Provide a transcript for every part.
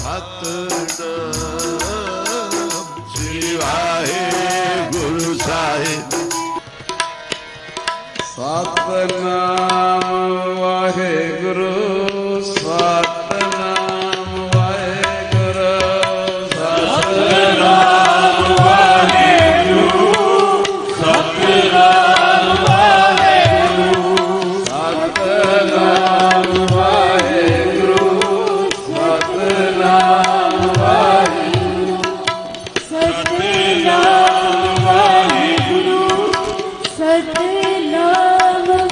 ਸਤਿਨਾਮ ਸ੍ਰੀ ਵਾਹਿਗੁਰੂ ਸਾਹਿਬ। ਸਤਿਨਾਮ ਵਾਹਿਗੁਰੂ ਸਤਿਨਾਮ ਵਾਹਿਗੁਰੂ ਸਤਿਨਾਮ ਵਾਹਿਗੁਰੂ ਸਤਿਨਾਮ ਵਾਹਿਗੁਰੂ ਸਤਿਨਾਮ ਵਾਹਿਗੁਰੂ ਸਤਿਨਾਮ ਵਾਹਿਗੁਰੂ ਸਤਿਨਾਮ ਵਾਹਿਗੁਰੂ ਸਤਿਨਾਮ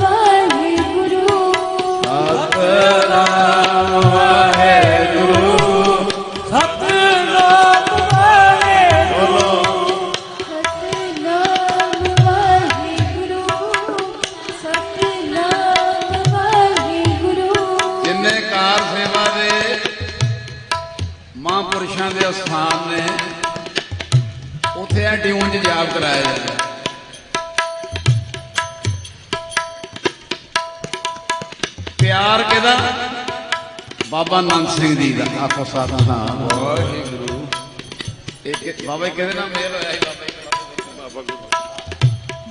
ਵਾਹਿਗੁਰੂ ਸਤਿਨਾਮ ਵਾਹਿਗੁਰੂ ਸਤਿਨਾਮ ਵਾਹਿਗੁਰੂ ਸਤਿਨਾਮ ਵਾਹਿਗੁਰੂ ਸਤਿਨਾਮ ਵਾਹਿਗੁਰੂ। ਜਿੰਨੇ ਕਾਰ ਸੇਵਾ ਦੇ ਮਹਾਂਪੁਰਸ਼ਾਂ ਦੇ ਅਸਥਾਨ ਨੇ ਉੱਥੇ ਇਹ ਟਿਊਨ 'ਚ ਜਾਪ ਕਰਾਇਆ ਜਾਂਦਾ। ਪਿਆਰ ਕਿਹਦਾ? ਬਾਬਾ ਨੰਦ ਸਿੰਘ ਜੀ ਦਾ। ਆਖੋ ਸਤਿਨਾਮ ਵਾਹਿਗੁਰੂ। ਇਹ ਬਾਬਾ ਕਿਹਦੇ ਨਾਲ ਮੇਲ ਹੋਇਆ ਸੀ?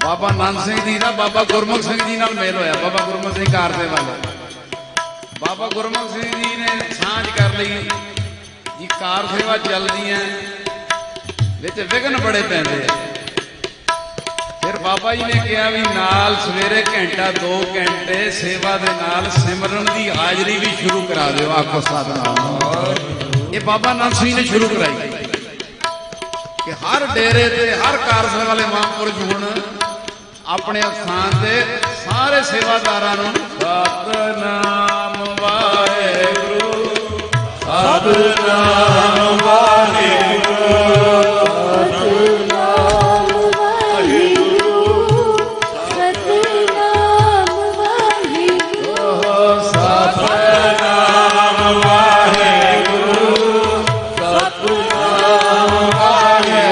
ਬਾਬਾ ਨੰਦ ਸਿੰਘ ਜੀ ਦਾ ਬਾਬਾ ਗੁਰਮੁਖ ਸਿੰਘ ਜੀ ਨਾਲ ਮੇਲ ਹੋਇਆ। ਬਾਬਾ ਗੁਰਮੁਖ ਸਿੰਘ ਕਾਰ ਸੇਵਾ ਦਾ। ਬਾਬਾ ਗੁਰਮੁਖ ਸਿੰਘ ਜੀ ਨੇ ਸਾਂਝ ਕਰ ਲਈ ਜੀ ਕਾਰ ਸੇਵਾ ਚੱਲਦੀ ਹੈ, ਵਿੱਚ ਵਿਘਨ ਬੜੇ ਪੈਂਦੇ ਆ। ਫਿਰ ਬਾਬਾ ਜੀ ਨੇ ਕਿਹਾ ਵੀ ਨਾਲ ਸਵੇਰੇ ਘੰਟਾ 2 ਘੰਟੇ ਸੇਵਾ ਦੇ ਨਾਲ ਸਿਮਰਨ ਦੀ ਹਾਜ਼ਰੀ ਵੀ ਸ਼ੁਰੂ ਕਰਾ ਦਿਓ। ਆਖੋ ਸਤਿਨਾਮ। ਇਹ ਬਾਬਾ ਨੰਦ ਸਿੰਘ ਨੇ ਸ਼ੁਰੂ ਕਰਾਈ ਕਿ ਹਰ ਡੇਰੇ ਤੇ ਹਰ ਕਾਰ ਸੇਵਾ ਵਾਲੇ ਮਹਾਂਪੁਰਸ਼ ਹੁਣ ਆਪਣੇ ਸਥਾਨ ਤੇ ਸਾਰੇ ਸੇਵਾਦਾਰਾਂ ਨੂੰ ਸਤਿਨਾਮ ਵਾਹਿਗੁਰੂ ਸਤਿਨਾਮ ਵਾਹਿਗੁਰੂ ਸਤਿਨਾਮ ਵਾਹਿਗੁਰੂ ਸਤਿਨਾਮ ਵਾਹਿਗੁਰੂ ਸਤਿਨਾਮ ਵਾਹਿਗੁਰੂ ਸਤਿਨਾਮ ਵਾਹਿਗੁਰੂ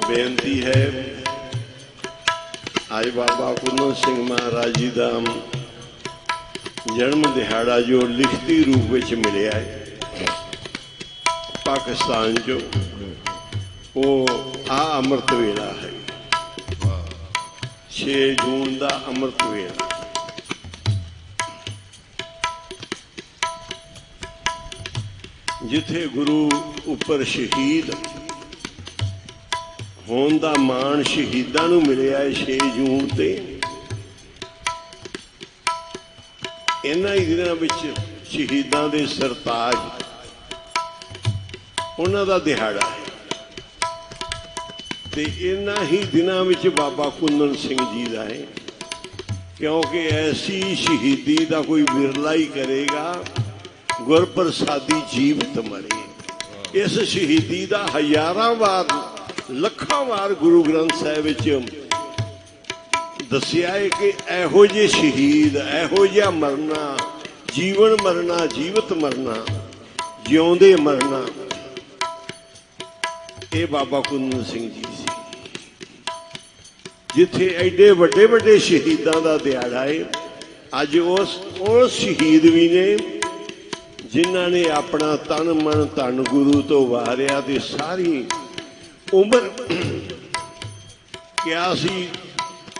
ਬੇਨਤੀ ਹੈ, ਅੱਜ ਬਾਬਾ ਕੁੰਨਨ ਸਿੰਘ ਮਹਾਰਾਜ ਜੀ ਦਾ ਜਨਮ ਦਿਹਾੜਾ ਜੋ ਲਿਖਤੀ ਰੂਪ ਵਿੱਚ ਮਿਲਿਆ ਹੈ ਪਾਕਿਸਤਾਨ 'ਚੋਂ, ਉਹ ਆ ਅੰਮ੍ਰਿਤ ਵੇਲਾ ਹੈ। 6 ਜੂਨ ਦਾ ਅੰਮ੍ਰਿਤ ਵੇਲਾ। ਜਿੱਥੇ ਗੁਰੂ ਉੱਪਰ ਸ਼ਹੀਦ ਹੋਣ ਦਾ ਮਾਣ ਸ਼ਹੀਦਾਂ ਨੂੰ ਮਿਲਿਆ ਹੈ 6 ਜੂਨ ਤੇ। ਇਹਨਾਂ ਹੀ ਦਿਨਾਂ ਵਿੱਚ ਸ਼ਹੀਦਾਂ ਦੇ ਸਰਤਾਜ ਉਹਨਾਂ ਦਾ ਦਿਹਾੜਾ ਹੈ ਤੇ ਇਹਨਾਂ ਹੀ ਦਿਨਾਂ ਵਿੱਚ ਬਾਬਾ ਕੁੰਨਨ ਸਿੰਘ ਜੀ ਦਾ ਹੈ, ਕਿਉਂਕਿ ਐਸੀ ਸ਼ਹੀਦੀ ਦਾ ਕੋਈ ਵਿਰਲਾ ਹੀ ਕਰੇਗਾ ਗੁਰਪ੍ਰਸਾਦੀ ਜੀਵਤ ਮਰੇ। ਇਸ ਸ਼ਹੀਦੀ ਦਾ ਹਜ਼ਾਰਾਂ ਵਾਰ ਲੱਖਾਂ ਵਾਰ ਗੁਰੂ ਗ੍ਰੰਥ ਸਾਹਿਬ ਵਿੱਚ ਦੱਸਿਆ ਹੈ ਕਿ ਇਹੋ ਜਿਹੇ ਸ਼ਹੀਦ, ਇਹੋ ਜਿਹਾ ਮਰਨਾ, ਜੀਵਨ ਮਰਨਾ, ਜੀਵਤ ਮਰਨਾ, ਜਿਉਂਦੇ ਮਰਨਾ, ਇਹ ਬਾਬਾ ਕੁੰਨਨ ਸਿੰਘ ਜੀ ਸੀ। ਜਿੱਥੇ ਐਡੇ ਵੱਡੇ ਵੱਡੇ ਸ਼ਹੀਦਾਂ ਦਾ ਦਿਹਾੜਾ ਹੈ, ਅੱਜ ਉਸ ਸ਼ਹੀਦ ਵੀ ਨੇ ਜਿਨ੍ਹਾਂ ਨੇ ਆਪਣਾ ਤਨ ਮਨ ਧਨ ਗੁਰੂ ਤੋਂ ਵਾਰਿਆ ਤੇ ਸਾਰੀ ਉਮਰ ਕਿਹਾ ਸੀ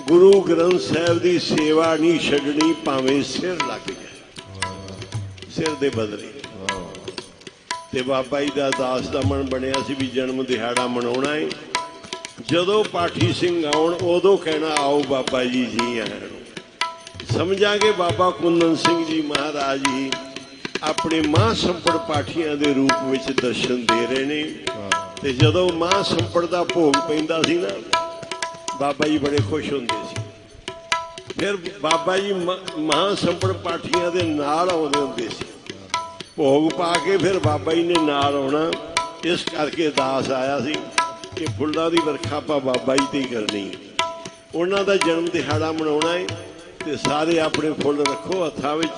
ਗੁਰੂ ਗ੍ਰੰਥ ਸਾਹਿਬ ਦੀ ਸੇਵਾ ਨਹੀਂ ਛੱਡਣੀ, ਭਾਵੇਂ ਸਿਰ ਲੱਗ ਜਾਏ, ਸਿਰ ਦੇ ਬਦਲੇ। ਤੇ ਬਾਬਾ ਜੀ ਦਾ ਦਾਸ ਦਾ ਮਨ ਬਣਿਆ ਸੀ ਵੀ ਜਨਮ ਦਿਹਾੜਾ ਮਨਾਉਣਾ ਹੈ। ਜਦੋਂ ਪਾਠੀ ਸਿੰਘ ਆਉਣ ਉਦੋਂ ਕਹਿਣਾ ਆਓ ਬਾਬਾ ਜੀ ਜੀ ਆਇਆਂ ਨੂੰ। ਸਮਝਾਂਗੇ ਬਾਬਾ ਕੁੰਨਨ ਸਿੰਘ ਜੀ ਮਹਾਰਾਜ ਜੀ ਆਪਣੇ ਮਾਂ ਸੰਪੜ ਪਾਠੀਆਂ ਦੇ ਰੂਪ ਵਿੱਚ ਦਰਸ਼ਨ ਦੇ ਰਹੇ ਨੇ। ਤੇ ਜਦੋਂ ਮਾਂ ਸੰਪੜ ਦਾ ਭੋਗ ਪੈਂਦਾ ਸੀ ਨਾ, ਬਾਬਾ ਜੀ ਬੜੇ ਖੁਸ਼ ਹੁੰਦੇ ਸੀ। ਫਿਰ ਬਾਬਾ ਜੀ ਮਾਂ ਸੰਪੜ ਪਾਠੀਆਂ ਦੇ ਨਾਲ ਆਉਂਦੇ ਹੁੰਦੇ ਸੀ। ਭੋਗ ਪਾ ਕੇ ਫਿਰ ਬਾਬਾ ਜੀ ਨੇ ਨਾਲ ਆਉਣਾ ਇਸ ਕਰਕੇ ਦਾਸ ਆਇਆ ਸੀ ਕਿ ਫੁੱਲਾਂ ਦੀ ਵਰਖਾ ਆਪਾਂ ਬਾਬਾ ਜੀ ਤੇ ਹੀ ਕਰਨੀ। ਉਹਨਾਂ ਦਾ ਜਨਮ ਦਿਹਾੜਾ ਮਨਾਉਣਾ ਹੈ ਤੇ ਸਾਰੇ ਆਪਣੇ ਫੁੱਲ ਰੱਖੋ ਹੱਥਾਂ ਵਿੱਚ,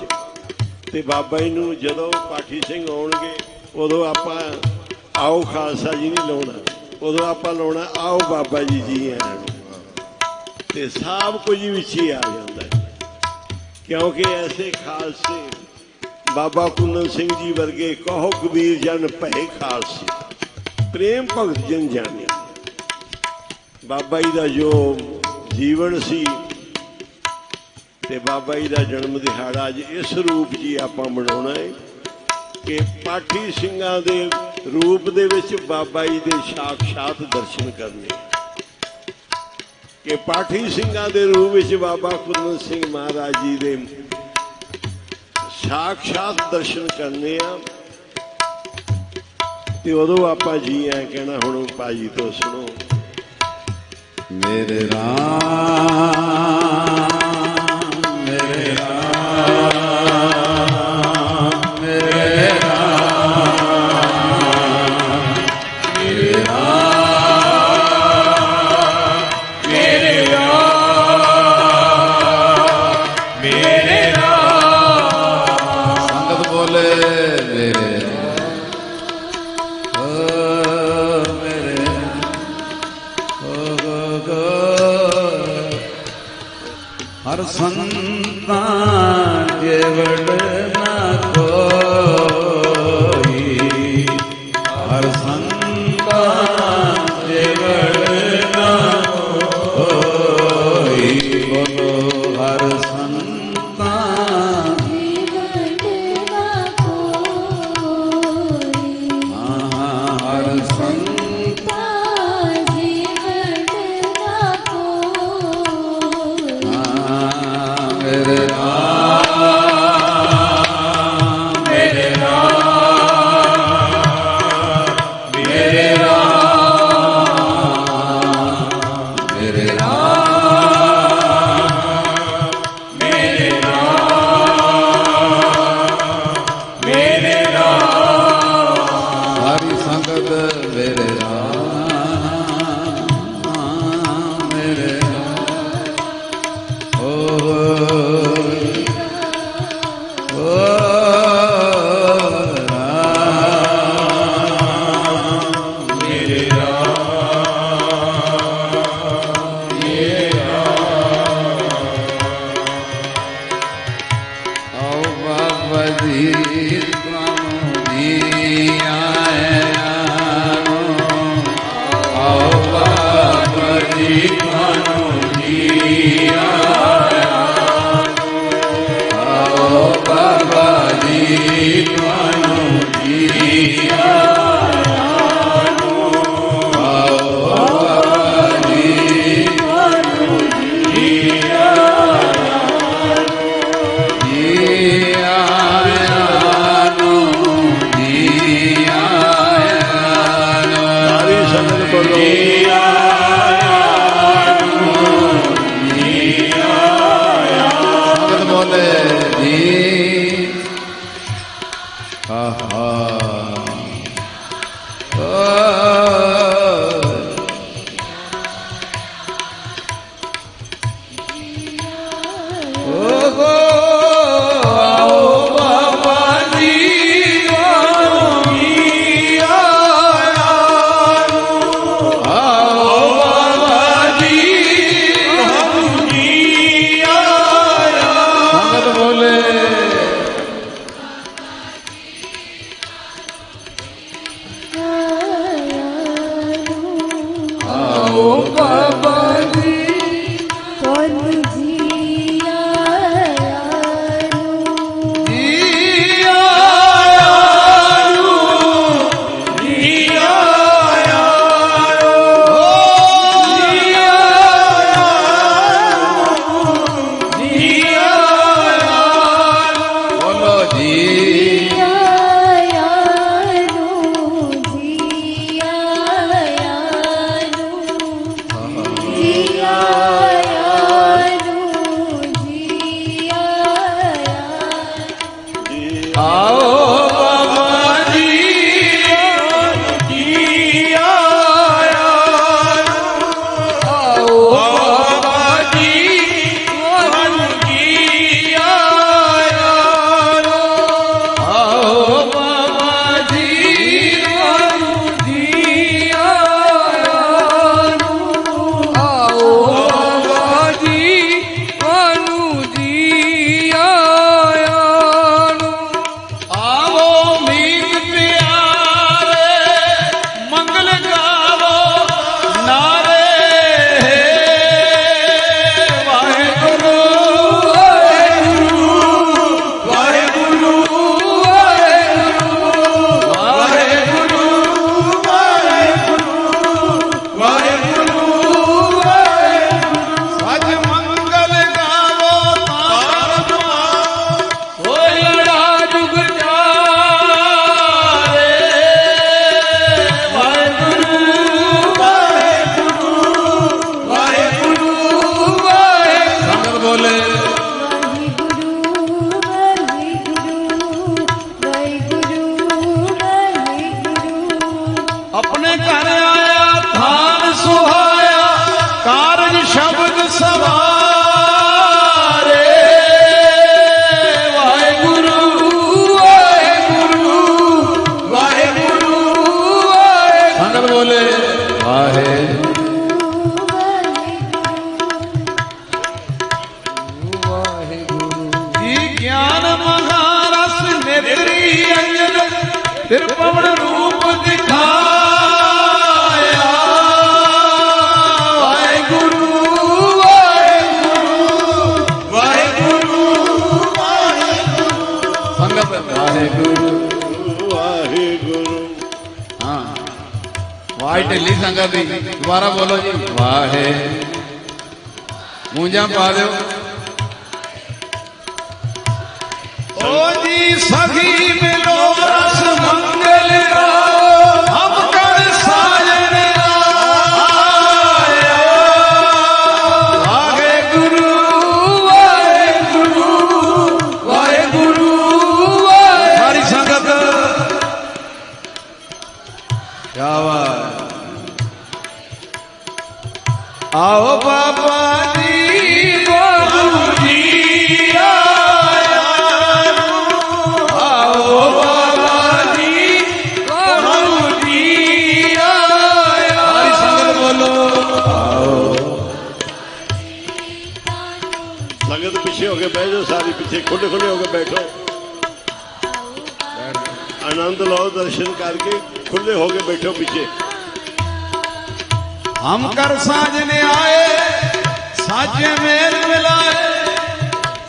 ਤੇ ਬਾਬਾ ਜੀ ਨੂੰ ਜਦੋਂ ਪਾਠੀ ਸਿੰਘ ਆਉਣਗੇ ਉਦੋਂ ਆਪਾਂ ਆਓ ਖਾਲਸਾ ਜੀ ਨਹੀਂ ਲਾਉਣਾ, ਉਦੋਂ ਆਪਾਂ ਲਾਉਣਾ ਆਓ ਬਾਬਾ ਜੀ ਜੀ ਆਇਆਂ ਨੂੰ, ਤੇ ਸਭ ਕੁਝ ਵਿੱਚ ਹੀ ਆ ਜਾਂਦਾ ਹੈ। ਕਿਉਂਕਿ ਐਸੇ ਖਾਲਸੇ ਬਾਬਾ ਕੁੰਦਨ ਸਿੰਘ ਜੀ ਵਰਗੇ ਕਹੋ ਕਬੀਰ ਜਨ ਭਏ ਖਾਲਸੇ, ਪ੍ਰੇਮ ਭਗਤ ਜਨ ਜਾਣਿਆ। ਬਾਬਾ ਜੀ ਦਾ ਜੋ ਜੀਵਨ ਸੀ ਤੇ ਬਾਬਾ ਜੀ ਦਾ ਜਨਮ ਦਿਹਾੜਾ ਅੱਜ ਇਸ ਰੂਪ ਜੀ ਆਪਾਂ ਮਨਾਉਣਾ ਹੈ ਕਿ ਪਾਠੀ ਸਿੰਘਾਂ ਦੇ ਰੂਪ ਦੇ ਵਿੱਚ ਬਾਬਾ ਜੀ ਦੇ ਸਾਖਸ਼ਾਤ ਦਰਸ਼ਨ ਕਰਨੇ, ਕਿ ਪਾਠੀ ਸਿੰਘਾਂ ਦੇ ਰੂਪ ਵਿੱਚ ਬਾਬਾ ਕੁੰਦਨ ਸਿੰਘ ਮਹਾਰਾਜ ਜੀ ਦੇ ਸਾਖਸ਼ਾਤ ਦਰਸ਼ਨ ਕਰਨੇ ਆ। ਤੇ ਉਦੋਂ ਆਪਾਂ ਜੀ ਐ ਕਹਿਣਾ। ਹੁਣ ਭਾਜੀ ਤੋਂ ਸੁਣੋ। ਮੇਰੇ ਰਾਮ ਮੇਰੇ ਰਾਮ ਮੇਰੇ ਰਾਮ ਮੇਰੇ ਰਾਮ ਮੇਰੇ ਰਾਮ ਮੇਰੇ ਰਾਮ। ਸੰਗਤ ਬੋਲੇ ਮੇਰੇ हर संता केवल न कोई, हर संता केवल न कोई, बोलो हर संता हर संता मेरे राम मेरे राम मेरे राम मेरे राम मेरे राम मेरे राम। सारी संगत मेरे राम मेरे ओ अपने घर आया थान सुहाया कारज शब्द सवारे वाहेगुरु वाहेगुरु वाहेगुरु वाहे संगत बोले वाहे ज्ञान महारस नेत्री अंजन त्रिपवन रूप दिखाया वाहेगुरु वाहेगुरु वाहेगुरु संगत वाहेगुरु वाहेगुरु। हाँ वाहे ढिली संगत दी दोबारा बोलो जी वाहे मूंजा पा दो ओ जी सखी मिलो रस मंगल का हम कर साजन आया वाहेगुरु वाहेगुरु वाहेगुरु वाहे सारी संगत क्या बात आओ बाबा जी बाबू जी आया आओ बाबा जी बाबू जी आया सारी संगत बोलो आओ संगत पीछे होके बैठ जाओ, सारी पीछे खुले खुले होके बैठो, आनंद लो, दर्शन करके खुले होके बैठो पीछे। हम कर साजने आए साजे मेल मिलाए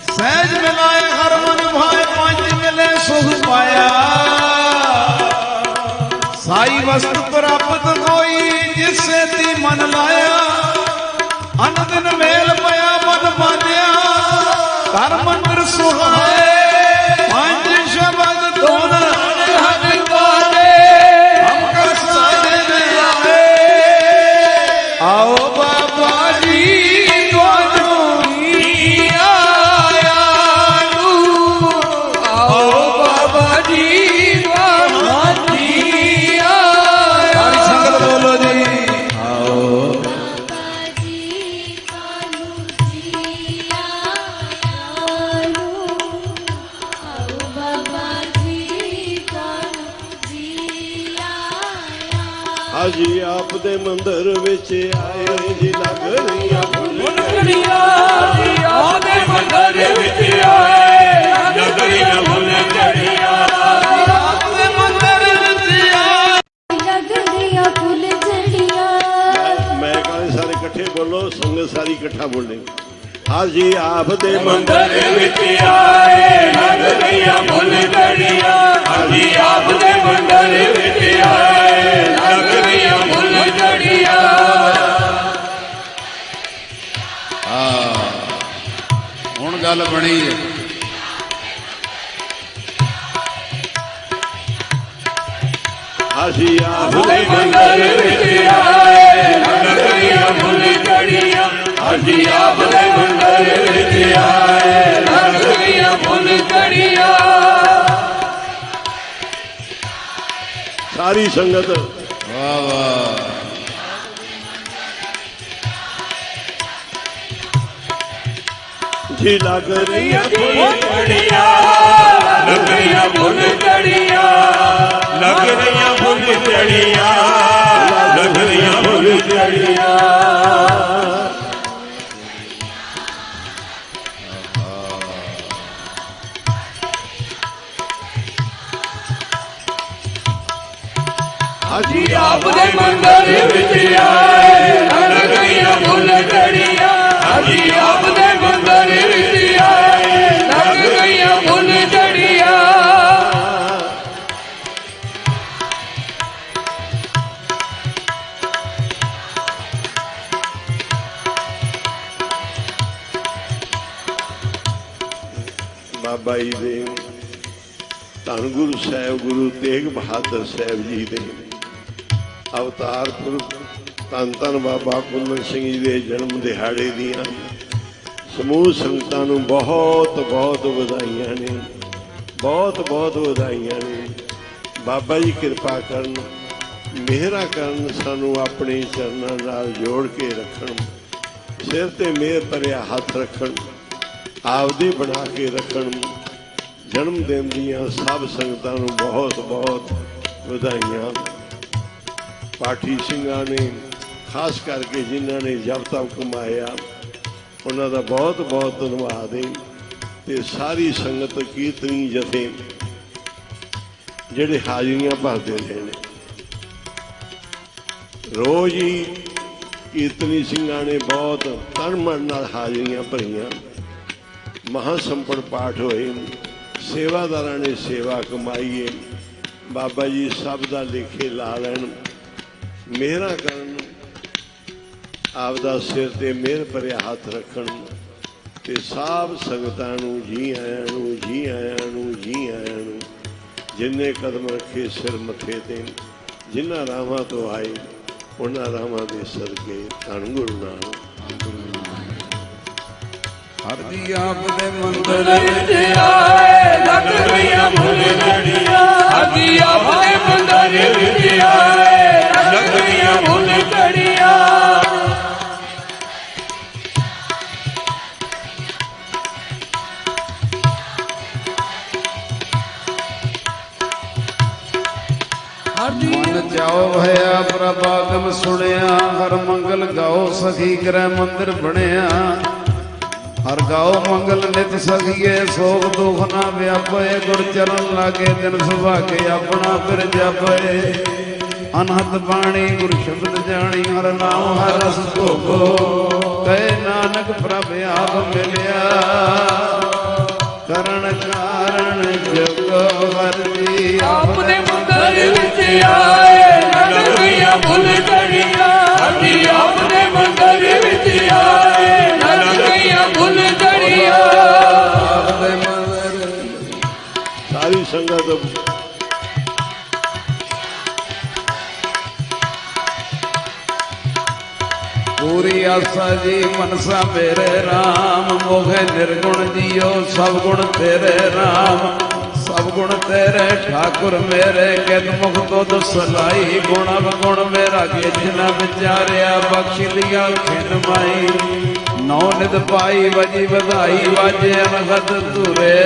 सहज मिलाए हर मन भाए पंच मिले सुख पाया साई वस्तु प्राप्त होई जिससे ती मन लाया अन दिन मेल पया मन मान्या कर मंदिर सुहाए पंच शब्द दोन हक पाले हम कर साजने आए आओ बाबा जी दोनों ही आया आओ बाबा जी बाबा जी आया सारी संगत बोलो जी आओ हाजी आप दे मंदिर विच आए जी लग रही फुलझड़ियां आदे मंदिर विच आए लगरियां फुलझड़ियां आपके मंदिर विच आए लगदियां फुलझड़ियां मैं कहा सारे इकट्ठे बोलो, संगत सारी इकट्ठा बोले। हाजी आप दे मंदिर विच आए लगरियां फुलझड़ियां हाजी आप दे मंदिर विच आए लगरियां फुलझड़ियां ਹੁਣ ਗੱਲ ਬਣੀ ਹੈ हाजी आप दे मंदिर विच आए लगरियां फुलझड़ियां हाजी आप दे मंदिर विच आए लगरियां फुलझड़ियां सारी संगत ਵਾਹ ਵਾਹ जी लग रही फुलझड़ियां लगरियां फुलझड़ियां लगरियां फुलझड़ियां लगरियां फुलझड़ियां हाजी आप दे मंदिर विच आए लगरियां फुलझड़ियां हाजी आप दे मंदिर विच आए लगरियां फुलझड़ियां बाबा जी दे धन गुरु साहब गुरु तेग बहादुर साहब जी दे अवतार पुरख धन धन बाबा कुंदन सिंह जी दे जन्म दिहाड़े दियां समूह संगतां नूं बहुत बहुत ਵਧਾਈਆਂ ने, बहुत बहुत ਵਧਾਈਆਂ ने। बाबा जी कृपा करन, ਮਿਹਰਾਂ ਕਰਨ, ਸਾਨੂੰ ਆਪਣੇ ਚਰਨਾਂ ਨਾਲ ਜੋੜ ਕੇ ਰੱਖਣ, ਸਿਰ ਤੇ ਮਿਹਰ ਭਰਿਆ ਹੱਥ ਰੱਖਣ, ਆਪਦੇ ਬਣਾ ਕੇ ਰੱਖਣ। ਜਨਮ ਦਿਨ ਦੀਆਂ ਸਭ ਸੰਗਤਾਂ ਨੂੰ ਬਹੁਤ ਬਹੁਤ ਵਧਾਈਆਂ। ਪਾਠੀ ਸਿੰਘਾਂ ਨੇ ਖਾਸ ਕਰਕੇ ਜਿਨ੍ਹਾਂ ਨੇ ਜਪ ਤਪ ਕਮਾਇਆ, ਉਹਨਾਂ ਦਾ ਬਹੁਤ ਬਹੁਤ ਧੰਨਵਾਦ ਹੈ। ਤੇ ਸਾਰੀ ਸੰਗਤ ਕੀਰਤਨੀ ਜਥੇ ਜਿਹੜੇ ਹਾਜ਼ਰੀਆਂ ਭਰਦੇ ਰਹੇ ਨੇ, ਰੋਜ਼ ਹੀ ਕੀਰਤਨੀ ਸਿੰਘਾਂ ਨੇ ਬਹੁਤ ਤਨ ਮਨ ਨਾਲ ਹਾਜ਼ਰੀਆਂ ਭਰੀਆਂ। ਮਹਾਸੰਪੜ ਪਾਠ ਹੋਏ, ਸੇਵਾਦਾਰਾਂ ਨੇ ਸੇਵਾ ਕਮਾਈ ਹੈ। ਬਾਬਾ ਜੀ ਸਭ ਦਾ ਲੇਖੇ ਲਾ ਲੈਣ, ਮਿਹਰਾਂ ਕਰਨ, ਆਪਦਾ ਸਿਰ ਤੇ ਮਿਹਰ ਭਰਿਆ ਹੱਥ ਰੱਖਣ ਤੇ ਸਭ ਸੰਗਤਾਂ ਨੂੰ ਜੀ ਆਇਆਂ ਨੂੰ, ਜੀ ਆਇਆਂ ਨੂੰ, ਜੀ ਆਇਆਂ ਨੂੰ। ਜਿੰਨੇ ਕਦਮ ਰੱਖੇ ਸਿਰ ਮੱਥੇ ਤੇ, ਜਿਨ੍ਹਾਂ ਰਾਹਾਂ ਤੋਂ ਆਏ ਉਹਨਾਂ ਰਾਹਾਂ ਦੇ ਸਦਕੇ ਧੰਨ ਗੁਰੂ ਨਾਨਕ। ਹਰ ਜੀ ਆਪ ਦੇ ਮੰਦਰ ਵਿੱਚ ਆਏ, ਲੱਗ ਗਈਆਂ ਫੁੱਲਝੜੀਆਂ। ਹਰ ਜੀ ਆਪ ਦੇ ਮੰਦਰ ਵਿੱਚ ਆਏ, ਲੱਗ ਗਈਆਂ ਫੁੱਲਝੜੀਆਂ। ਮਨ ਚਾਉ ਹੋਇਆ ਪ੍ਰਭ ਆਗਮ ਸੁਣਿਆ। ਹਰ ਮੰਗਲ ਗਾਓ ਸਖੀ ਗ੍ਰਹਿ ਮੰਦਿਰ ਬਣਿਆ। ਹਰ ਗਾਓ ਮੰਗਲ ਨਿਤ ਸਖੀਏ, ਸੋਗ ਦੁਖ ਨਾ ਵਿਆਪੇ। ਗੁਰ ਚਰਨ ਲਾਗੇ ਦਿਨ ਸੁਭਾਗੇ, ਆਪਣਾ ਫਿਰ ਜਾਪੇ। ਅਨਹਦ ਬਾਣੀ ਗੁਰ ਸ਼ਬਦ ਜਾਣੀ, ਹਰ ਨਾਮ ਹਰ ਰਸ ਭੋਗੋ। ਕਹੇ ਨਾਨਕ ਪ੍ਰਭ ਆਪ ਮਿਲਿਆ, ਕਰਨ ਕਾਰਨ ਜਗੋ। ਹਰ ਜੀ ਆਪ ਦੇ ਮੰਦਰ ਵਿੱਚ ਆਏ, ਲੱਗ ਗਈਆਂ ਫੁੱਲਝੜੀਆਂ। ਹਰ ਜੀ ਆਪ ਦੇ ਮੰਦਰ ਵਿੱਚ ਆਏ, ਲੱਗ ਗਈਆਂ ਫੁੱਲਝੜੀਆਂ। ਆਪ ਦੇ ਮੰਦਰ ਸਾਰੀ ਸੰਗਤ ਪੂਰੀ ਆਸਾ ਜੀ ਮਨਸਾ ਮੇਰੇ RAM। ਮੋਹਿ ਨਿਰਗੁਣ ਜੀਓ, ਸਭ ਗੁਣ ਤੇਰੇ RAM। ਸਭ ਗੁਣ ਤੇਰੇ ਠਾਕੁਰ ਮੇਰੇ, ਕਿਤ ਮੁਖ ਤੁਧ ਸਲਾਈ। ਗੁਣ ਅਵਗੁਣ ਮੇਰਾ ਕਿਛ ਨ ਵਿਚਾਰਿਆ, ਬਖਸ਼ ਲਿਆ ਖਿਨ ਮਾਈ। ਨੌ ਨਿਤ ਪਾਈ ਵਜੀ ਵਧਾਈ, ਵਾਜੇ ਅਨਹਦ ਤੁਰੇ।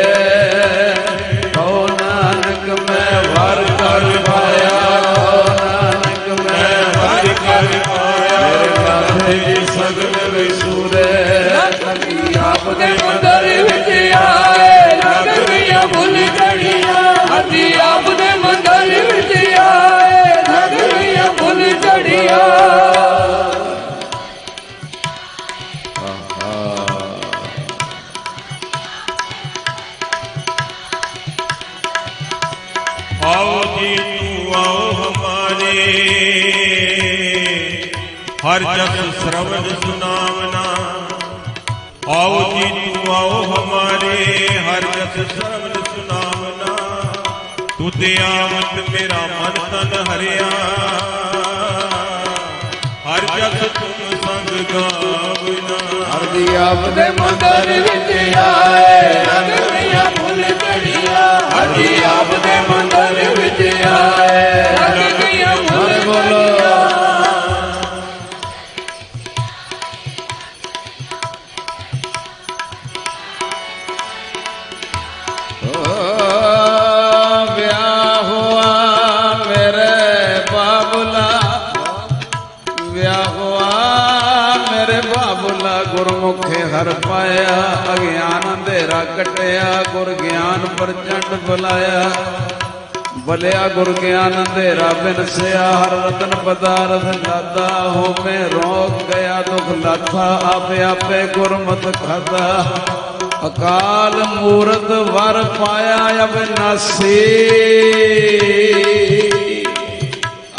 ਕਹੋ ਨਾਨਕ ਮੈਂ ਵਰ ਕਰ ਪਾਇਆ, ਕਹੋ ਨਾਨਕ ਮੈਂ ਵਰ ਕਰ ਪਾਇਆ। ਮੇਰੇ ਕਾਹੇ ਜੀ ਸਗਲ ਵਿਸੂਰੇ। ਆਪ ਦੇ ਮੰਦਰ ਵਿੱਚ ਆਏ, ਲੱਗ ਗਈਆਂ ਫੁੱਲਝੜੀਆਂ। ਹਰ ਜੀ ਆਪ ਦੇ ਮੰਦਰ ਵਿੱਚ ਆਏ, ਲੱਗ ਗਈਆਂ ਫੁੱਲਝੜੀਆਂ। आओ जी तू आओ हमारे, हर जस श्रवण सुनावना। आओ जी तू आओ हमारे, हर जस श्रवण सुनावना। तू ते आवत मेरा मन तन हरिया, हर जस तुम संग गावना। ਹਰ ਜੀ ਆਪ ਦੇ ਮੰਦਰ ਵਿੱਚ ਆਏ, ਲੱਗ ਗਈਆਂ ਫੁੱਲਝੜੀਆਂ। ਹਰ ਜੀ ਆਪ ਦੇ ਮੰਦਰ ਵਿੱਚ ਆਏ, ਲੱਗ ਗਈਆਂ ਫੁੱਲਝੜੀਆਂ। ਵਿਆਹ ਹੋਆ ਮੇਰੇ ਬਾਬੁਲਾ, ਵਿਆਹ ਹੋਆ ਮੇਰੇ ਬਾਬੁਲਾ। ਗੁਰਮੁਖੇ ਹਰ ਪਾਇਆ, ਅਗਿਆਨ ਅੰਧੇਰਾ ਕਟਿਆ। ਗੁਰ ਗਿਆਨ ਪ੍ਰਚੰਡ ਬੁਲਾਇਆ, ਬਲਿਆ ਗੁਰ ਗਿਆਨ ਅੰਧੇਰਾ ਬਿਨਸਿਆ। ਹਰ ਰਤਨ ਪਦਾਰਥ ਲਾਦਾ, ਹੋਮੇ ਰੋਗ ਗਿਆ ਦੁਖ ਲਾਥਾ। ਆਪੇ ਆਪੇ ਗੁਰਮਤਿ ਖਾਦਾ, ਅਕਾਲ ਮੂਰਤ ਵਰ ਪਾਇਆ ਅਬਿਨਾਸੀ।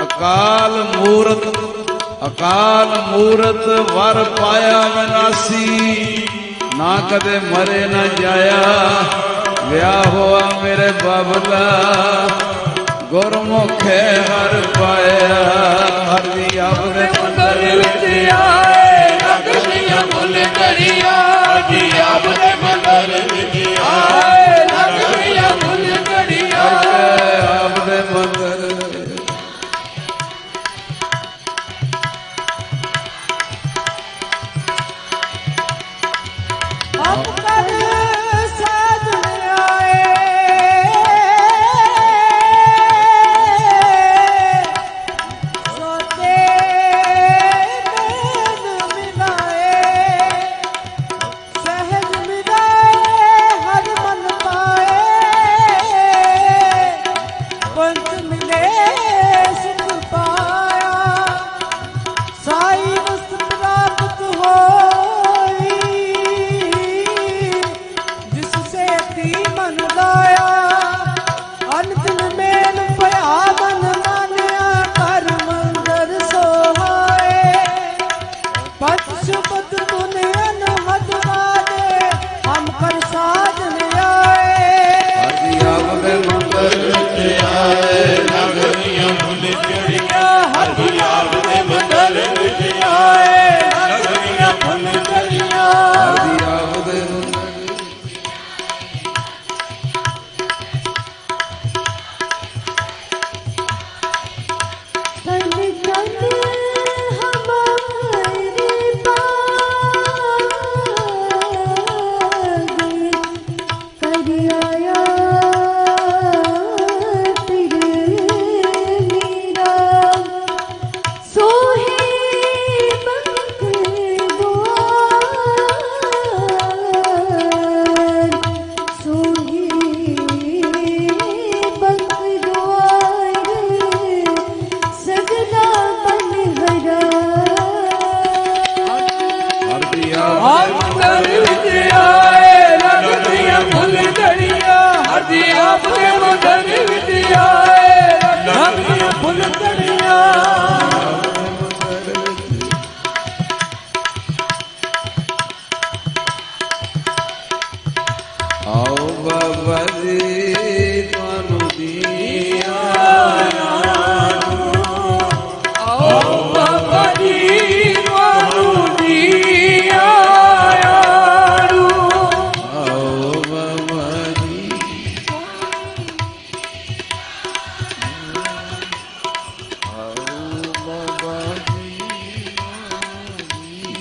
ਅਕਾਲ ਮੂਰਤ, ਅਕਾਲ ਮੂਰਤ ਵਰ ਪਾਇਆ ਅਬਿਨਾਸੀ। ਨਾ ਕਦੇ ਮਰੇ ਨਾ ਜਾਇਆ, ਵਿਆਹ ਹੋਆ ਮੇਰੇ ਬਾਬਲਾ। ਗੁਰਮੁਖੇ ਹਰ ਪਾਇਆ, ਹਰ ਜੀ ਆਪ ਦੇ ਮੰਦਰ ਵਿੱਚ ਆਏ, ਲੱਗ ਗਈਆਂ ਫੁੱਲਝੜੀਆਂ। ਹਰ ਜੀ ਆਪ ਦੇ ਮੰਦਰ ਵਿੱਚ ਆਏ, ਲੱਗ ਗਈਆਂ ਫੁੱਲਝੜੀਆਂ। ਆਪ ਦੇ ਮੰਦਰ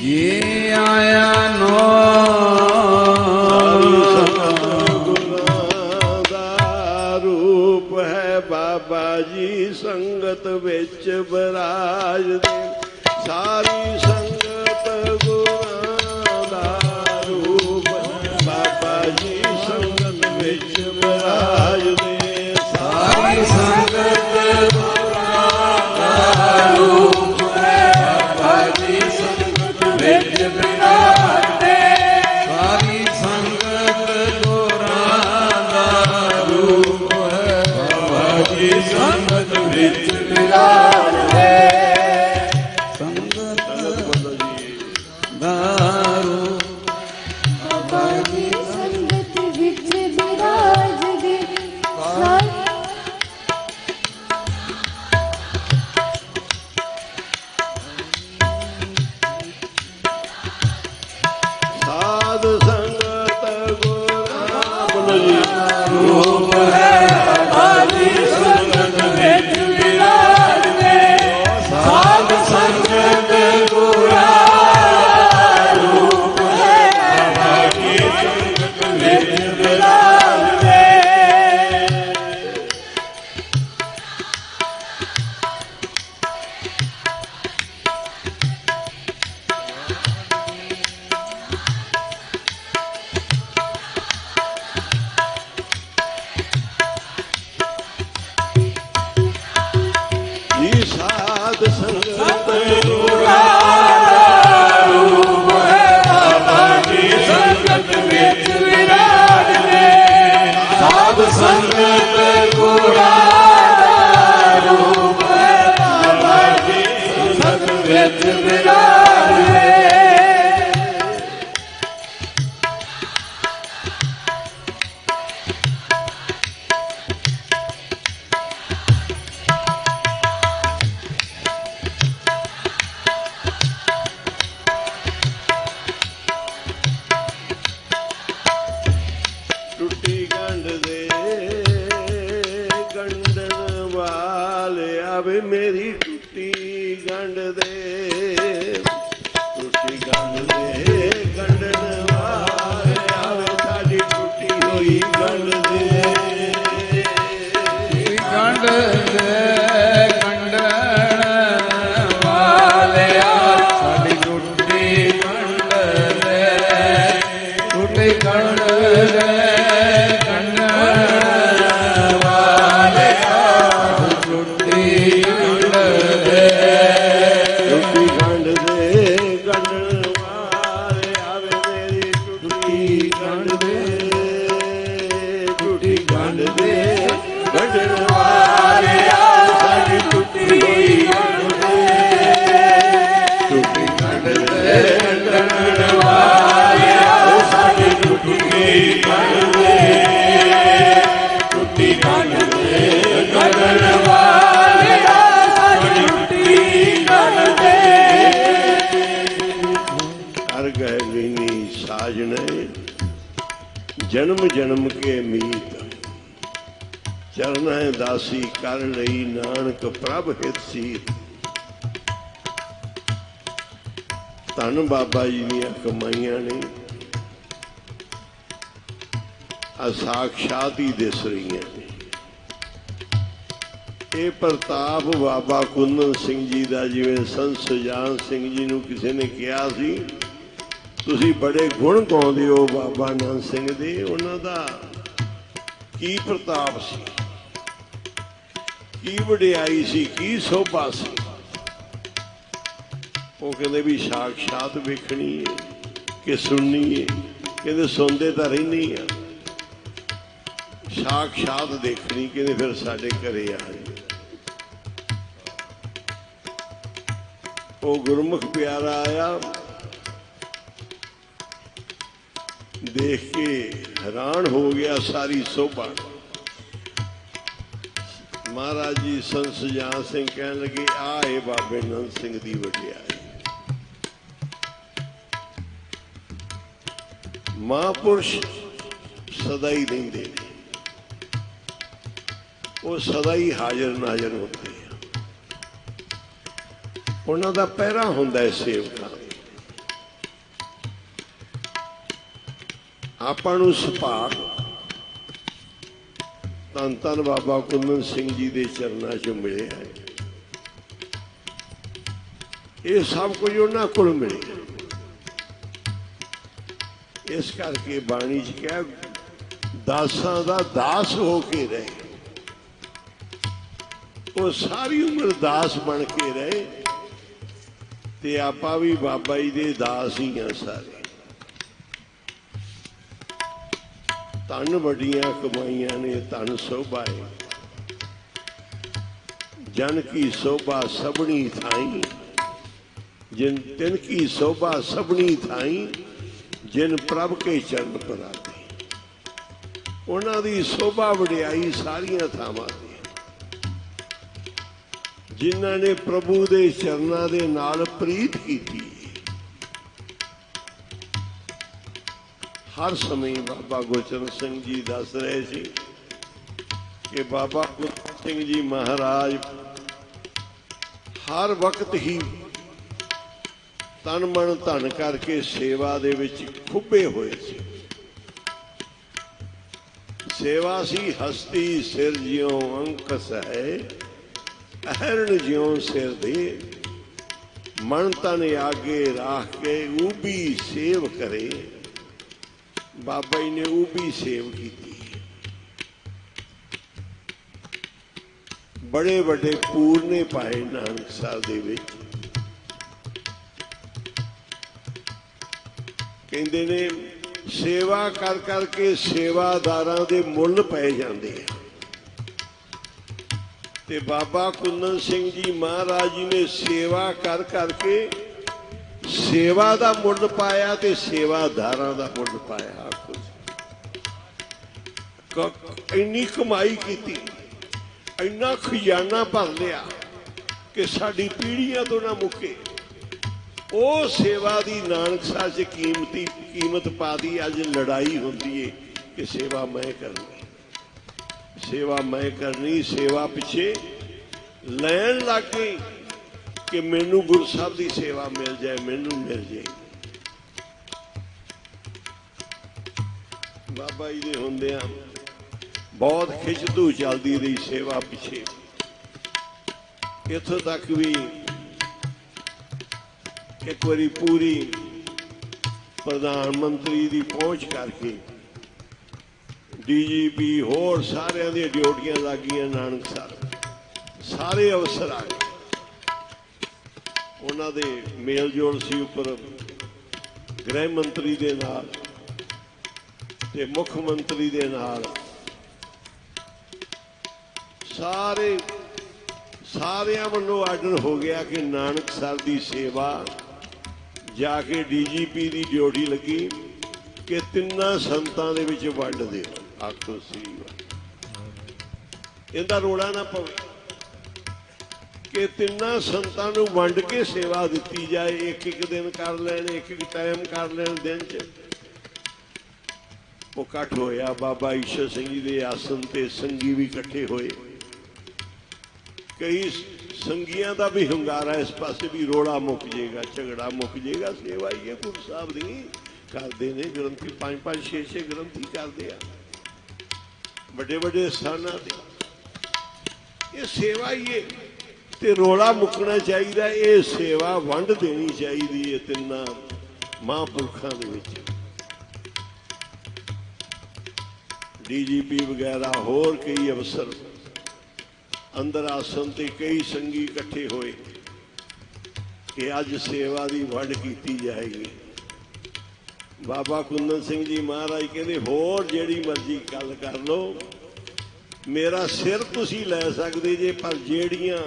ये आया नो ਗੁਰਾਂ ਦਾ ਰੂਪ ਹੈ ਬਾਬਾ ਜੀ ਸੰਗਤ ਵਿੱਚ ਬਰਾਜਦੇ ਸਾਰੀ ਸੰਗਤ ਗੁਰਾਂ ਦਾ ਰੂਪ ਬਾਬਾ ਜੀ ਸੰਗਤ ਵਿੱਚ ਬਰਾਜਦੇ ਸਾਰੀ ਸੰਗਤ ਗੁਰਾਂ ਦਾ ਰੂਪ ਹੈ ਬਾਬਾ ਜੀ ਸੰਗਤ ਵਿੱਚ ਬਰਾਜਦੇ ਸਾਰੀ ਸੰਗਤ ਗੁਰਾਂ ਦਾ ਰੂਪ ਹੈ ਬਾਬਾ ਜੀ ਸੰਗਤ ਵਿੱਚ ਵਿਰਾਜਦੇ ਸੰਗਤ ਦਾ ਰੂਪ ਬਾਬਾ ਜੀ ਸੰਗਤ ਵਿੱਚ ਬਿਰਾਜਦੇ ਸਾਰੀ ਸਾਧ ਸੰਗਤ ਗੁਰਾਂ ਬੋਲੋ ਜੀ ਰੂਪ ਸੰਗਤ ਵਿੱਚ ਵਿਰਾਜਦੇ ਸਾਧ ਸੰਗਤ ਗੁਰਾਂ ਰੂਪ ਹੈ ਬਾਬਾ ਜੀ ਸੰਗਤ ਵਿੱਚ ਵਿਰਾਜਦੇ ਜੀ ਸਾਧ ਸੰਗਤ ਰੂਪ ਹੈ ਬਾਬਾ ਜੀ ਸੰਗਤ ਵਿੱਚ ਵਿਰਾਜਦੇ ਸਾਧ ਸੰਗਤ ਗੁਰਾਂ ਦਾ ਰੂਪ ਹੈ ਬਾਬਾ ਜੀ ਸੰਗਤ ਵਿੱਚ ਵਿਰਾਜਦੇ ਟੁੱਟੀ ਗੰਢ ਦੇ ਗੰਢਣ ਵਾਲਿਆ ਵੇ ਮੇਰੀ ਟੁੱਟੀ ਗੰਢ ਦੇ ਟੁੱਟੀ ਗੰਢ ਦੇ ਗੰਢਣ ਵਾਲਿਆ ਵੇ ਸਾਡੀ ਟੁੱਟੀ ਹੋਈ ਗੰਢ ਦੇ ਗੰਢ ਦੇ ਗੰਢਣ ਵਾਲਿਆ ਸਾਡੀ ਟੁੱਟੀ ਗੰਢ ਦੇ ਟੁੱਟੀ ਗੰਢ ਦੇ ਗੰਢਣ ਵਾਲਿਆ ਟੁੱਟੀ ਗੰਢ ਦੇ ਟੁੱਟੀ ਗੰਢ ਦੇ ਗੰਢਣ ਵਾਲਿਆ ਵੇ ਮੇਰੀ ਟੁੱਟੀ ਗੰਢ ਦੇ ਟੁੱਟੀ ਗੰਢ ਦੇ ਗੰਢਣ ਵਾਲਿਆ ਸਾਡੀ ਟੁੱਟੀ ਹੋਈ ਗੰਢ ਦੇ ਟੁੱਟੀ ਗੰਢ ਦੇ ਗੰਢਣ ਵਾਲਿਆ ਸਾਡੀ ਟੁੱਟੀ ਹੋਈ ਗੰਢ ਦੇ ਟੁੱਟੀ ਗੰਢ ਦੇ ਗੰਢਣ ਵਾਲਿਆ ਸਾਡੀ ਟੁੱਟੀ ਗੰਢ ਦੇ ਹਰ ਗਹਿ ਲੀਨੀ ਸਾਜਣੇ ਜਨਮ ਜਨਮ ਕੇ ਮੀਤ ਚਰਨੈ ਦਾਸੀ ਕਰ ਲਈ ਨਾਨਕ ਪ੍ਰਭ ਹਿਤ ਸੀਤ ਧੰਨ ਬਾਬਾ ਜੀ ਦੀਆਂ ਕਮਾਈਆਂ ਨੇ ਆ ਸਾਖਸ਼ਾਤ ਹੀ ਦਿਸ ਰਹੀਆਂ ਨੇ ਇਹ ਪ੍ਰਤਾਪ ਬਾਬਾ ਕੁੰਦਨ ਸਿੰਘ ਜੀ ਦਾ ਜਿਵੇਂ ਸੰਤ ਸੁਜਾਨ ਸਿੰਘ ਜੀ ਨੂੰ ਕਿਸੇ ਨੇ ਕਿਹਾ ਸੀ ਤੁਸੀਂ ਬੜੇ ਗੁਣ ਗਾਉਂਦੇ ਹੋ ਬਾਬਾ ਨੰਦ ਸਿੰਘ ਦੇ ਉਹਨਾਂ ਦਾ ਕੀ ਪ੍ਰਤਾਪ ਸੀ ਕੀ ਵਡਿਆਈ ਸੀ ਕੀ ਸੋਭਾ ਸੀ ਉਹ ਕਹਿੰਦੇ ਵੀ ਸਾਖਸ਼ਾਤ ਵੇਖਣੀ ਹੈ ਕਿ ਸੁਣਨੀ ਹੈ ਕਹਿੰਦੇ ਸੁਣਦੇ ਤਾਂ ਰਹਿੰਦੇ ਆ ਸਾਖਸ਼ਾਤ ਦੇਖਣੀ ਕਹਿੰਦੇ ਫਿਰ ਸਾਡੇ ਘਰੇ ਆ ਜਾਓ ਉਹ ਗੁਰਮੁਖ ਪਿਆਰਾ ਆਇਆ ਦੇਖ ਕੇ ਹੈਰਾਨ ਹੋ ਗਿਆ ਸਾਰੀ ਸੋਭਾ ਮਹਾਰਾਜ ਜੀ ਸੰਤ ਸੁਜਾਨ ਸਿੰਘ ਕਹਿਣ ਲੱਗੇ ਆ ਇਹ ਬਾਬੇ ਨੰਦ ਸਿੰਘ ਦੀ ਵਡਿਆਈ ਮਹਾਂਪੁਰਸ਼ ਸਦਾ ਹੀ ਰਹਿੰਦੇ ਨੇ ਉਹ ਸਦਾ ਹੀ ਹਾਜ਼ਰ ਨਾਜ਼ਰ ਹੁੰਦੇ ਆ ਉਹਨਾਂ ਦਾ ਪਹਿਰਾ ਹੁੰਦਾ ਹੈ ਸੇਵਕਾਂ ਆਪਾਂ ਨੂੰ ਸੁਭਾਗ ਧੰਨ ਧੰਨ ਬਾਬਾ ਕੁੰਦਨ ਸਿੰਘ ਜੀ ਦੇ ਚਰਨਾਂ 'ਚ ਮਿਲਿਆ ਹੈ। ਇਹ ਸਭ ਕੁਝ ਉਹਨਾਂ ਕੋਲ ਮਿਲਿਆ। ਇਸ ਕਰਕੇ ਬਾਣੀ 'ਚ ਕਿਹਾ ਦਾਸਾਂ ਦਾ ਦਾਸ ਹੋ ਕੇ ਰਹੇ। ਉਹ ਸਾਰੀ ਉਮਰ ਦਾਸ ਬਣ ਕੇ ਰਹੇ ਤੇ ਆਪਾਂ ਵੀ ਬਾਬਾ ਜੀ ਦੇ ਦਾਸ ਹੀ ਆ ਸਾਰੇ। ਧਨ ਵੱਡੀਆਂ ਕਮਾਈਆਂ ਨੇ, ਧਨ ਸੋਭਾ ਹੈ। ਜਨ ਕੀ ਸੋਭਾ ਸਭਨੀ ਥਾਈ, ਜਿਨ ਤਿਨ ਕੀ ਸੋਭਾ ਸਭਨੀ ਥਾਈ, ਜਿਨ ਪ੍ਰਭ ਕੇ ਚਰਨ ਪਰਾਤੇ। ਉਹਨਾਂ ਦੀ ਸੋਭਾ ਵਡਿਆਈ ਸਾਰੀਆਂ ਥਾਵਾਂ ਤੇ, ਜਿਨ੍ਹਾਂ ਨੇ ਪ੍ਰਭੂ ਦੇ ਚਰਨਾਂ ਦੇ ਨਾਲ ਪ੍ਰੀਤ ਕੀਤੀ। ਹਰ ਸਮੇਂ ਬਾਬਾ ਗੁਰਚਰਨ ਸਿੰਘ ਜੀ ਦੱਸ ਰਹੇ ਸੀ ਕਿ ਬਾਬਾ ਗੁਰਚਰਨ ਸਿੰਘ ਜੀ ਮਹਾਰਾਜ ਹਰ ਵਕਤ ਹੀ ਤਨ ਮਨ ਧਨ ਕਰਕੇ ਸੇਵਾ ਦੇ ਵਿੱਚ ਖੁੱਬੇ ਹੋਏ ਸੀ। ਸੇਵਾ ਸੀ ਹਸਤੀ ਸਿਰ ਜਿਉ ਅੰਕਸ ਹੈ, ਅਹਰਣ ਜਿਉ ਸਿਰ ਦੇ। ਮਨ ਤਨ ਆਗੇ ਰਾਖ ਕੇ ਉਬੀ ਸੇਵ ਕਰੇ। ਬਾਬਾ ਜੀ ਨੇ ਉਬੀ ਸੇਵ ਕੀਤੀ। ਬੜੇ ਵੱਡੇ ਪੂਰਨੇ ਪਾਏ ਨਾਨਕ ਸਾਹਿਬ ਦੇ ਵਿੱਚ। ਕਹਿੰਦੇ ਨੇ ਸੇਵਾ ਕਰ ਕਰਕੇ ਸੇਵਾਦਾਰਾਂ ਦੇ ਮੁੱਲ ਪੈ ਜਾਂਦੇ ਆ। ਤੇ ਬਾਬਾ ਕੁੰਦਨ ਸਿੰਘ ਜੀ ਮਹਾਰਾਜ ਜੀ ਨੇ ਸੇਵਾ ਕਰ ਕਰਕੇ ਸੇਵਾ ਦਾ ਮੁੱਲ ਪਾਇਆ ਤੇ ਸੇਵਾਦਾਰਾਂ ਦਾ ਮੁੱਲ ਪਾਇਆ। ਇੰਨੀ ਕਮਾਈ ਕੀਤੀ, ਇੰਨਾ ਖਜ਼ਾਨਾ ਭਰ ਲਿਆ ਕਿ ਸਾਡੀ ਪੀੜ੍ਹੀਆਂ ਤੋਂ ਨਾ ਮੁੱਕੇ। ਉਹ ਸੇਵਾ ਦੀ ਨਾਨਕ ਸਾਹਿਬ 'ਚ ਕੀਮਤ ਪਾਦੀ। ਅੱਜ ਲੜਾਈ ਹੁੰਦੀ ਏ ਕਿ ਸੇਵਾ ਮੈਂ ਕਰਨੀ, ਸੇਵਾ ਮੈਂ ਕਰਨੀ। ਸੇਵਾ ਪਿੱਛੇ ਲੈਣ ਲੱਗ ਗਈ ਕਿ ਮੈਨੂੰ ਗੁਰੂ ਸਾਹਿਬ ਦੀ ਸੇਵਾ ਮਿਲ ਜਾਏ, ਮੈਨੂੰ ਮਿਲ ਜਾਏ। ਬਾਬਾ ਜੀ ਦੇ ਹੁੰਦਿਆਂ ਬਹੁਤ ਖਿੱਚਧੂ ਚੱਲਦੀ ਰਹੀ ਸੇਵਾ ਪਿੱਛੇ। ਇੱਥੋਂ ਤੱਕ ਵੀ ਇੱਕ ਵਾਰੀ ਪੂਰੀ ਪ੍ਰਧਾਨ ਮੰਤਰੀ ਦੀ ਪਹੁੰਚ ਕਰਕੇ DGP ਹੋਰ ਸਾਰਿਆਂ ਦੀਆਂ ਡਿਊਟੀਆਂ ਲੱਗ ਗਈਆਂ ਨਾਨਕ ਸਾਹਿਬ। ਸਾਰੇ ਅਫਸਰ ਆ ਗਏ। ਉਹਨਾਂ ਦੇ ਮੇਲ ਜੋਲ ਸੀ ਉੱਪਰ ਗ੍ਰਹਿ ਮੰਤਰੀ ਦੇ ਨਾਲ ਤੇ ਮੁੱਖ ਮੰਤਰੀ ਦੇ ਨਾਲ। ਸਾਰਿਆਂ ਵੱਲੋਂ ਆਰਡਰ ਹੋ ਗਿਆ ਕਿ ਨਾਨਕ ਸਾਹਿਬ ਦੀ ਸੇਵਾ ਜਾ ਕੇ DGP ਦੀ ਡਿਊਟੀ ਲੱਗੀ ਕਿ ਤਿੰਨਾਂ ਸੰਤਾਂ ਦੇ ਵਿੱਚ ਵੰਡ ਦਿਓ। ਆਖੋ ਸ੍ਰੀ ਇਹਦਾ ਰੋਲਾ ਨਾ ਪਵੇ ਕਿ ਤਿੰਨਾਂ ਸੰਤਾਂ ਨੂੰ ਵੰਡ ਕੇ ਸੇਵਾ ਦਿੱਤੀ ਜਾਏ। ਇੱਕ ਇੱਕ ਦਿਨ ਕਰ ਲੈਣ, ਇੱਕ ਇੱਕ ਟਾਈਮ ਕਰ ਲੈਣ ਦਿਨ 'ਚ। ਉਹ ਇਕੱਠ ਹੋਇਆ। ਬਾਬਾ ਈਸ਼ਰ ਸਿੰਘ ਜੀ ਦੇ ਆਸਣ ਤੇ ਸੰਗੀ ਵੀ ਇਕੱਠੇ ਹੋਏ। ਕਈ ਸੰਗੀਆਂ ਦਾ ਵੀ ਹੁੰਗਾਰਾ ਇਸ ਪਾਸੇ ਵੀ ਰੋਲਾ ਮੁੱਕ ਜਾਏਗਾ, ਝਗੜਾ ਮੁੱਕ ਜਾਏਗਾ। ਸੇਵਾ ਹੀ ਹੈ ਗੁਰੂ ਸਾਹਿਬ ਦੀ ਕਰਦੇ ਨੇ। ਗ੍ਰੰਥੀ 5-5 6-6 ਗ੍ਰੰਥੀ ਕਰਦੇ ਆ ਵੱਡੇ ਵੱਡੇ ਸਥਾਨਾਂ ਤੇ। ਇਹ ਸੇਵਾ ਹੀ ਹੈ ਤੇ ਰੋਲਾ ਮੁੱਕਣਾ ਚਾਹੀਦਾ। ਇਹ ਸੇਵਾ ਵੰਡ ਦੇਣੀ ਚਾਹੀਦੀ ਹੈ ਤਿੰਨਾਂ ਮਹਾਂਪੁਰਖਾਂ ਦੇ ਵਿੱਚ। DGP ਵਗੈਰਾ ਹੋਰ ਕਈ ਅਫਸਰ ਅੰਦਰ ਆਸਣ ਤੇ ਕਈ ਸੰਗੀ ਇਕੱਠੇ ਹੋਏ ਕਿ ਅੱਜ ਸੇਵਾ ਦੀ ਵੰਡ ਕੀਤੀ ਜਾਏਗੀ। ਬਾਬਾ ਕੁੰਦਨ ਸਿੰਘ ਜੀ ਮਹਾਰਾਜ ਕਹਿੰਦੇ ਹੋਰ ਜਿਹੜੀ ਮਰਜ਼ੀ ਗੱਲ ਕਰ ਲਓ, ਮੇਰਾ ਸਿਰ ਤੁਸੀਂ ਲੈ ਸਕਦੇ ਜੇ, ਪਰ ਜਿਹੜੀਆਂ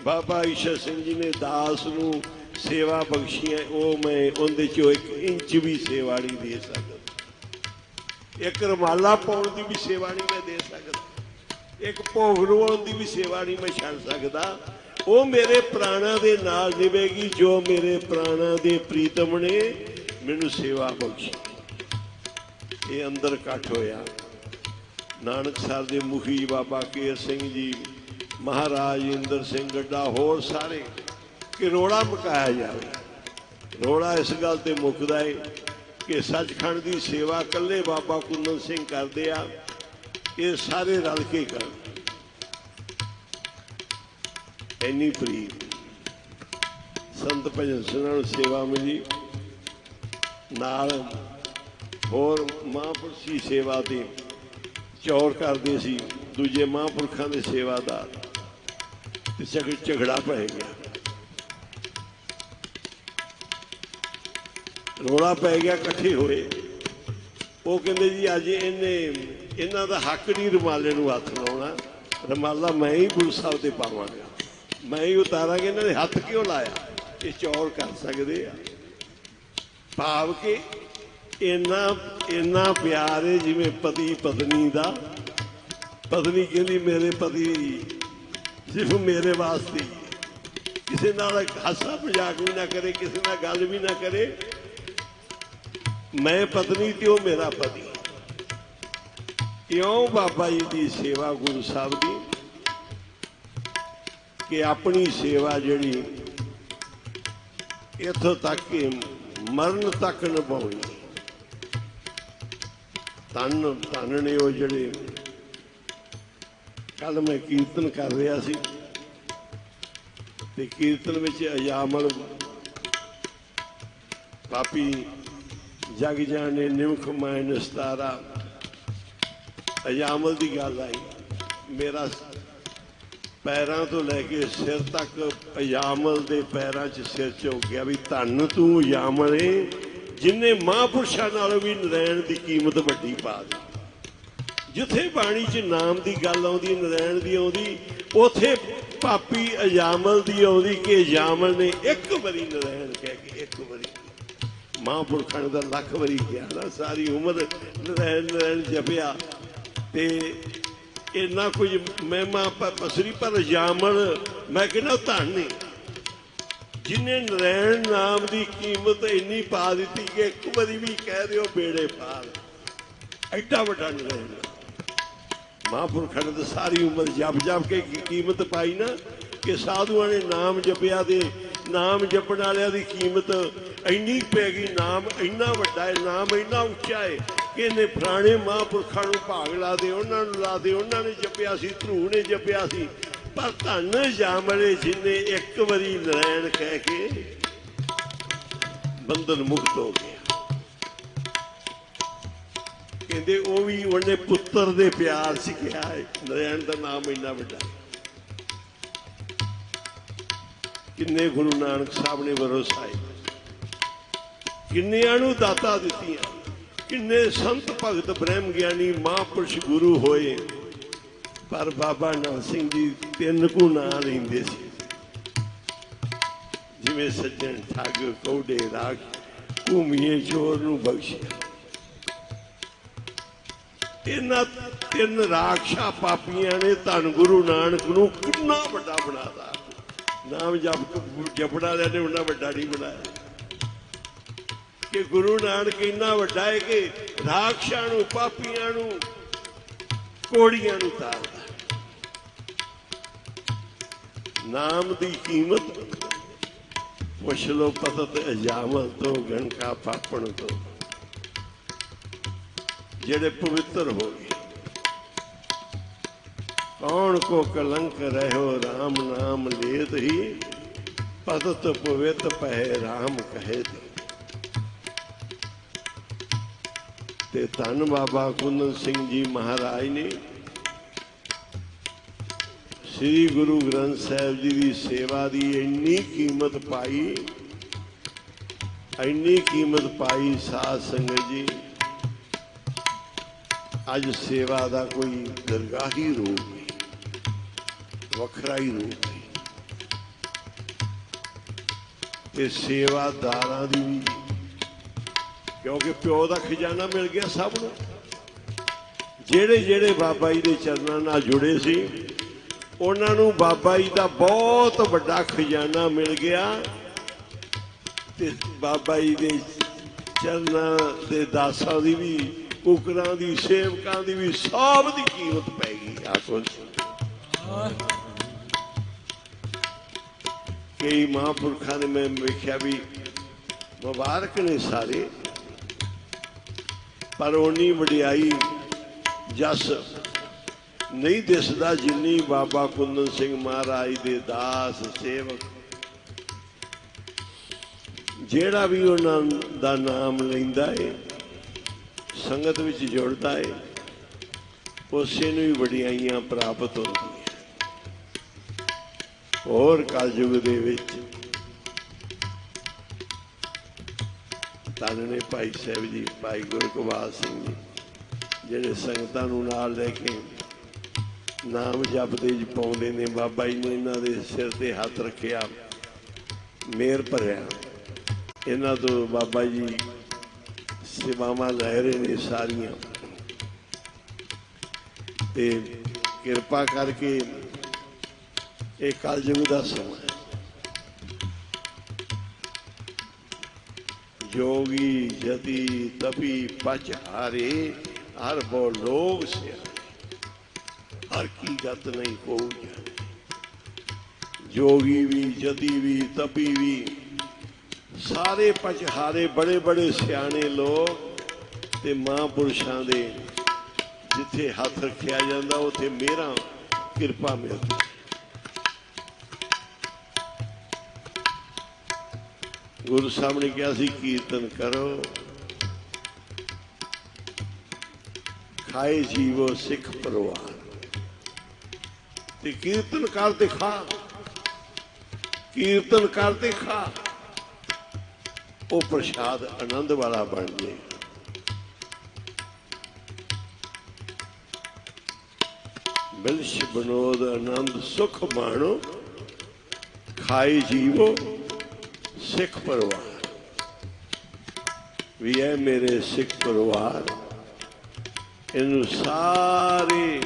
ਬਾਬਾ ਈਸ਼ਰ ਸਿੰਘ ਜੀ ਨੇ ਦਾਸ ਨੂੰ ਸੇਵਾ ਬਖਸ਼ੀਆਂ ਉਹ ਮੈਂ ਉਹਦੇ ਚੋਂ 1 ਇੰਚ ਵੀ ਸੇਵਾ ਨਹੀਂ ਦੇ ਸਕਦਾ। ਇੱਕ ਰੁਮਾਲਾ ਪਾਉਣ ਦੀ ਵੀ ਸੇਵਾ ਨਹੀਂ ਮੈਂ ਦੇ ਸਕਦਾ। ਇੱਕ ਭੋਗ ਲਵਾਉਣ ਦੀ ਵੀ ਸੇਵਾ ਨਹੀਂ ਮੈਂ ਛੱਡ ਸਕਦਾ। ਉਹ ਮੇਰੇ ਪ੍ਰਾਣਾਂ ਦੇ ਨਾਲ ਨਿਭੇਗੀ ਜੋ ਮੇਰੇ ਪ੍ਰਾਣਾਂ ਦੇ ਪ੍ਰੀਤਮ ਨੇ ਮੈਨੂੰ ਸੇਵਾ ਬਖਸ਼ੀ। ਇਹ ਅੰਦਰ ਇਕੱਠ ਹੋਇਆ। ਨਾਨਕ ਸਾਹਿਬ ਦੇ ਮੁਖੀ ਬਾਬਾ ਕੇਰ ਸਿੰਘ ਜੀ, ਮਹਾਰਾਜ ਇੰਦਰ ਸਿੰਘ ਗੱਡਾ, ਹੋਰ ਸਾਰੇ ਕਿ ਰੋੜਾ ਮੁਕਾਇਆ ਜਾਵੇ। ਰੋੜਾ ਇਸ ਗੱਲ ਤੇ ਮੁੱਕਦਾ ਹੈ ਕਿ ਸੱਚਖੰਡ ਦੀ ਸੇਵਾ ਇਕੱਲੇ ਬਾਬਾ ਕੁੰਦਨ ਸਿੰਘ ਕਰਦੇ ਆ, ਇਹ ਸਾਰੇ ਰਲ ਕੇ ਕਰਨ। ਇੰਨੀ ਪ੍ਰੀਤ ਸੰਤ ਭਜਨ ਸਿੰਘ ਨੂੰ ਸੇਵਾ ਮਿਲੀ, ਨਾਲ ਹੋਰ ਮਹਾਂਪੁਰਸ਼ੀ ਸੇਵਾ ਦੇ ਚੌਰ ਕਰਦੇ ਸੀ, ਦੂਜੇ ਮਹਾਂਪੁਰਖਾਂ ਦੇ ਸੇਵਾਦਾਰ, ਤੇ ਝਗੜਾ ਪੈ ਗਿਆ, ਰੌਲਾ ਪੈ ਗਿਆ, ਇਕੱਠੇ ਹੋਏ। ਉਹ ਕਹਿੰਦੇ ਜੀ ਅੱਜ ਇਹਨਾਂ ਦਾ ਹੱਕ ਨਹੀਂ ਰੁਮਾਲੇ ਨੂੰ ਹੱਥ ਲਾਉਣਾ, ਰੁਮਾਲਾ ਮੈਂ ਹੀ ਗੁਰੂ ਸਾਹਿਬ ਤੇ ਪਾਵਾਂਗਾ, ਮੈਂ ਹੀ ਉਤਾਰਾਂਗਾ, ਇਹਨਾਂ ਨੇ ਹੱਥ ਕਿਉਂ ਲਾਇਆ? ਇਹ ਚੌਰ ਕਰ ਸਕਦੇ ਆ। ਭਾਵ ਕਿ ਇੰਨਾ ਪਿਆਰ ਹੈ ਜਿਵੇਂ ਪਤੀ ਪਤਨੀ ਦਾ। ਪਤਨੀ ਕਹਿੰਦੀ ਮੇਰੇ ਪਤੀ ਸਿਰਫ ਮੇਰੇ ਵਾਸਤੇ, ਕਿਸੇ ਨਾਲ ਹਾਸਾ ਮਜ਼ਾਕ ਵੀ ਨਾ ਕਰੇ, ਕਿਸੇ ਨਾਲ ਗੱਲ ਵੀ ਨਾ ਕਰੇ, ਮੈਂ ਪਤਨੀ ਤੇ ਉਹ ਮੇਰਾ ਪਤੀ। ਇਉਂ ਬਾਬਾ ਜੀ ਦੀ ਸੇਵਾ ਗੁਰੂ ਸਾਹਿਬ ਦੀ, ਕਿ ਆਪਣੀ ਸੇਵਾ ਜਿਹੜੀ ਇੱਥੋਂ ਤੱਕ ਕਿ ਮਰਨ ਤੱਕ ਨਿਭਾਉਣੀ। ਧੰਨ ਨੇ ਉਹ ਜਿਹੜੇ, ਕੱਲ ਮੈਂ ਕੀਰਤਨ ਕਰ ਰਿਹਾ ਸੀ ਤੇ ਕੀਰਤਨ ਵਿੱਚ ਅਜਾਮਲ ਪਾਪੀ ਜਗ ਜਾਣੇ ਨਿਮਖ ਮਾਇ ਨਸਤਾਰਾ, ਅਜਾਮਲ ਦੀ ਗੱਲ ਆਈ। ਮੇਰਾ ਪੈਰਾਂ ਤੋਂ ਲੈ ਕੇ ਸਿਰ ਤੱਕ ਅਜਾਮਲ ਦੇ ਪੈਰਾਂ 'ਚ ਸਿਰ ਝੁਕ ਗਿਆ ਵੀ ਧੰਨ ਤੂੰ ਅਜਾਮਲ ਏ, ਜਿੰਨੇ ਮਹਾਂਪੁਰਸ਼ਾਂ ਨਾਲੋਂ ਵੀ ਨਰੈਣ ਦੀ ਕੀਮਤ ਵੱਡੀ ਪਾ ਦਿੱਤੀ। ਜਿੱਥੇ ਬਾਣੀ 'ਚ ਨਾਮ ਦੀ ਗੱਲ ਆਉਂਦੀ, ਨਰੈਣ ਦੀ ਆਉਂਦੀ, ਉਥੇ ਪਾਪੀ ਅਜਾਮਲ ਦੀ ਆਉਂਦੀ ਕਿ ਅਜਾਮਲ ਨੇ ਇੱਕ ਵਾਰੀ ਨਰੈਣ ਕਹਿ ਕੇ, ਇੱਕ ਵਾਰੀ। ਮਹਾਂਪੁਰਖਾਂ ਦਾ ਲੱਖ ਵਾਰੀ ਕਿਹਾ ਨਾ, ਸਾਰੀ ਉਮਰ ਨਰੈਣ ਜਪਿਆ ਤੇ ਇੰਨਾ ਕੁਝ ਮਹਿਮਾ ਪਸਰੀ, ਪਰ ਅਜਾਮਲ ਮੈਂ ਕਹਿੰਦਾ ਧੰਨ ਨਹੀਂ, ਜਿਹਨੇ ਨਰੈਣ ਨਾਮ ਦੀ ਕੀਮਤ ਇੰਨੀ ਪਾ ਦਿੱਤੀ ਕਿ ਇੱਕ ਵਾਰੀ ਵੀ ਕਹਿ ਦਿਓ ਬੇੜੇ ਪਾਰ। ਐਡਾ ਵੱਡਾ ਨਰੈਣ ਮਹਾਂਪੁਰਖਾਂ ਨੇ ਤਾਂ ਸਾਰੀ ਉਮਰ ਜਪ ਕੇ ਕੀਮਤ ਪਾਈ ਨਾ, ਕਿ ਸਾਧੂਆਂ ਨੇ ਨਾਮ ਜਪਿਆ ਤੇ ਨਾਮ ਜਪਣ ਵਾਲਿਆਂ ਦੀ ਕੀਮਤ ਇੰਨੀ ਪੈ ਗਈ। ਨਾਮ ਇੰਨਾ ਵੱਡਾ ਹੈ, ਨਾਮ ਇੰਨਾ ਉੱਚਾ ਹੈ ਕਿ ਇਹਨੇ ਪੁਰਾਣੇ ਮਹਾਂਪੁਰਖਾਂ ਨੂੰ ਭਾਗ ਲਾ ਦੇ, ਉਹਨਾਂ ਨੂੰ ਲਾ ਦੇ, ਉਹਨਾਂ ਨੇ ਜਪਿਆ ਸੀ, ਧਰੂ ਨੇ ਜਪਿਆ ਸੀ, ਪਰ ਧੰਨ ਜਾਮਲੇ ਜਿੰਨੇ ਇੱਕ ਵਾਰੀ ਨਰੈਣ ਕਹਿ ਕੇ ਬੰਧਨ ਮੁਕਤ ਹੋ ਗਿਆ। ਕਹਿੰਦੇ ਉਹ ਵੀ ਉਹਨੇ ਪੁੱਤਰ ਦੇ ਪਿਆਰ ਸਿੱਖਿਆ ਹੈ। ਨਰੈਣ ਦਾ ਨਾਮ ਇੰਨਾ ਵੱਡਾ। ਕਿੰਨੇ ਗੁਰੂ ਨਾਨਕ ਸਾਹਿਬ ਨੇ ਵਰਸਾਏ, ਕਿੰਨਿਆਂ ਨੂੰ ਦਾਤਾਂ ਦਿੱਤੀਆਂ, ਕਿੰਨੇ ਸੰਤ ਭਗਤ ਬ੍ਰਹਮ ਗਿਆਨੀ ਮਹਾਂਪੁਰਸ਼ ਗੁਰੂ ਹੋਏ, ਪਰ ਬਾਬਾ ਨਾਨਕ ਸਿੰਘ ਜੀ 3 ਕੁ ਨਾਂ ਲੈਂਦੇ ਸੀ, ਜਿਵੇਂ ਸੱਜਣ ਠੱਗ ਕੌਡੇ ਰਾਖ ਘੂਮੀਏ ਚੋਰ ਨੂੰ ਬਖਸ਼ਿਆ। ਇਹਨਾਂ 3 ਰਾਖਸ਼ਾਂ ਪਾਪੀਆਂ ਨੇ ਧੰਨ ਗੁਰੂ ਨਾਨਕ ਨੂੰ ਕਿੰਨਾ ਵੱਡਾ ਬਣਾਤਾ। ਨਾਮ ਜਪਣ ਵਾਲਿਆਂ ਨੇ ਉਹਨਾਂ ਵੱਡਾ ਨਹੀਂ ਬਣਾਇਆ, ਕਿ ਗੁਰੂ ਨਾਨਕ ਇੰਨਾ ਵੱਡਾ ਹੈ ਕਿ ਰਾਖਸ਼ਾਂ ਨੂੰ, ਪਾਪੀਆਂ ਨੂੰ, ਕੋੜੀਆਂ ਨੂੰ ਤਾਰਦਾ। ਨਾਮ ਦੀ ਕੀਮਤ ਪੁੱਛ ਲੋ ਪਤਤ ਅਜਾਮਲ ਤੋਂ, ਗਣਕਾ ਪਾਪਣ ਤੋਂ, ਜਿਹੜੇ ਪਵਿੱਤਰ ਹੋ ਗਏ। ਕੌਣ ਕੋ ਕਲੰਕ ਰਹਿਓ ਰਾਮ ਨਾਮ ਲੇਤ ਹੀ, ਪਤਤ ਪਵਿੱਤ ਪਹਿ ਰਾਮ ਕਹੇ ਤੇ ਧੰਨ ਬਾਬਾ ਕੁੰਦਨ ਸਿੰਘ ਜੀ ਮਹਾਰਾਜ ਨੇ ਸ੍ਰੀ ਗੁਰੂ ਗ੍ਰੰਥ ਸਾਹਿਬ ਜੀ ਦੀ ਸੇਵਾ ਦੀ ਇੰਨੀ ਕੀਮਤ ਪਾਈ, ਇੰਨੀ ਕੀਮਤ ਪਾਈ। ਸਾਧ ਸੰਗਤ ਜੀ, ਅੱਜ ਸੇਵਾ ਦਾ ਕੋਈ ਦਰਗਾਹੀ ਰੂਪ ਨਹੀਂ, ਵੱਖਰਾ ਹੀ ਰੂਪ ਨਹੀਂ, ਤੇ ਸੇਵਾਦਾਰਾਂ ਦੀ ਵੀ, ਕਿਉਂਕਿ ਪਿਓ ਦਾ ਖਜ਼ਾਨਾ ਮਿਲ ਗਿਆ ਸਭ ਨੂੰ। ਜਿਹੜੇ ਜਿਹੜੇ ਬਾਬਾ ਜੀ ਦੇ ਚਰਨਾਂ ਨਾਲ ਜੁੜੇ ਸੀ, ਉਹਨਾਂ ਨੂੰ ਬਾਬਾ ਜੀ ਦਾ ਬਹੁਤ ਵੱਡਾ ਖਜ਼ਾਨਾ ਮਿਲ ਗਿਆ, ਤੇ ਬਾਬਾ ਜੀ ਦੇ ਚਰਨਾਂ ਦੇ ਦਾਸਾਂ ਦੀ ਵੀ, ਕੁਕਰਾਂ ਦੀ, ਸੇਵਕਾਂ ਦੀ ਵੀ, ਸਭ ਦੀ ਕੀਮਤ ਪੈ ਗਈ। ਆਖੋ ਕਈ ਮਹਾਂਪੁਰਖਾਂ ਨੇ ਮੈਂ ਵੇਖਿਆ ਵੀ ਮੁਬਾਰਕ ਨੇ ਸਾਰੇ, ਪਰ ਓਨੀ ਵਡਿਆਈ ਜਸ ਨਹੀਂ ਦਿਸਦਾ ਜਿੰਨੀ ਬਾਬਾ ਕੁੰਦਨ ਸਿੰਘ ਮਹਾਰਾਜ ਦੇ ਦਾਸ ਸੇਵਕ। ਜਿਹੜਾ ਵੀ ਉਹਨਾਂ ਦਾ ਨਾਮ ਲੈਂਦਾ ਏ, ਸੰਗਤ ਵਿੱਚ ਜੁੜਦਾ ਏ, ਉਸੇ ਨੂੰ ਹੀ ਵਡਿਆਈਆਂ ਪ੍ਰਾਪਤ ਹੁੰਦੀਆਂ। ਹੋਰ ਕਲਯੁਗ ਦੇ ਵਿੱਚ ਧੰਨ ਨੇ ਭਾਈ ਸਾਹਿਬ ਜੀ, ਭਾਈ ਗੁਰਕਵਾਲ ਸਿੰਘ ਜੀ, ਜਿਹੜੇ ਸੰਗਤਾਂ ਨੂੰ ਨਾਲ ਲੈ ਕੇ ਨਾਮ ਜਪਦੇ ਜੀ ਪਾਉਂਦੇ ਨੇ। ਬਾਬਾ ਜੀ ਨੇ ਇਹਨਾਂ ਦੇ ਸਿਰ ਤੇ ਹੱਥ ਰੱਖਿਆ, ਮਿਹਰ ਭਰਿਆ। ਇਹਨਾਂ ਤੋਂ ਬਾਬਾ ਜੀ ਸੇਵਾਵਾਂ ਲੈ ਰਹੇ ਨੇ ਸਾਰੀਆਂ, ਤੇ ਕਿਰਪਾ ਕਰਕੇ ਇਹ ਕਲਯੁਗ ਦਾ ਸਮਾਂ ਹੈ। ਜੋਗੀ ਜਤੀ ਤਪੀ ਪਚ ਹਾਰੇ, ਹਰ ਬੋ ਲੋਗ ਸਿਆ, ਹਰ ਕੀ ਗਤ ਨਹੀਂ ਕੋ ਜਾਣੇ। ਜੋਗੀ ਵੀ, ਜਤੀ ਵੀ, ਤਪੀ ਵੀ, ਸਾਰੇ ਪਚਹਾਰੇ, ਬੜੇ ਬੜੇ ਸਿਆਣੇ ਲੋਕ ਤੇ ਮਹਾਂਪੁਰਸ਼ਾਂ ਦੇ ਜਿੱਥੇ ਹੱਥ ਰੱਖਿਆ ਜਾਂਦਾ ਉੱਥੇ ਮਿਹਰਾਂ ਕਿਰਪਾ ਮਿਲਦੀ। ਗੁਰੂ ਸਾਹਿਬ ਨੇ ਕਿਹਾ ਸੀ ਕੀਰਤਨ ਕਰੋ, ਖਾਏ ਜੀਵੋ ਸਿੱਖ ਪਰਿਵਾਰ। ਤੇ ਕੀਰਤਨ ਕਰ ਤੇ ਖਾ, ਕੀਰਤਨ ਕਰ ਤੇ ਖਾ, ਉਹ ਪ੍ਰਸ਼ਾਦ ਆਨੰਦ ਵਾਲਾ ਬਣ ਜੇ। ਬਿਲਸ਼ ਬਨੋਦ ਆਨੰਦ ਸੁਖ ਮਾਣੋ, ਖਾਏ ਜੀਵੋ ਸਿੱਖ ਪਰਿਵਾਰ। ਵੀ ਹੈ ਮੇਰੇ ਸਿੱਖ ਪਰਿਵਾਰ, ਇਹਨੂੰ ਸਾਰੇ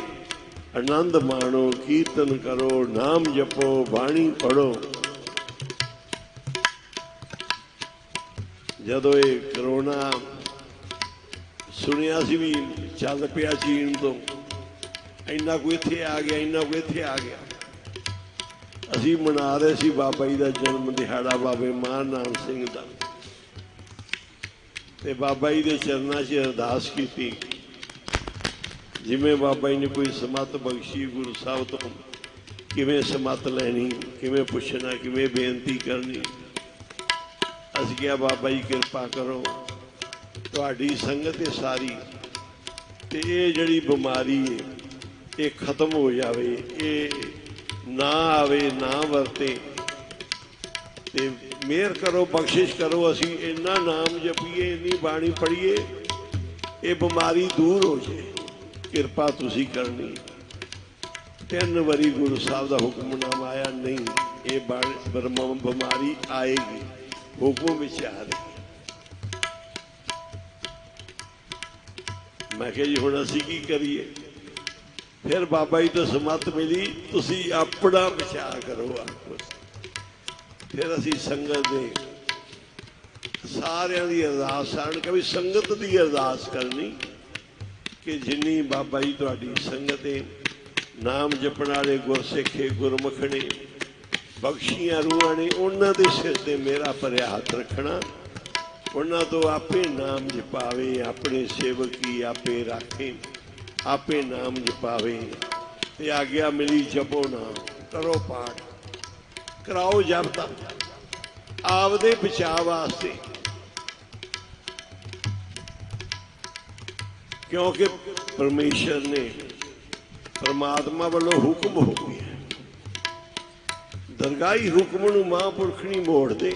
ਆਨੰਦ ਮਾਣੋ, ਕੀਰਤਨ ਕਰੋ, ਨਾਮ ਜਪੋ, ਬਾਣੀ ਪੜੋ। ਜਦੋਂ ਇਹ ਕਰੋਨਾ ਸੁਣਿਆ ਸੀ ਵੀ ਚੱਲ ਪਿਆ ਚੀਨ ਤੋਂ, ਇੰਨਾ ਕੁ ਇੱਥੇ ਆ ਗਿਆ, ਇੰਨਾ ਕੁ ਇੱਥੇ ਆ ਗਿਆ, ਅਸੀਂ ਮਨਾ ਰਹੇ ਸੀ ਬਾਬਾ ਜੀ ਦਾ ਜਨਮ ਦਿਹਾੜਾ, ਬਾਬੇ ਮਾਨ ਨਾਨਕ ਸਿੰਘ ਦਾ। ਤੇ ਬਾਬਾ ਜੀ ਦੇ ਚਰਨਾਂ 'ਚ ਅਰਦਾਸ ਕੀਤੀ, ਜਿਵੇਂ ਬਾਬਾ ਜੀ ਨੇ ਕੋਈ ਸਮੱਤ ਬਖਸ਼ੀ ਗੁਰੂ ਸਾਹਿਬ ਤੋਂ, ਕਿਵੇਂ ਸਮੱਤ ਲੈਣੀ, ਕਿਵੇਂ ਪੁੱਛਣਾ, ਕਿਵੇਂ ਬੇਨਤੀ ਕਰਨੀ। ਅਸੀਂ ਕਿਹਾ ਬਾਬਾ ਜੀ ਕਿਰਪਾ ਕਰੋ, ਤੁਹਾਡੀ ਸੰਗਤ ਹੈ ਸਾਰੀ, ਤੇ ਇਹ ਜਿਹੜੀ ਬਿਮਾਰੀ ਹੈ ਇਹ ਖਤਮ ਹੋ ਜਾਵੇ, ਇਹ ਨਾ ਆਵੇ, ਨਾ ਵਰਤੇ, ਤੇ ਮਿਹਰ ਕਰੋ, ਬਖਸ਼ਿਸ਼ ਕਰੋ। ਅਸੀਂ ਇੰਨਾ ਨਾਮ ਜਪੀਏ, ਇੰਨੀ ਬਾਣੀ ਪੜ੍ਹੀਏ, ਇਹ ਬਿਮਾਰੀ ਦੂਰ ਹੋ ਜਾਏ, ਕਿਰਪਾ ਤੁਸੀਂ ਕਰਨੀ। 3 ਵਾਰੀ ਗੁਰੂ ਸਾਹਿਬ ਦਾ ਹੁਕਮਨਾਮਾ ਆਇਆ, ਨਹੀਂ ਇਹ ਬਿਮਾਰੀ ਆਏਗੀ, ਹੁਕਮ ਵਿੱਚ ਆ ਰਹੀ। ਮੈਂ ਕਿਹਾ ਜੀ ਹੁਣ ਅਸੀਂ ਕੀ ਕਰੀਏ? ਫਿਰ ਬਾਬਾ ਜੀ ਤੋਂ ਸਮੱਤ ਮਿਲੀ, ਤੁਸੀਂ ਆਪਣਾ ਵਿਚਾਰ ਕਰੋ ਆਪੋ। ਫਿਰ ਅਸੀਂ ਸੰਗਤ ਦੇ ਸਾਰਿਆਂ ਦੀ ਅਰਦਾਸ ਆਣ ਕੇ ਵੀ ਸੰਗਤ ਦੀ ਅਰਦਾਸ ਕਰਨੀ ਕਿ ਜਿੰਨੀ ਬਾਬਾ ਜੀ ਤੁਹਾਡੀ ਸੰਗਤ ਹੈ, ਨਾਮ ਜਪਣ ਵਾਲੇ ਗੁਰਸਿੱਖੇ, ਗੁਰਮੁਖ ਨੇ, ਬਖਸ਼ੀਆਂ ਰੂਹਾਂ ਨੇ, ਉਹਨਾਂ ਦੇ ਸਿਰ ਤੇ ਮੇਰਾ ਭਰਿਆ ਹੱਥ ਰੱਖਣਾ, ਉਹਨਾਂ ਤੋਂ ਆਪੇ ਨਾਮ ਜਪਾਵੇ, ਆਪਣੇ ਸੇਵਕ ਹੀ ਆਪੇ ਰਾਖੇ, ਆਪੇ ਨਾਮ ਜਪਾਵੇ। ਤੇ ਆਗਿਆ ਮਿਲੀ ਜਪੋ ਨਾਮ, ਕਰੋ ਪਾਠ, ਕਰਾਓ ਜਪ ਤਪ ਆਪਦੇ ਬਚਾਅ ਵਾਸਤੇ, ਕਿਉਂਕਿ ਪਰਮੇਸ਼ਰ ਨੇ, ਪਰਮਾਤਮਾ ਵੱਲੋਂ ਹੁਕਮ ਹੋ ਗਿਆ। ਦਰਗਾਹੀ ਹੁਕਮ ਨੂੰ ਮਹਾਂਪੁਰਖ ਨਹੀਂ ਮੋੜਦੇ,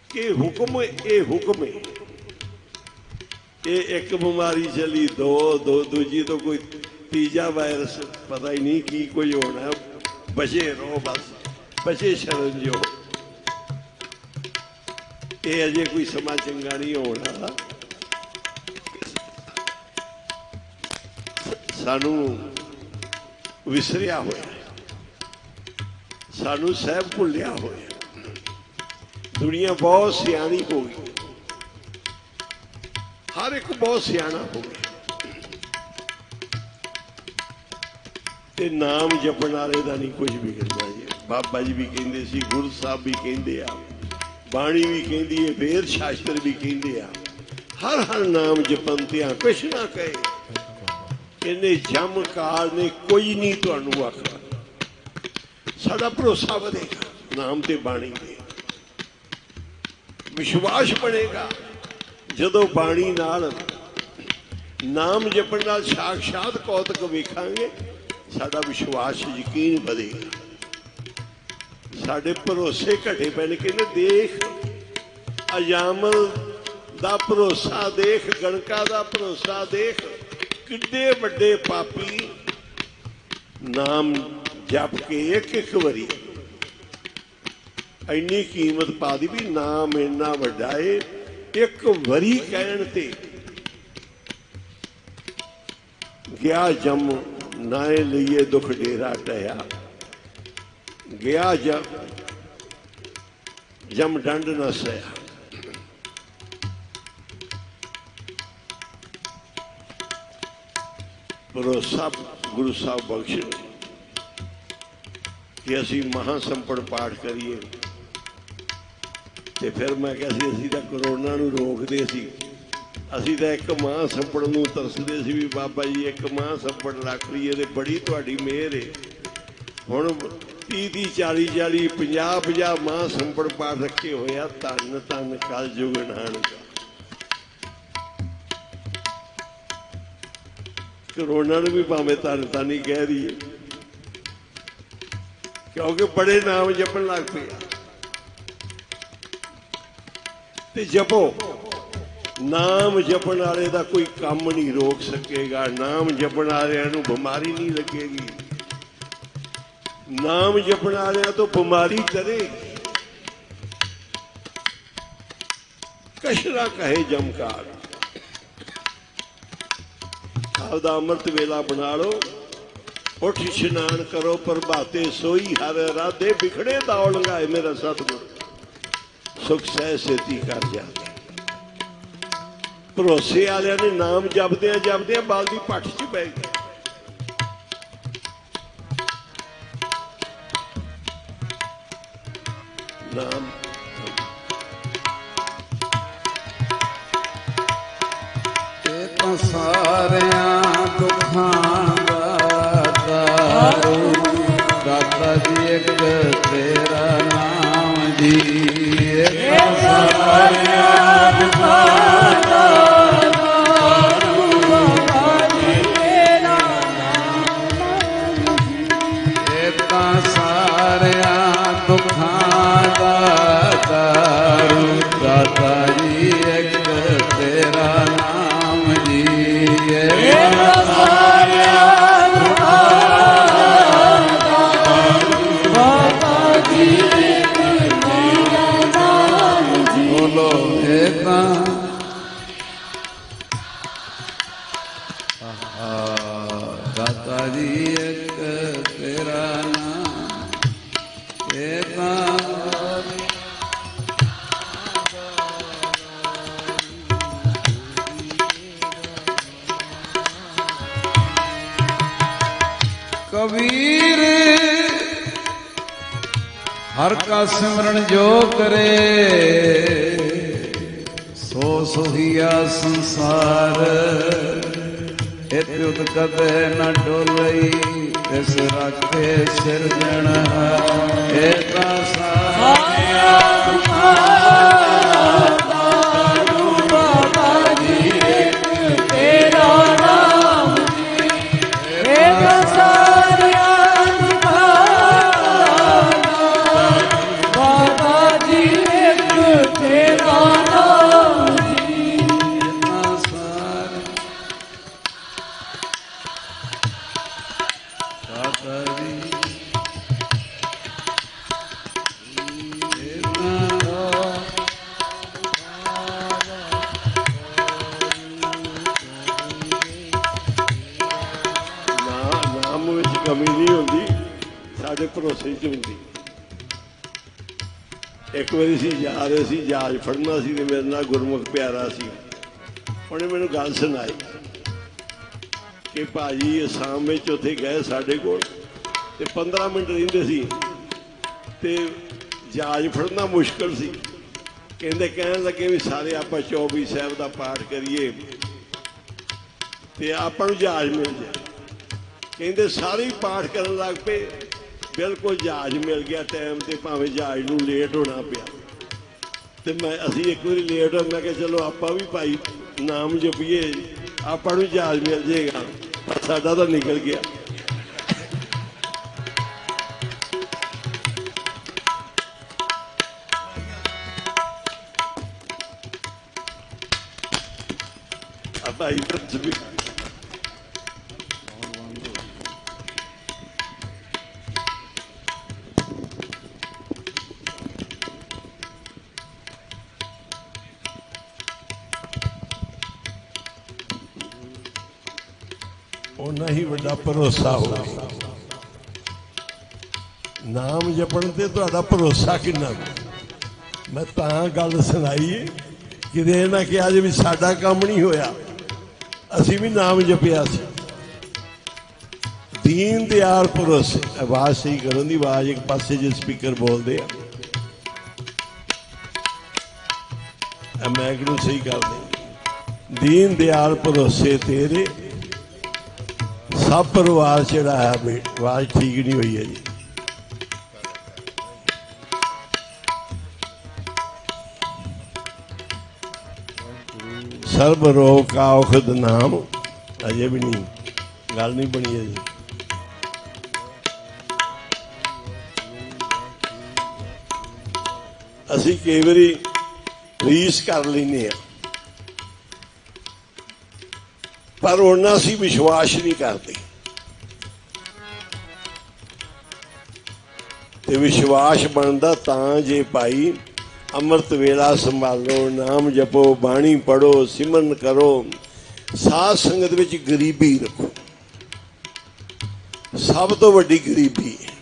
ਕਿ ਹੁਕਮ ਇਹ ਹੁਕਮ ਹੈ। ਇਹ ਇੱਕ ਬਿਮਾਰੀ ਚਲੀ, ਦੋ ਦੂਜੀ ਤੋਂ ਕੋਈ ਤੀਜਾ ਵਾਇਰਸ ਪਤਾ ਹੀ ਨਹੀਂ ਕੀ ਕੁਝ ਹੋਣਾ। ਬਚੇ ਰਹੋ, ਬਸ ਬਚੇ ਸ਼ਰਨ ਜੋ। ਇਹ ਅਜੇ ਕੋਈ ਸਮਾਂ ਚੰਗਾ ਨਹੀਂ ਹੋਣਾ। ਸਾਨੂੰ ਵਿਸਰਿਆ ਹੋਇਆ, ਸਾਨੂੰ ਸਹਿਬ ਭੁੱਲਿਆ ਹੋਇਆ। ਦੁਨੀਆ ਬਹੁਤ ਸਿਆਣੀ ਹੋ ਗਈ, ਹਰ ਇੱਕ ਬਹੁਤ ਸਿਆਣਾ ਹੋ ਗਿਆ, ਤੇ ਨਾਮ ਜਪਣ ਵਾਲੇ ਦਾ ਨਹੀਂ ਕੁਝ ਵਿਗੜਦਾ ਜੀ। ਬਾਬਾ ਜੀ ਵੀ ਕਹਿੰਦੇ ਸੀ, ਗੁਰੂ ਸਾਹਿਬ ਵੀ ਕਹਿੰਦੇ ਆ, ਬਾਣੀ ਵੀ ਕਹਿੰਦੀ ਹੈ, ਵੇਦ ਸ਼ਾਸਤਰ ਵੀ ਕਹਿੰਦੇ ਆ, ਹਰ ਹਰ ਨਾਮ ਜਪੰਤਿਆਂ ਕੁਛ ਨਾ ਕਹੇ। ਇਹਨੇ ਜਮ ਕਾਲ ਨੇ ਕੋਈ ਨਹੀਂ ਤੁਹਾਨੂੰ ਆਖਣਾ। ਸਾਡਾ ਭਰੋਸਾ ਵਧੇਗਾ ਨਾਮ ਤੇ ਬਾਣੀ ਦੇ, ਵਿਸ਼ਵਾਸ ਬਣੇਗਾ ਜਦੋਂ ਬਾਣੀ ਨਾਲ ਨਾਮ ਜਪਣ ਨਾਲ ਸਾਖਸ਼ਾਤ ਕੌਤਕ ਵੇਖਾਂਗੇ। ਸਾਡਾ ਵਿਸ਼ਵਾਸ ਯਕੀਨ ਵਧੇਗਾ, ਸਾਡੇ ਭਰੋਸੇ ਘਟੇ ਪੈਣ। ਕਹਿੰਦੇ ਦੇਖ ਅਜਾਮਲ ਦਾ ਭਰੋਸਾ ਦੇਖ, ਗਣਕਾ ਦਾ ਭਰੋਸਾ ਦੇਖ, ਕਿੱਡੇ ਵੱਡੇ ਪਾਪੀ ਨਾਮ ਜਪ ਕੇ ਇੱਕ ਵਾਰੀ ਇੰਨੀ ਕੀਮਤ ਪਾ ਦੀ ਵੀ ਨਾਮ ਇੰਨਾ ਵੱਡਾ ਏ। ਇੱਕ ਵਾਰੀ ਕਹਿਣ ਤੇ ਗਿਆ ਜਮ ਨਾਏ ਲਈਏ ਦੁੱਖ ਡੇਰਾ ਟਿਆ, ਗਿਆ ਜਮ ਡੰਡ ਨਾ ਸਹਿਆ। ਭਰੋਸਾ ਗੁਰੂ ਸਾਹਿਬ ਬਖਸ਼ਣ ਕਿ ਅਸੀਂ ਮਹਾਸੰਪੜ ਪਾਠ ਕਰੀਏ। ਤੇ ਫਿਰ ਮੈਂ ਕਿਹਾ ਸੀ ਅਸੀਂ ਤਾਂ ਕਰੋਨਾ ਨੂੰ ਰੋਕਦੇ ਸੀ, ਅਸੀਂ ਤਾਂ ਇੱਕ ਮਹਾਸੰਪੜ ਨੂੰ ਤਰਸਦੇ ਸੀ ਵੀ ਬਾਬਾ ਜੀ ਇੱਕ ਮਹਾਸੰਪੜ ਰੱਖ ਲਈਏ ਤੇ ਬੜੀ ਤੁਹਾਡੀ ਮਿਹਰ ਏ। ਹੁਣ 30 40 50 ਮਹਾਸੰਪੜ ਪਾਠ ਰੱਖੇ ਹੋਇਆ। ਧੰਨ ਧੰਨ ਕਲਯੁਗ ਨਾਨਕਾ। ਕਰੋਨਾ ਨੂੰ ਵੀ ਭਾਵੇਂ ਧੰਨ ਧੰਨ ਹੀ ਕਹਿ ਦਈਏ, ਕਿਉਂਕਿ ਬੜੇ ਨਾਮ ਜਪਣ ਲੱਗ ਪਏ। ਤੇ ਜਪੋ, ਨਾਮ ਜਪਣ ਵਾਲੇ ਦਾ ਕੋਈ ਕੰਮ ਨਹੀਂ ਰੋਕ ਸਕੇਗਾ। ਨਾਮ ਜਪਣ ਵਾਲਿਆਂ ਨੂੰ ਬਿਮਾਰੀ ਨਹੀਂ ਲੱਗੇਗੀ, ਨਾਮ ਜਪਣ ਵਾਲਿਆਂ ਤੋਂ ਬਿਮਾਰੀ ਡਰੇਗੀ। ਕਸ਼ਰਾ ਕਹੇ ਜਮਕਾਰ। ਆਪਦਾ ਅੰਮ੍ਰਿਤ ਵੇਲਾ ਬਣਾ ਲਓ, ਉੱਠ ਇਸ਼ਨਾਨ ਕਰੋ, ਪ੍ਰਭਾਤੇ ਸੋਈ ਹਰ ਰਾਧੇ, ਬਿਖੜੇ ਦੌੜ ਲਗਾਏ ਮੇਰਾ ਸਤਿਗੁਰ, ਸੁਖ ਸਹਿ ਸੇਤੀ ਕਰ ਜਾ। ਭਰੋਸੇ ਵਾਲਿਆਂ ਨੇ ਨਾਮ ਜਪਦਿਆਂ ਬਾਲਦੀ ਪੱਠ 'ਚ ਬਹਿ ਗਏ। ਨਾਮ ਇਹ ਤਾਂ ਸਾਰਿਆਂ ਦੁੱਖਾਂ ਦਾ ਦਾਰੂ, ਦਾਤਾ ਜੀ ਇੱਕ ਤੇਰਾ ਨਾਮ ਜੀ। ਇਹ ਤਾਂ ਸਾਰਿਆਂ ਦੁੱਖਾਂ ਦਾ ਦੁੱਖਾਂ ਦਾ ਦਾਰੂ, ਦਾਤਾ ਜੀ ਇੱਕ ਤੇਰਾ ਨਾਮ ਜੀ। ਇਹ ਸਾਰਿਆਂ ਦੁੱਖਾਂ ਦਾ ਦਾਤਾ ਜੀ ਇੱਕ ਤੇਰਾ ਨਾਮ ਜੀ। ਬੋਲੋ ਇਹ ਤਾਂ ਦਾਤਾ ਜੀ ਇੱਕ ਤੇਰਾ ਨਾਮ, ਇਹ ਤਾਂ ਕਬੀਰ ਹਰ ਕਾ ਸਿਮਰਨ ਜੋ ਕਰੇ, ਸੋ ਸੋਹੀਆ ਸੰਸਾਰ। ਇਤੁਤ ਕਦੇ ਨ ਡੋਲਈ, ਤਿਸ ਰਾਖੇ ਸਿਰਜਣਹਾਰ। ਇਹ ਤਾਂ ਸਾਰਿਆਂ ਦੁੱਖਾਂ ਦਾ ਬਾਬਾ ਜੀ ਇੱਕ ਤੇਰਾ ਨਾਮ ਜੀ। ਇਹ ਤਾਂ ਸਾਰਿਆਂ ਦੁੱਖਾਂ ਦਾ ਬਾਬਾ ਜੀ ਇੱਕ ਤੇਰਾ ਨਾਮ ਜੀ। ਇਹ ਤਾਂ ਸਾਰੇ ਦਾਤਾ ਜੀ ਨਾਮ ਵਿੱਚ ਕਮੀ ਨਹੀਂ ਹੁੰਦੀ, ਸਾਡੇ ਭਰੋਸੇ 'ਚ ਹੁੰਦੀ। ਇੱਕ ਵਾਰੀ ਅਸੀਂ ਜਾ ਰਹੇ ਸੀ, ਜਹਾਜ਼ ਫੜਨਾ ਸੀ ਤੇ ਮੇਰੇ ਨਾਲ ਗੁਰਮੁਖ ਪਿਆਰਾ ਸੀ। ਉਹਨੇ ਮੈਨੂੰ ਗੱਲ ਸੁਣਾਈ ਕਿ ਭਾਜੀ ਅਸਾਮ ਵਿੱਚ ਉੱਥੇ ਗਏ ਸਾਡੇ ਕੋਲ ਤੇ 15 ਮਿੰਟ ਰਹਿੰਦੇ ਸੀ ਤੇ ਜਹਾਜ਼ ਫੜਨਾ ਮੁਸ਼ਕਲ ਸੀ। ਕਹਿੰਦੇ ਕਹਿਣ ਲੱਗੇ ਵੀ ਸਾਰੇ ਆਪਾਂ 24 ਸਾਹਿਬ ਦਾ ਪਾਠ ਕਰੀਏ ਤੇ ਆਪਾਂ ਨੂੰ ਜਹਾਜ਼ ਮਿਲ ਜਾਏ। ਕਹਿੰਦੇ ਸਾਰੇ ਹੀ ਪਾਠ ਕਰਨ ਲੱਗ ਪਏ, ਬਿਲਕੁਲ ਜਹਾਜ਼ ਮਿਲ ਗਿਆ ਟਾਈਮ ਤੇ, ਭਾਵੇਂ ਜਹਾਜ਼ ਨੂੰ ਲੇਟ ਹੋਣਾ ਪਿਆ। ਤੇ ਅਸੀਂ ਇੱਕ ਵਾਰੀ ਲੇਟ ਹੋ, ਮੈਂ ਕਿਹਾ ਚਲੋ ਆਪਾਂ ਵੀ ਭਾਈ ਨਾਮ ਜਪੀਏ, ਆਪਾਂ ਨੂੰ ਜਹਾਜ਼ ਮਿਲ ਜਾਏਗਾ, ਪਰ ਸਾਡਾ ਤਾਂ ਨਿਕਲ ਗਿਆ। ਭਾਈ ਵੀ ਉਹਨਾਂ ਹੀ ਵੱਡਾ ਭਰੋਸਾ ਹੋਵੇ। ਨਾਮ ਜਪਣ ਤੇ ਤੁਹਾਡਾ ਭਰੋਸਾ ਕਿੰਨਾ। ਮੈਂ ਤਾਂ ਗੱਲ ਸੁਣਾਈ ਕਿਤੇ ਇਹ ਨਾ ਕਿਹਾ ਜੇ ਵੀ ਸਾਡਾ ਕੰਮ ਨਹੀਂ ਹੋਇਆ, ਅਸੀਂ ਵੀ ਨਾਮ ਜਪਿਆ ਸੀ। ਦੀਨ ਦਿਆਲ ਭਰੋਸੇ। ਆਵਾਜ਼ ਸਹੀ ਕਰਨ ਦੀ, ਆਵਾਜ਼ ਇੱਕ ਪਾਸੇ ਜੇ ਸਪੀਕਰ ਬੋਲਦੇ ਆ, ਮੈਕ ਨੂੰ ਸਹੀ ਕਰ ਦੇ। ਦੀਨ ਦਿਆਲ ਭਰੋਸੇ ਤੇਰੇ ਸਭ ਪਰਿਵਾਰ ਚੜਾਇਆ। ਆਵਾਜ਼ ਠੀਕ ਨਹੀਂ ਹੋਈ ਹੈ ਜੀ। ਸਰਬ ਰੋਗ ਕਾ ਔਖਦ ਨਾਮ। ਅਜੇ ਵੀ ਨਹੀਂ ਗੱਲ ਨਹੀਂ ਬਣੀ ਹੈ ਜੀ। ਅਸੀਂ ਕਈ ਵਾਰੀ ਰੀਸ ਕਰ ਲੈਂਦੇ ਹਾਂ, ਪਰ ਉਹਨਾਂ ਅਸੀਂ ਵਿਸ਼ਵਾਸ ਨਹੀਂ ਕਰਦੇ। ਤੇ ਵਿਸ਼ਵਾਸ ਬਣਦਾ ਤਾਂ ਜੇ ਭਾਈ ਅੰਮ੍ਰਿਤ ਵੇਲਾ ਸੰਭਾਲੋ, ਨਾਮ ਜਪੋ, ਬਾਣੀ ਪੜੋ, ਸਿਮਰਨ ਕਰੋ, ਸਾਧ ਸੰਗਤ ਵਿੱਚ ਗਰੀਬੀ ਰੱਖੋ। ਸਭ ਤੋਂ ਵੱਡੀ ਗਰੀਬੀ ਹੈ।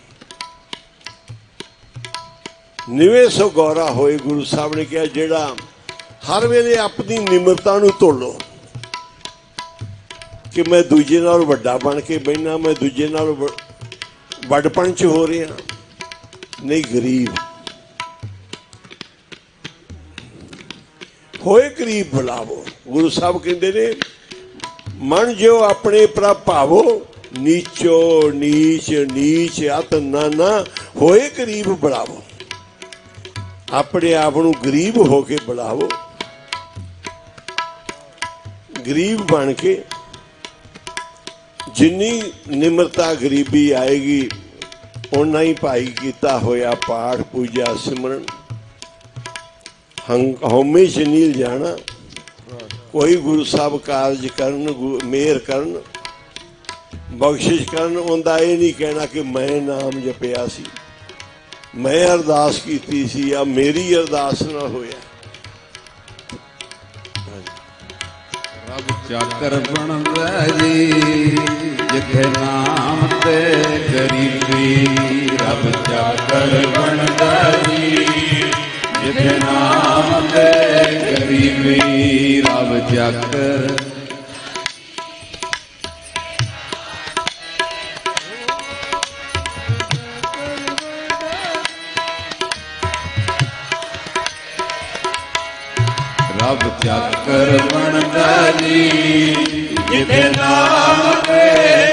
ਨਿਵੇਂ ਸੋ ਗੌਰਾ ਹੋਏ। ਗੁਰੂ ਸਾਹਿਬ ਨੇ ਕਿਹਾ ਜਿਹੜਾ ਹਰ ਵੇਲੇ ਆਪਣੀ ਨਿਮਰਤਾ ਨੂੰ ਤੋਲੋ ਕਿ ਮੈਂ ਦੂਜੇ ਨਾਲ ਵੱਡਾ ਬਣ ਕੇ ਬਹਿਣਾ, ਮੈਂ ਦੂਜੇ ਨਾਲ ਵੱਡਪਣ ਚ ਹੋ ਰਿਹਾ। ਨਹੀਂ, ਗਰੀਬ ਹੋਏ ਗਰੀਬ ਬੁਲਾਵੋ। ਗੁਰੂ ਸਾਹਿਬ ਕਹਿੰਦੇ ਨੇ ਮਨ ਜੋ ਆਪਣੇ ਪ੍ਰਭਾਵੋ, ਨੀਚੋ ਨੀਚ ਨੀਚ ਅਤ ਨਾ ਹੋਏ ਗਰੀਬ ਬੁਲਾਵੋ। ਆਪਣੇ ਆਪ ਨੂੰ ਗਰੀਬ ਹੋ ਕੇ ਬੁਲਾਵੋ। ਗਰੀਬ ਬਣ ਕੇ ਜਿੰਨੀ ਨਿਮਰਤਾ ਗਰੀਬੀ ਆਏਗੀ, ਓਨਾ ਹੀ ਭਾਈ ਕੀਤਾ ਹੋਇਆ ਪਾਠ ਪੂਜਾ ਸਿਮਰਨ ਹਉਮੈ ਚ ਨੀਲ ਜਾਣਾ। ਕੋਈ ਗੁਰੂ ਸਾਹਿਬ ਕਾਰਜ ਕਰਨ, ਮਿਹਰ ਕਰਨ, ਬਖਸ਼ਿਸ਼ ਕਰਨ, ਉਹਦਾ ਇਹ ਨਹੀਂ ਕਹਿਣਾ ਕਿ ਮੈਂ ਨਾਮ ਜਪਿਆ ਸੀ, ਮੈਂ ਅਰਦਾਸ ਕੀਤੀ ਸੀ, ਆ ਮੇਰੀ ਅਰਦਾਸ ਨਾਲ ਹੋਇਆ। ਰੱਬ ਚਾਕਰ ਬਣਦਾ ਜੀ ਜਿੱਥੇ ਨਾਮ ਤੇ ਗਰੀਬੀ। ਰੱਬ ਚਾਕਰ ਬਣਦਾ ਜੀ ਜਿੱਥੇ ਨਾਮ ਤੇ ਗਰੀਬੀ। ਰੱਬ ਚਾਕਰ ਰੱਬ ਚਾਕਰ ਬਣਦਾ ਜੀ ਜਿੱਥੇ ਨਾਮ ਤੇ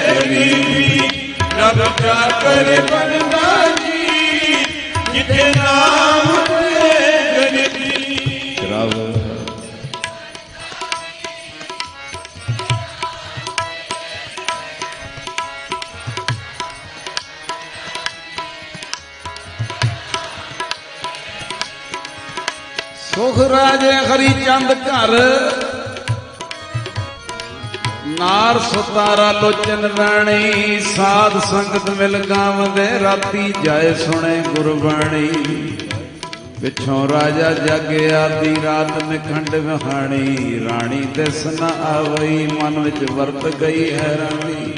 ਗਰੀਬੀ। ਰੱਬ ਚਾਕਰ ਬਣਦਾ ਜੀ ਜਿੱਥੇ ਨਾਮ ਤੇ ਗਰੀਬੀ। ਰੱਬ ਸੁਖ ਰਾਜੇ ਹਰੀ ਚੰਦ ਘਰ, ਨਾਰ ਸੁਤਾਰਾ ਲੋਚਨ ਰਾਣੀ। ਸਾਧ ਸੰਗਤ ਮਿਲ ਗਾਵਦੇ ਰਾਤੀ ਜਾਏ ਸੁਣੇ ਗੁਰਬਾਣੀ। ਪਿੱਛੋਂ ਰਾਜਾ ਜਗ ਆਦੀ ਰਾਤ ਨਿਖੰਡ ਵਹਾਣੀ। ਰਾਣੀ ਦਿਸ ਨ ਆਵਈ ਮਨ ਵਿੱਚ ਵਰਤ ਗਈ ਹੈਰਾਨੀ।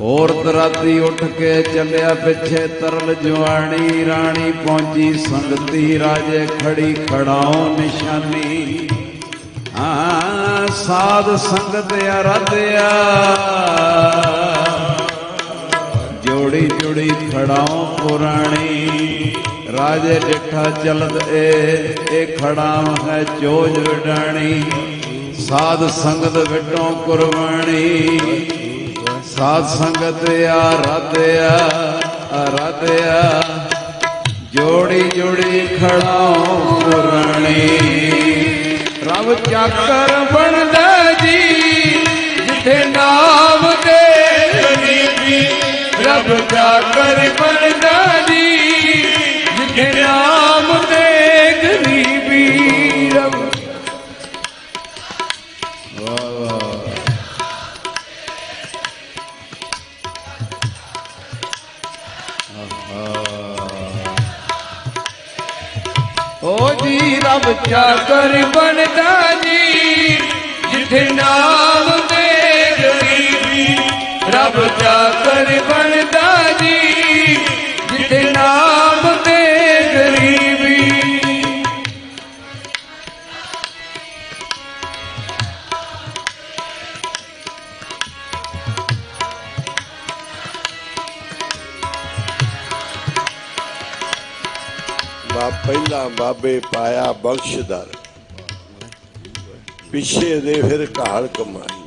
ਔਰਤ ਰਾਤੀ ਉੱਠ ਕੇ ਚੱਲਿਆ ਪਿੱਛੇ ਤਰਲ ਜਵਾਨੀ। ਰਾਣੀ ਪਹੁੰਚੀ ਸੰਗਤੀ ਰਾਜੇ ਖੜੀ ਖੜਾਓ ਨਿਸ਼ਾਨੀ। ਸਾਧ ਸੰਗਤ ਆਰਾਧਿਆ ਜੋੜੀ ਜੋੜੀ ਖੜਾਓ ਪੁਰਾਣੀ। ਰਾਜੇ ਡਿਠਾ ਚਲਦ ਇਹ ਖੜਾਮ ਹੈ ਚੋਜ ਵਿਡਾਣੀ ਸਾਧ ਸੰਗਤ ਵਿਟੋਂ ਕੁਰਬਾਣੀ ਸਾਧ ਸੰਗਤ ਆਰਾਧਿਆ ਜੋੜੀ ਜੋੜੀ ਖੜਾਉ ਰਾਣੀ ਰਬ ਚਾਕਰ ਬਣਦਾ ਜੀ ਜਿੱਥੇ ਨਾਮ ਦੇ ਗਰੀਬੀ ਰਬ ਚਾਕਰ ਬਣਦਾ ਜੀ ਜਿੱਥੇ ਨਾਮ ਦੇ ਗਰੀਬੀ ਰਬ ਓ ਜੀ ਰੱਬ ਚਾਕਰ ਬਣਦਾ ਜੀ ਜਿੱਥੇ ਨਾਮ ਦੇ ਗਰੀਬੀ ਰੱਬ ਚਾਕਰ ਬਣਦਾ ਜੀ ਜਿੱਥੇ ਨਾਮ ਦੇ ਗਰੀਬੀ ਪਹਿਲਾਂ ਬਾਬੇ ਪਾਇਆ ਬਖਸ਼ਦਰ ਪਿੱਛੇ ਦੇ ਫਿਰ ਘਾਲ ਕਮਾਈ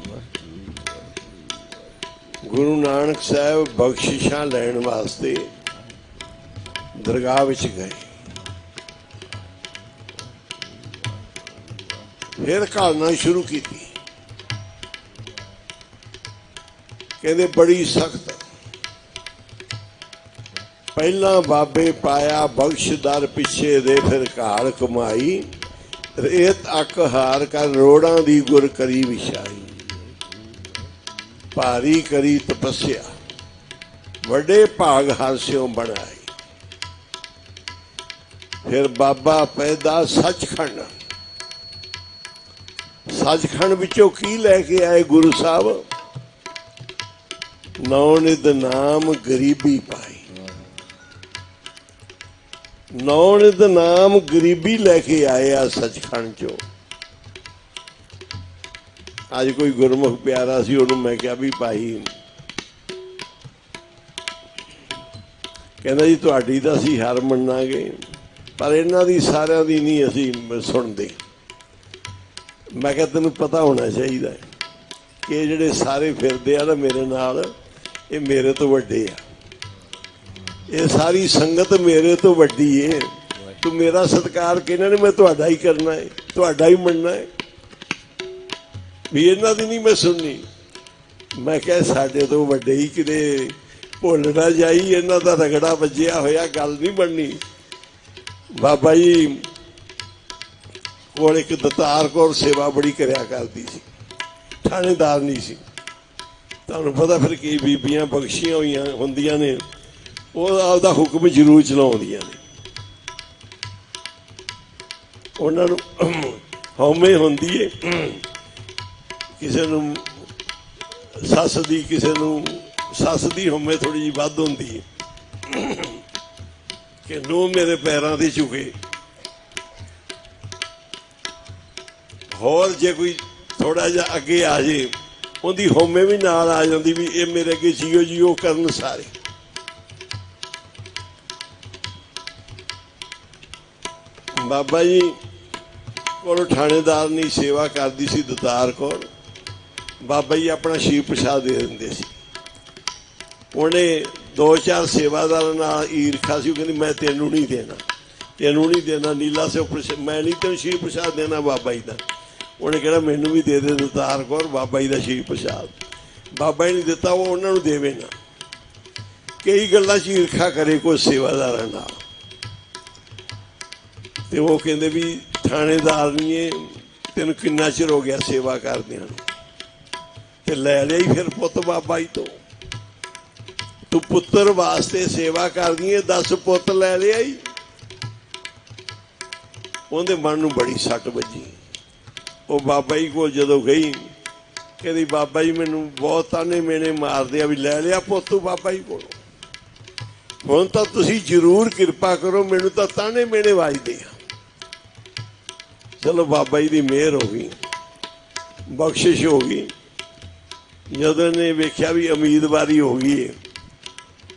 ਗੁਰੂ ਨਾਨਕ ਸਾਹਿਬ ਬਖਸ਼ਿਸ਼ਾਂ ਲੈਣ ਵਾਸਤੇ ਦਰਗਾਹ ਵਿੱਚ ਗਏ ਫਿਰ ਘਾਲਣਾ ਸ਼ੁਰੂ ਕੀਤੀ ਕਹਿੰਦੇ ਬੜੀ ਸਖਤ ਪਹਿਲਾਂ ਬਾਬੇ ਪਾਇਆ ਬਖਸ਼ਦਰ ਪਿੱਛੇ ਦੇ ਫਿਰ ਘਾਲ ਕਮਾਈ ਰੇਤ ਅੱਕ ਹਾਰ ਕਰ ਰੋੜਾਂ ਦੀ ਗੁਰ ਕਰੀ ਵਿਛਾਈ ਭਾਰੀ ਕਰੀ ਤਪੱਸਿਆ ਵੱਡੇ ਭਾਗ ਹਾਸਿਓਂ ਬਣਾਈ ਫਿਰ ਬਾਬਾ ਪੈਦਾ ਸੱਚਖੰਡ ਵਿੱਚੋਂ ਕੀ ਲੈ ਕੇ ਆਏ ਗੁਰੂ ਸਾਹਿਬ ਨੌ ਨਿਧ ਨਾਮ ਗਰੀਬੀ ਪਾਈ ਨੌ ਨਿਧ ਨਾਮ ਗਰੀਬੀ ਲੈ ਕੇ ਆਏ ਆ ਸੱਚਖੰਡ ਚੋਂ ਅੱਜ ਕੋਈ ਗੁਰਮੁਖ ਪਿਆਰਾ ਸੀ ਉਹਨੂੰ ਮੈਂ ਕਿਹਾ ਵੀ ਭਾਈ ਕਹਿੰਦਾ ਜੀ ਤੁਹਾਡੀ ਤਾਂ ਅਸੀਂ ਹਰ ਮੰਨਾਂਗੇ ਪਰ ਇਹਨਾਂ ਦੀ ਸਾਰਿਆਂ ਦੀ ਨਹੀਂ ਅਸੀਂ ਸੁਣਦੇ ਮੈਂ ਕਿਹਾ ਤੈਨੂੰ ਪਤਾ ਹੋਣਾ ਚਾਹੀਦਾ ਕਿ ਇਹ ਜਿਹੜੇ ਸਾਰੇ ਫਿਰਦੇ ਆ ਨਾ ਮੇਰੇ ਨਾਲ ਇਹ ਮੇਰੇ ਤੋਂ ਵੱਡੇ ਆ ਇਹ ਸਾਰੀ ਸੰਗਤ ਮੇਰੇ ਤੋਂ ਵੱਡੀ ਏ ਤੂੰ ਮੇਰਾ ਸਤਿਕਾਰ ਕਿਹਨਾਂ ਨੇ ਮੈਂ ਤੁਹਾਡਾ ਹੀ ਕਰਨਾ ਹੈ ਤੁਹਾਡਾ ਹੀ ਮੰਨਣਾ ਹੈ ਵੀ ਇਹਨਾਂ ਦੀ ਨਹੀਂ ਮੈਂ ਸੁਣਨੀ ਮੈਂ ਕਿਹਾ ਸਾਡੇ ਤੋਂ ਵੱਡੇ ਹੀ ਕਿਤੇ ਭੁੱਲ ਨਾ ਜਾਈ ਇਹਨਾਂ ਦਾ ਰਗੜਾ ਵੱਜਿਆ ਹੋਇਆ ਗੱਲ ਨਹੀਂ ਬਣਨੀ ਬਾਬਾ ਜੀ ਕੋਲ ਇੱਕ ਦਤਾਰ ਕੌਰ ਸੇਵਾ ਬੜੀ ਕਰਿਆ ਕਰਦੀ ਸੀ ਥਾਣੇਦਾਰ ਨਹੀਂ ਸੀ ਤੁਹਾਨੂੰ ਪਤਾ ਫਿਰ ਕੀ ਬੀਬੀਆਂ ਬਖਸ਼ੀਆਂ ਹੋਈਆਂ ਹੁੰਦੀਆਂ ਨੇ ਉਹ ਆਪਦਾ ਹੁਕਮ ਜ਼ਰੂਰ ਚਲਾਉਂਦੀਆਂ ਨੇ ਉਹਨਾਂ ਨੂੰ ਹਉਮੈ ਹੁੰਦੀ ਏ ਕਿਸੇ ਨੂੰ ਸੱਸ ਦੀ ਕਿਸੇ ਨੂੰ ਸੱਸ ਦੀ ਹਉਮੈ ਥੋੜੀ ਜਿਹੀ ਵੱਧ ਹੁੰਦੀ ਹੈ ਕਿ ਨੂੰਹ ਮੇਰੇ ਪੈਰਾਂ ਤੇ ਝੁਕੇ ਹੋਰ ਜੇ ਕੋਈ ਥੋੜਾ ਜਿਹਾ ਅੱਗੇ ਆ ਜੇ ਉਹਦੀ ਹਉਮੈ ਵੀ ਨਾਲ ਆ ਜਾਂਦੀ ਵੀ ਇਹ ਮੇਰੇ ਅੱਗੇ ਜੀਓ ਕਰਨ ਸਾਰੇ ਬਾਬਾ ਜੀ ਕੋਲ ਥਾਣੇਦਾਰ ਨਹੀਂ ਸੇਵਾ ਕਰਦੀ ਸੀ ਦਤਾਰ ਕੌਰ ਬਾਬਾ ਜੀ ਆਪਣਾ ਸ਼ੀਰ ਪ੍ਰਸ਼ਾਦ ਦੇ ਦਿੰਦੇ ਸੀ ਉਹਨੇ 2-4 ਸੇਵਾਦਾਰਾਂ ਨਾਲ ਈਰਖਾ ਸੀ ਉਹ ਕਹਿੰਦੀ ਮੈਂ ਤੈਨੂੰ ਨਹੀਂ ਦੇਣਾ ਨੀਲਾ ਸੇ ਮੈਂ ਨਹੀਂ ਤੈਨੂੰ ਸ਼ੀਰ ਪ੍ਰਸ਼ਾਦ ਦੇਣਾ ਬਾਬਾ ਜੀ ਦਾ ਉਹਨੇ ਕਿਹਾ ਮੈਨੂੰ ਵੀ ਦੇ ਦੇ ਦਤਾਰ ਕੌਰ ਬਾਬਾ ਜੀ ਦਾ ਸ਼ੀਰ ਪ੍ਰਸ਼ਾਦ ਬਾਬਾ ਜੀ ਨੇ ਦਿੱਤਾ ਉਹ ਉਹਨਾਂ ਨੂੰ ਦੇਵੇ ਨਾ ਕਈ ਗੱਲਾਂ 'ਚ ਈਰਖਾ ਕਰੇ ਕੋਈ ਸੇਵਾਦਾਰਾਂ ਨਾਲ ਤੇ ਉਹ ਕਹਿੰਦੇ ਵੀ ਥਾਣੇਦਾਰ ਨਹੀਂ ਏ ਤੈਨੂੰ ਕਿੰਨਾ ਚਿਰ ਹੋ ਗਿਆ ਸੇਵਾ ਕਰਦਿਆਂ ਨੂੰ ਤੇ ਲੈ ਲਈ ਫਿਰ ਪੁੱਤ ਬਾਬਾ ਜੀ ਤੋਂ ਤੂੰ ਪੁੱਤਰ ਵਾਸਤੇ ਸੇਵਾ ਕਰਦੀ ਏ 10 ਪੁੱਤ ਲੈ ਲਿਆ ਈ ਉਹਦੇ ਮਨ ਨੂੰ ਬੜੀ ਸੱਟ ਵੱਜੀ ਉਹ ਬਾਬਾ ਜੀ ਕੋਲ ਜਦੋਂ ਗਈ ਕਹਿੰਦੀ ਬਾਬਾ ਜੀ ਮੈਨੂੰ ਬਹੁਤ ਤਾਨੇ ਮੇਨੇ ਮਾਰਦੇ ਆ ਵੀ ਲੈ ਲਿਆ ਪੁੱਤ ਤੂੰ ਬਾਬਾ ਜੀ ਕੋਲ ਹੁਣ ਤਾਂ ਤੁਸੀਂ ਜ਼ਰੂਰ ਕਿਰਪਾ ਕਰੋ ਮੈਨੂੰ ਤਾਂ ਤਾਨੇ ਮੇਨੇ ਵੱਜਦੇ ਆ ਚਲੋ ਬਾਬਾ ਜੀ ਦੀ ਮਿਹਰ ਹੋ ਗਈ ਬਖਸ਼ਿਸ਼ ਹੋ ਗਈ ਜਦੋਂ ਨੇ ਵੇਖਿਆ ਵੀ ਉਮੀਦਵਾਰੀ ਹੋ ਗਈ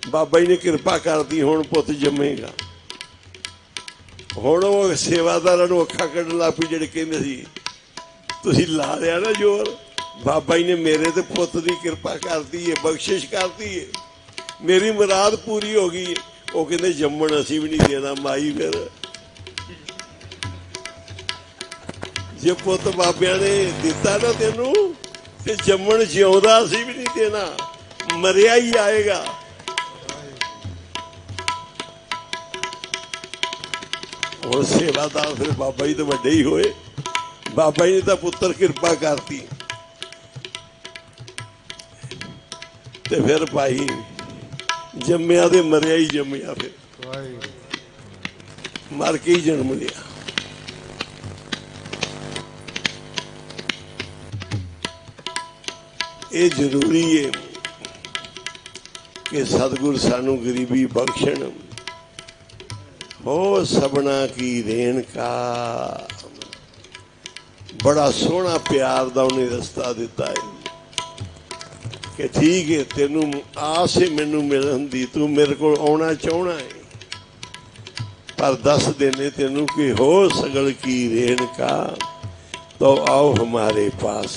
ਬਾਬਾ ਜੀ ਨੇ ਕਿਰਪਾ ਕਰਦੀ ਹੁਣ ਪੁੱਤ ਜੰਮੇਗਾ ਹੁਣ ਉਹ ਸੇਵਾਦਾਰਾਂ ਨੂੰ ਅੱਖਾਂ ਕੱਢਣ ਲੱਗ ਪਈ ਜਿਹੜੇ ਕਹਿੰਦੇ ਸੀ ਤੁਸੀਂ ਲਾ ਲਿਆ ਨਾ ਜ਼ੋਰ, ਬਾਬਾ ਜੀ ਨੇ ਮੇਰੇ ਤੇ ਪੁੱਤ ਦੀ ਕਿਰਪਾ ਕਰਤੀ ਹੈ, ਬਖਸ਼ਿਸ਼ ਕਰਤੀ ਹੈ, ਮੇਰੀ ਮੁਰਾਦ ਪੂਰੀ ਹੋ ਗਈ ਹੈ। ਉਹ ਕਹਿੰਦੇ ਜੰਮਣ ਅਸੀਂ ਵੀ ਨਹੀਂ ਦੇਣਾ ਮਾਈ। ਫਿਰ ਜੇ ਪੁੱਤ ਬਾਬਿਆਂ ਨੇ ਦਿੱਤਾ ਨਾ ਤੈਨੂੰ ਤੇ ਜੰਮਣ ਜਿਉਂਦਾ ਅਸੀਂ ਵੀ ਨਹੀਂ ਦੇਣਾ, ਮਰਿਆ ਹੀ ਆਏਗਾ। ਹੁਣ ਸੇਵਾਦਾਰ ਫਿਰ ਬਾਬਾ ਜੀ ਤੋਂ ਵੱਡੇ ਹੀ ਹੋਏ। ਬਾਬਾ ਜੀ ਨੇ ਤਾਂ ਪੁੱਤਰ ਕਿਰਪਾ ਕਰਤੀ ਤੇ ਫਿਰ ਭਾਈ ਜੰਮਿਆ ਤੇ ਮਰਿਆ ਹੀ ਜੰਮਿਆ, ਫਿਰ ਮਰ ਕੇ ਹੀ ਜਨਮ ਲਿਆ। ਇਹ ਜ਼ਰੂਰੀ ਹੈ ਕਿ ਸਤਿਗੁਰ ਸਾਨੂੰ ਗਰੀਬੀ ਬਖਸ਼ਣ। ਹੋ ਸਭਨਾ ਕੀ ਰੇਣਕਾ, ਬੜਾ ਸੋਹਣਾ ਪਿਆਰ ਦਾ ਉਹਨੇ ਰਸਤਾ ਦਿੱਤਾ ਹੈ ਕਿ ਠੀਕ ਹੈ ਤੈਨੂੰ ਆਸ ਹੈ ਮੈਨੂੰ ਮਿਲਣ ਦੀ, ਤੂੰ ਮੇਰੇ ਕੋਲ ਆਉਣਾ ਚਾਹਣਾ ਹੈ, ਪਰ ਦੱਸ ਦੇਨੇ ਤੈਨੂੰ ਕਿ ਹੋ ਸਗਲ ਕੀ रेणका तो आओ हमारे पास।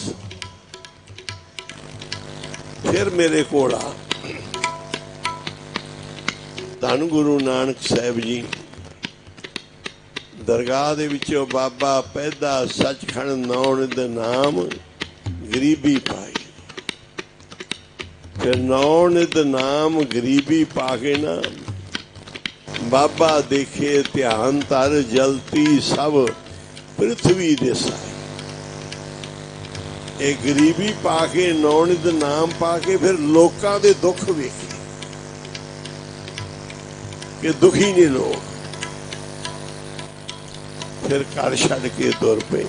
फिर मेरे कोल आ। धन गुरु नानक साहब जी दरगाह दे विचों बाबा पैदा सचखंड नौनिध नाम गरीबी पाई। फिर नौनिध नाम गरीबी पाके ना बाबा देखे ध्यान तर जलती सब पृथ्वी दे साए। एक गरीबी पाके नौनिध नाम पाके फिर लोकां दे दुख वेखे कि दुखी ने लोग। फिर घर छड़ के तुर पे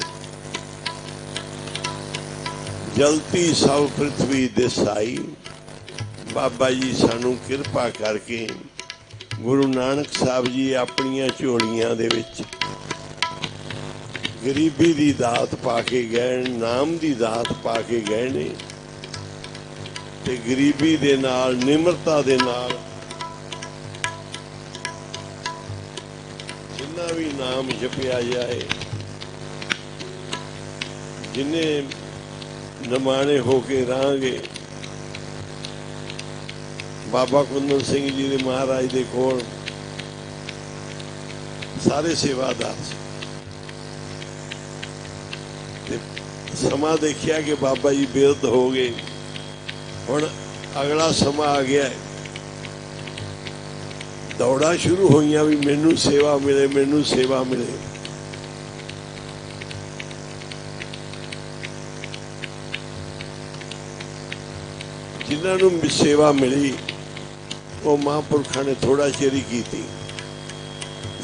जलती सब पृथ्वी दिसाई। बाबा जी सानू किरपा करके गुरु नानक साहब जी अपनियां झोलियां दे विच गरीबी दी दात पाके गए, नाम दी दात पाके गए ने ते गरीबी दे नाल निमरता दे नाल जिन्ना भी नाम जपिया जाए, जिन्हें नमाने होके रहांगे। बाबा कुंदन सिंह जी दे महाराज दे कोल सारे सेवादार समा देखिया कि बाबा जी बेअर्थ हो गए। हुण अगला समा आ गया है, दौड़ा शुरू होइयां भी मैनू सेवा मिले, मैनू सेवा मिले। जिन्होंने सेवा मिली वो महापुरखा ने थोड़ा चिर ही की थी।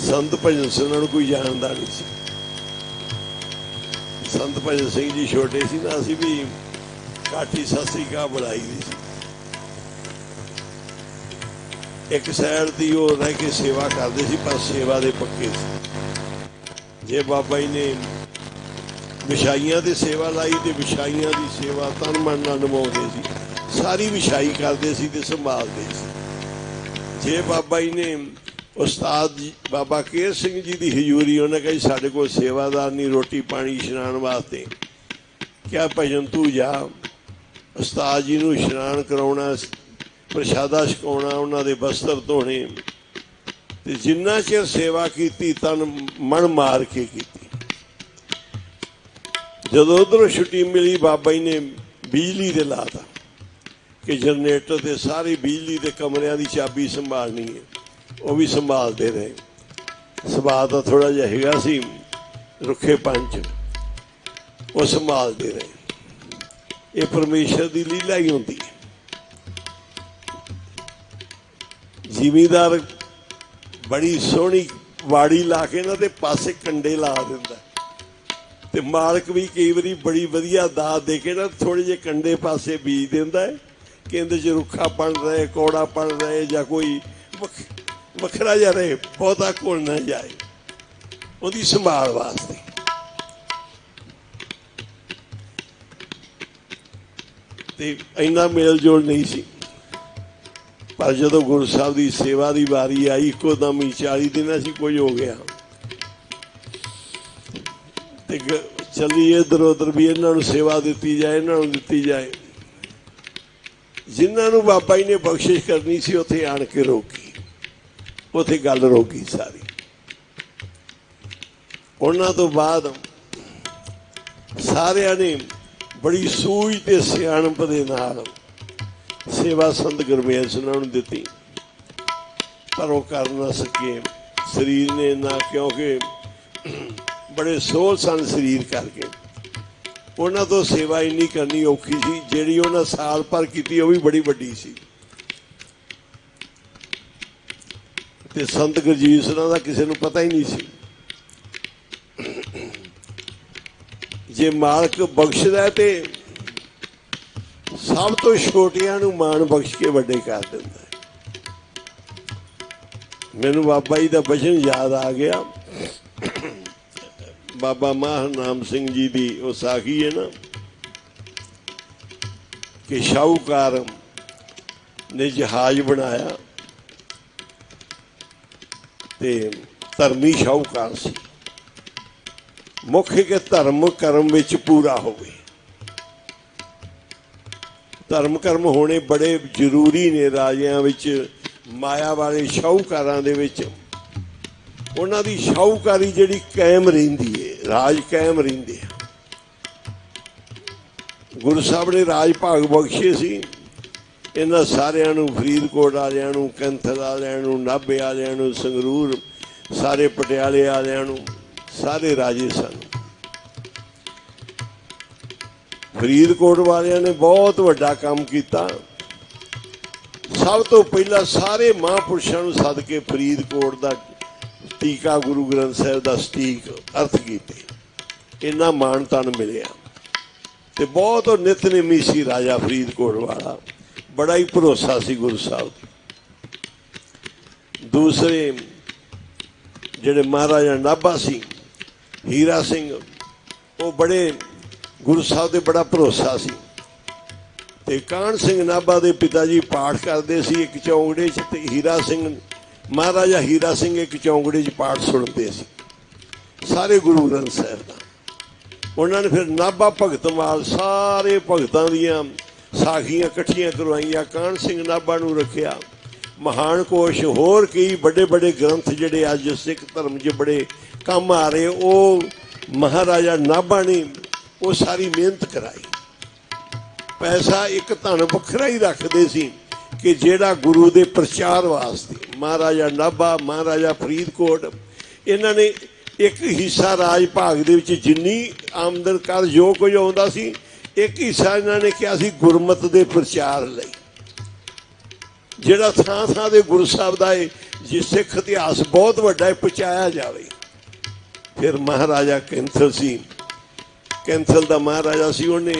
संत भजन सिंह उन्होंने कोई जानता नहीं सी। संत भजन सिंह जी छोटे सी ना, असी भी काठी सत श्री अकाल बुलाई दी सी। एक साइड दी वो रह के सेवा करते सी, पर सेवा दे पक्के सी। जे बाबा जी ने विछाइयां ते सेवा लाई ते विछाइयां दी सेवा तन मन नाल निभाउंदे सी, सारी विछाई करते सी ते संभालते सी। जे बाबा जी ने उस्ताद जी बाबा केर सिंह जी की हजूरी उन्हें कही साढ़े को सेवादार नहीं रोटी पानी इशनान वास्ते, क्या भजन तू जा उस्ताद जी नूं इशनान कराउणा, प्रशादा छकाउणा, उन्होंने बस्तर धोने ते जिन्ना चिर सेवा की तन मन मार के की। जदों उधरों छुट्टी मिली बाबा जी ने बिजली दे लाता कि जनरेटर ते सारी बिजली के कमरियां दी चाबी संभालनी है, वो भी संभालते रहे। सुभाव तो थोड़ा जिहा हैगा सी रुखे पंच, वो संभालते रहे। ये परमेश्वर की लीला ही होती है। जिमीदार बड़ी सोहनी वाड़ी ला के ना ते पासे कंडे ला दिंदा ते मालक भी कई बारी बड़ी वधिया दात दे के ना थोड़े जे कंडे पासे बीज दिंदा है कि इहदे च रुखापन रहे, कौड़ापन रहे, या कोई वखरा जा रहे, बहुता घुल ना जाए, उहदी संभाल वास्ते। ते इन्ना मेल जोल नहीं सी, पर जदों गुरु साहब की सेवा की वारी आई इको दम ही 40 दिन असीं कुछ हो गया ਤੇ ਚੱਲੀਏ ਇੱਧਰ ਉੱਧਰ ਵੀ ਇਹਨਾਂ ਨੂੰ ਸੇਵਾ ਦਿੱਤੀ ਜਾਏ, ਇਹਨਾਂ ਨੂੰ ਦਿੱਤੀ ਜਾਏ। ਜਿਨ੍ਹਾਂ ਨੂੰ ਬਾਬਾ ਜੀ ਨੇ ਬਖਸ਼ਿਸ਼ ਕਰਨੀ ਸੀ ਉੱਥੇ ਆਣ ਕੇ ਰੋਕੀ, ਉੱਥੇ ਗੱਲ ਰੋਕੀ ਸਾਰੀ। ਉਹਨਾਂ ਤੋਂ ਬਾਅਦ ਸਾਰਿਆਂ ਨੇ ਬੜੀ ਸੂਝ ਤੇ ਸਿਆਣਪ ਦੇ ਨਾਲ ਸੇਵਾ ਸੰਤ ਗੁਰਮੇਲ ਸਿੰਘ ਨੂੰ ਦਿੱਤੀ, ਪਰ ਉਹ ਕਰ ਨਾ ਸਕੇ। ਸਰੀਰ ਨੇ ਨਾ, ਕਿਉਂਕਿ ਬੜੇ ਸੋਲ ਸਨ ਸਰੀਰ ਕਰਕੇ, ਉਹਨਾਂ ਤੋਂ ਸੇਵਾ ਇੰਨੀ ਕਰਨੀ ਔਖੀ ਸੀ। ਜਿਹੜੀ ਉਹਨਾਂ ਸਾਲ ਭਰ ਕੀਤੀ ਉਹ ਵੀ ਬੜੀ ਵੱਡੀ ਸੀ। ਤੇ ਸੰਤ ਗੁਰਜੀਤ ਸਿੰਘ ਦਾ ਕਿਸੇ ਨੂੰ ਪਤਾ ਹੀ ਨਹੀਂ ਸੀ। ਜੇ ਮਾਲਕ ਬਖਸ਼ਦਾ ਤੇ ਸਭ ਤੋਂ ਛੋਟਿਆਂ ਨੂੰ ਮਾਣ ਬਖਸ਼ ਕੇ ਵੱਡੇ ਕਰ ਦਿੰਦਾ। ਮੈਨੂੰ ਬਾਬਾ ਜੀ ਦਾ ਬਚਨ ਯਾਦ ਆ ਗਿਆ। ਬਾਬਾ ਮਹਾਨਾਮ ਸਿੰਘ ਜੀ ਦੀ ਉਹ ਸਾਖੀ ਹੈ ਨਾ ਕਿ ਸ਼ਾਹੂਕਾਰ ਨੇ ਜਹਾਜ਼ ਬਣਾਇਆ ਤੇ ਧਰਮੀ ਸ਼ਾਹੂਕਾਰ ਸੀ। ਮੁੱਖ ਕਿ ਧਰਮ ਕਰਮ ਵਿੱਚ ਪੂਰਾ ਹੋਵੇ। ਧਰਮ ਕਰਮ ਹੋਣੇ ਬੜੇ ਜ਼ਰੂਰੀ ਨੇ ਰਾਜਿਆਂ ਵਿੱਚ। ਮਾਇਆ ਵਾਲੇ ਸ਼ਾਹੂਕਾਰਾਂ ਦੇ ਵਿੱਚ ਉਹਨਾਂ ਦੀ ਸ਼ਾਹੂਕਾਰੀ ਜਿਹੜੀ ਕਾਇਮ ਰਹਿੰਦੀ ਹੈ, ਰਾਜ ਕਾਇਮ ਰਹਿੰਦੇ ਆ। ਗੁਰੂ ਸਾਹਿਬ ਨੇ ਰਾਜ ਭਾਗ ਬਖਸ਼ੇ ਸੀ ਇਹਨਾਂ ਸਾਰਿਆਂ ਨੂੰ, ਫਰੀਦਕੋਟ ਵਾਲਿਆਂ ਨੂੰ, ਕੈਂਥਲ ਵਾਲਿਆਂ ਨੂੰ, ਨਾਭੇ ਵਾਲਿਆਂ ਨੂੰ, ਸੰਗਰੂਰ, ਸਾਰੇ ਪਟਿਆਲੇ ਵਾਲਿਆਂ ਨੂੰ, ਸਾਰੇ ਰਾਜੇ ਸਨ। ਫਰੀਦਕੋਟ ਵਾਲਿਆਂ ਨੇ ਬਹੁਤ ਵੱਡਾ ਕੰਮ ਕੀਤਾ। ਸਭ ਤੋਂ ਪਹਿਲਾਂ ਸਾਰੇ ਮਹਾਂਪੁਰਸ਼ਾਂ ਨੂੰ ਸੱਦ ਕੇ ਫਰੀਦਕੋਟ ਦਾ ਟੀਕਾ ਗੁਰੂ ਗ੍ਰੰਥ ਸਾਹਿਬ ਦਾ ਸਟੀਕ ਅਰਥ ਕੀਤੇ। ਇੰਨਾ ਮਾਣ ਤਾਣ ਮਿਲਿਆ ਤੇ ਬਹੁਤ ਨਿਤਨੇਮੀ ਸੀ ਰਾਜਾ ਫਰੀਦਕੋਟ ਵਾਲਾ। ਬੜਾ ਹੀ ਭਰੋਸਾ ਸੀ ਗੁਰੂ ਸਾਹਿਬ ਦਾ। ਦੂਸਰੇ ਜਿਹੜੇ ਮਹਾਰਾਜਾ ਨਾਭਾ ਸੀ, ਹੀਰਾ ਸਿੰਘ, ਉਹ ਬੜੇ ਗੁਰੂ ਸਾਹਿਬ ਦੇ ਬੜਾ ਭਰੋਸਾ ਸੀ। ਤੇ ਕਾਹਨ ਸਿੰਘ ਨਾਭਾ ਦੇ ਪਿਤਾ ਜੀ ਪਾਠ ਕਰਦੇ ਸੀ ਇੱਕ ਚੌਂਕੜੇ 'ਚ, ਤੇ ਹੀਰਾ ਸਿੰਘ, ਮਹਾਰਾਜਾ ਹੀਰਾ ਸਿੰਘ ਇੱਕ ਚੌਂਕੜੇ 'ਚ ਪਾਠ ਸੁਣਦੇ ਸੀ ਸਾਰੇ ਗੁਰੂ ਗ੍ਰੰਥ ਸਾਹਿਬ ਦਾ। ਉਹਨਾਂ ਨੇ ਫਿਰ ਨਾਭਾ ਭਗਤਮਾਲ ਸਾਰੇ ਭਗਤਾਂ ਦੀਆਂ ਸਾਖੀਆਂ ਇਕੱਠੀਆਂ ਕਰਵਾਈਆਂ। ਕਾਹਨ ਸਿੰਘ ਨਾਭਾ ਨੂੰ ਰੱਖਿਆ। ਮਹਾਨ ਕੋਸ਼, ਹੋਰ ਕਈ ਵੱਡੇ ਵੱਡੇ ਗ੍ਰੰਥ ਜਿਹੜੇ ਅੱਜ ਸਿੱਖ ਧਰਮ 'ਚ ਬੜੇ ਕੰਮ ਆ ਰਹੇ, ਉਹ ਮਹਾਰਾਜਾ ਨਾਭਾ ਨੇ ਉਹ ਸਾਰੀ ਮਿਹਨਤ ਕਰਾਈ। ਪੈਸਾ ਇੱਕ ਧਨ ਵੱਖਰਾ ਹੀ ਰੱਖਦੇ ਸੀ ਕਿ ਜਿਹੜਾ ਗੁਰੂ ਦੇ ਪ੍ਰਚਾਰ ਵਾਸਤੇ। ਮਹਾਰਾਜਾ ਨਾਭਾ, ਮਹਾਰਾਜਾ ਫਰੀਦਕੋਟ, ਇਹਨਾਂ ਨੇ ਇੱਕ ਹਿੱਸਾ ਰਾਜ ਭਾਗ ਦੇ ਵਿੱਚ ਜਿੰਨੀ ਆਮਦਨ ਕਰ ਜੋ ਕੁਝ ਆਉਂਦਾ ਸੀ, ਇੱਕ ਹਿੱਸਾ ਇਹਨਾਂ ਨੇ ਕਿਹਾ ਸੀ ਗੁਰਮਤ ਦੇ ਪ੍ਰਚਾਰ ਲਈ। ਜਿਹੜਾ ਥਾਂ ਥਾਂ ਦੇ ਗੁਰੂ ਸਾਹਿਬ ਦਾ ਹੈ, ਜਿਸ ਸਿੱਖ ਇਤਿਹਾਸ ਬਹੁਤ ਵੱਡਾ ਹੈ, ਪਹੁੰਚਾਇਆ ਜਾਵੇ। ਫਿਰ ਮਹਾਰਾਜਾ ਕੈਂਥਲ ਸੀ, ਕੈਂਥਲ ਦਾ ਮਹਾਰਾਜਾ ਸੀ, ਉਹਨੇ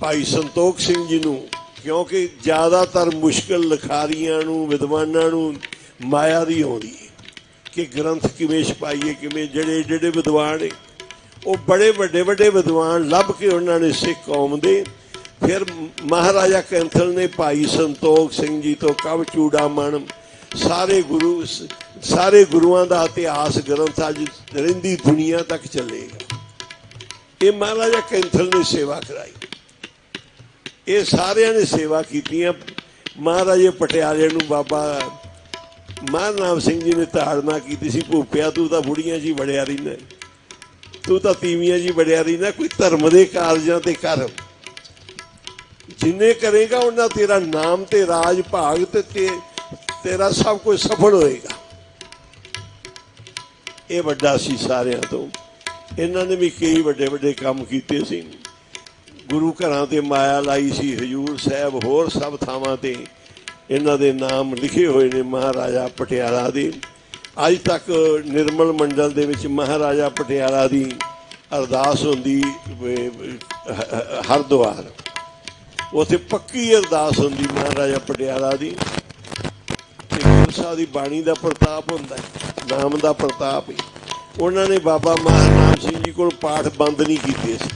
ਭਾਈ ਸੰਤੋਖ ਸਿੰਘ ਜੀ ਨੂੰ, ਕਿਉਂਕਿ ਜ਼ਿਆਦਾਤਰ ਮੁਸ਼ਕਿਲ ਲਿਖਾਰੀਆਂ ਨੂੰ, ਵਿਦਵਾਨਾਂ ਨੂੰ ਮਾਇਆ ਦੀ ਆਉਂਦੀ ਹੈ ਕਿ ਗ੍ਰੰਥ ਕਿਵੇਂ ਛਪਾਈਏ, ਕਿਵੇਂ। ਜਿਹੜੇ ਜਿਹੜੇ ਵਿਦਵਾਨ ਨੇ ਉਹ ਬੜੇ ਵੱਡੇ ਵੱਡੇ ਵਿਦਵਾਨ ਲੱਭ ਕੇ ਉਹਨਾਂ ਨੇ ਸਿੱਖ ਕੌਮ ਦੇ। ਫਿਰ ਮਹਾਰਾਜਾ ਕੈਂਥਲ ਨੇ ਭਾਈ ਸੰਤੋਖ ਸਿੰਘ ਜੀ ਤੋਂ ਕਵ ਚੂੜਾਮਣ, ਸਾਰੇ ਗੁਰੂਆਂ ਦਾ ਇਤਿਹਾਸ ਗ੍ਰੰਥ ਅੱਜ ਰਹਿੰਦੀ ਦੁਨੀਆ ਤੱਕ ਚੱਲੇਗਾ। ਇਹ ਮਹਾਰਾਜਾ ਕੈਂਥਲ ਨੇ ਸੇਵਾ ਕਰਾਈ। ਇਹ ਸਾਰਿਆਂ ਨੇ ਸੇਵਾ ਕੀਤੀਆਂ। ਮਹਾਰਾਜੇ ਪਟਿਆਲੇ ਨੂੰ ਬਾਬਾ ਮਹਾਨਾਮ ਸਿੰਘ ਜੀ ਨੇ ਤਾੜਨਾ ਕੀਤੀ ਸੀ, ਭੂਪਿਆ ਤੂੰ ਤਾਂ ਬੁੜੀਆਂ 'ਚ ਹੀ ਵੜਿਆ ਰਹਿੰਦਾ, ਤੂੰ ਤਾਂ ਤੀਵੀਆਂ 'ਚ ਹੀ ਵੜਿਆ ਰਹਿੰਦਾ, ਕੋਈ ਧਰਮ ਦੇ ਕਾਰਜਾਂ ਤੇ ਕਰ। ਜਿੰਨੇ ਕਰੇਗਾ ਉਹਨਾਂ ਤੇਰਾ ਨਾਮ ਤੇ ਰਾਜ ਭਾਗ ਤੇ ਤੇਰਾ ਸਭ ਕੁਝ ਸਫਲ ਹੋਏਗਾ। ਇਹ ਵੱਡਾ ਸੀ ਸਾਰਿਆਂ ਤੋਂ। ਇਹਨਾਂ ਨੇ ਵੀ ਕਈ ਵੱਡੇ ਵੱਡੇ ਕੰਮ ਕੀਤੇ ਸੀ। ਗੁਰੂ ਘਰਾਂ ਤੇ ਮਾਇਆ ਲਾਈ ਸੀ, ਹਜੂਰ ਸਾਹਿਬ, ਹੋਰ ਸਭ ਥਾਵਾਂ ਤੇ ਇਹਨਾਂ ਦੇ ਨਾਮ ਲਿਖੇ ਹੋਏ ਨੇ ਮਹਾਰਾਜਾ ਪਟਿਆਲਾ ਦੇ। ਅੱਜ ਤੱਕ ਨਿਰਮਲ ਮੰਡਲ ਦੇ ਵਿੱਚ ਮਹਾਰਾਜਾ ਪਟਿਆਲਾ ਦੀ ਅਰਦਾਸ ਹੁੰਦੀ, ਹਰਦੁਆਰ, ਉੱਥੇ ਪੱਕੀ ਅਰਦਾਸ ਹੁੰਦੀ ਮਹਾਰਾਜਾ ਪਟਿਆਲਾ ਦੀ। ਤੇ ਗੁਰੂ ਸਾਹਿਬ ਦੀ ਬਾਣੀ ਦਾ ਪ੍ਰਤਾਪ ਹੁੰਦਾ, ਨਾਮ ਦਾ ਪ੍ਰਤਾਪ ਹੀ। ਉਹਨਾਂ ਨੇ ਬਾਬਾ ਮਹਾਨਾਮ ਸਿੰਘ ਜੀ ਕੋਲ ਪਾਠ ਬੰਦ ਨਹੀਂ ਕੀਤੇ ਸੀ।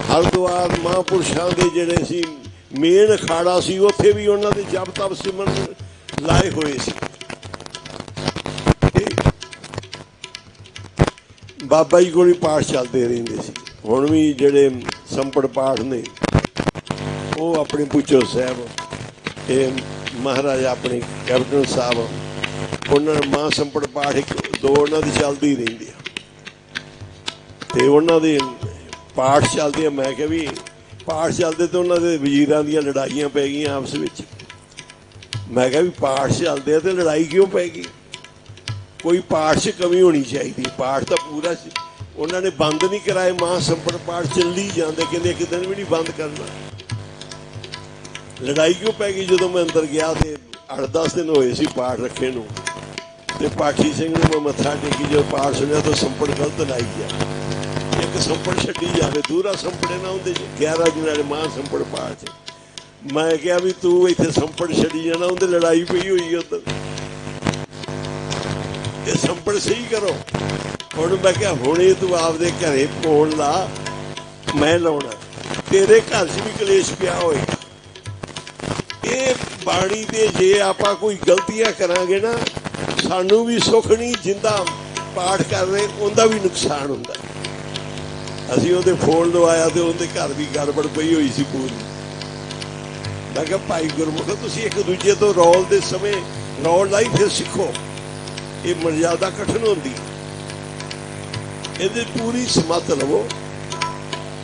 ਹਰਦੁਆਰ ਮਹਾਂਪੁਰਸ਼ਾਂ ਦੇ ਜਿਹੜੇ ਸੀ ਮੇਨ ਅਖਾੜਾ ਸੀ, ਉੱਥੇ ਵੀ ਉਹਨਾਂ ਦੇ ਜਪ ਤਪ ਸਿਮਰਨ ਲਾਏ ਹੋਏ ਸੀ। ਬਾਬਾ ਜੀ ਕੋਲ ਹੀ ਪਾਠ ਚੱਲਦੇ ਰਹਿੰਦੇ ਸੀ। ਹੁਣ ਵੀ ਜਿਹੜੇ ਸੰਪੜ ਪਾਠ ਨੇ ਉਹ ਆਪਣੇ ਪੁੱਛੋ ਸਾਹਿਬ, ਇਹ ਮਹਾਰਾਜ ਆਪਣੇ ਕੈਪਟਨ ਸਾਹਿਬ, ਉਹਨਾਂ ਮਾਂ ਸੰਪੜ ਪਾਠ ਇੱਕ ਦੋ ਉਹਨਾਂ ਦੀ ਚੱਲਦੀ ਰਹਿੰਦੀ ਆ ਤੇ ਉਹਨਾਂ ਦੇ ਪਾਠ ਚੱਲਦੇ ਆ। ਮੈਂ ਕਿਹਾ ਵੀ ਪਾਠ ਚੱਲਦੇ ਤੇ ਉਹਨਾਂ ਦੇ ਵਜ਼ੀਰਾਂ ਦੀਆਂ ਲੜਾਈਆਂ ਪੈ ਗਈਆਂ ਆਪਸ ਵਿੱਚ। ਮੈਂ ਕਿਹਾ ਵੀ ਪਾਠ ਚੱਲਦੇ ਆ ਤੇ ਲੜਾਈ ਕਿਉਂ ਪੈ ਗਈ? ਕੋਈ ਪਾਠ 'ਚ ਕਮੀ ਹੋਣੀ ਚਾਹੀਦੀ। ਪਾਠ ਤਾਂ ਪੂਰਾ ਸੀ, ਉਹਨਾਂ ਨੇ ਬੰਦ ਨਹੀਂ ਕਰਾਏ। ਮਾਂ ਸੰਪੜ ਪਾਠ ਚੱਲੀ ਜਾਂਦੇ, ਕਹਿੰਦੇ ਇੱਕ ਦਿਨ ਵੀ ਨਹੀਂ ਬੰਦ ਕਰਨਾ। ਲੜਾਈ ਕਿਉਂ ਪੈ ਗਈ? ਜਦੋਂ ਮੈਂ ਅੰਦਰ ਗਿਆ ਤੇ 8-10 ਦਿਨ ਹੋਏ ਸੀ ਪਾਠ ਰੱਖੇ ਨੂੰ, ਤੇ ਪਾਠੀ ਸਿੰਘ ਨੂੰ ਮੈਂ ਮੱਥਾ ਟੇਕੀ, ਜਦੋਂ ਪਾਠ ਸੁਣਿਆ ਤਾਂ ਸੰਪੜ ਗਲਤ ਲਾਈ ਗਿਆ। ਇੱਕ ਸੰਪੜ ਛੱਡੀ ਜਾਵੇ, ਦੂਰਾ ਸੰਪੜੇ ਨਾ ਹੁੰਦੇ 11 ਦਿਨ ਵਾਲੇ ਮਾਂ ਸੰਪੜ ਪਾਠ 'ਚ। ਮੈਂ ਕਿਹਾ ਵੀ ਤੂੰ ਇੱਥੇ ਸੰਪੜ ਛੱਡੀ ਜਾਣਾ, ਉਹਦੇ ਲੜਾਈ ਪਈ ਹੋਈ ਉੱਧਰ। ਇਹ ਸੰਪੜ ਸਹੀ ਕਰੋ। ਹੁਣ ਮੈਂ ਕਿਹਾ ਹੁਣੇ ਤੂੰ ਆਪਦੇ ਘਰੇ ਪਾਉਣ ਲਾ, ਮੈਂ ਲਾਉਣਾ। ਤੇਰੇ ਘਰ 'ਚ ਵੀ ਕਲੇਸ਼ ਪਿਆ ਹੋਏਗਾ। ਇਹ ਬਾਣੀ ਦੇ ਜੇ ਆਪਾਂ ਕੋਈ ਗਲਤੀਆਂ ਕਰਾਂਗੇ ਨਾ, ਸਾਨੂੰ ਵੀ ਸੁੱਖ ਨਹੀਂ। ਜਿੰਦਾ ਪਾਠ ਕਰ ਰਹੇ ਉਹਦਾ ਵੀ ਨੁਕਸਾਨ ਹੁੰਦਾ। ਅਸੀਂ ਉਹਦੇ ਫੋਨ ਲਵਾਇਆ ਤੇ ਉਹਦੇ ਘਰ ਵੀ ਗੜਬੜ ਪਈ ਹੋਈ ਸੀ ਪੂਰੀ। ਮੈਂ ਕਿਹਾ ਭਾਈ ਗੁਰਮੁਖ, ਤੁਸੀਂ ਇੱਕ ਦੂਜੇ ਤੋਂ ਰੌਲ ਦੇ ਸਮੇਂ ਰੌਲ ਲਾਈ ਫਿਰ ਸਿੱਖੋ। ਇਹ ਮਰਜ਼ਾਦਾ ਕਠਨ ਹੁੰਦੀ, ਇਹਦੀ ਪੂਰੀ ਸਮੱਤ ਲਵੋ।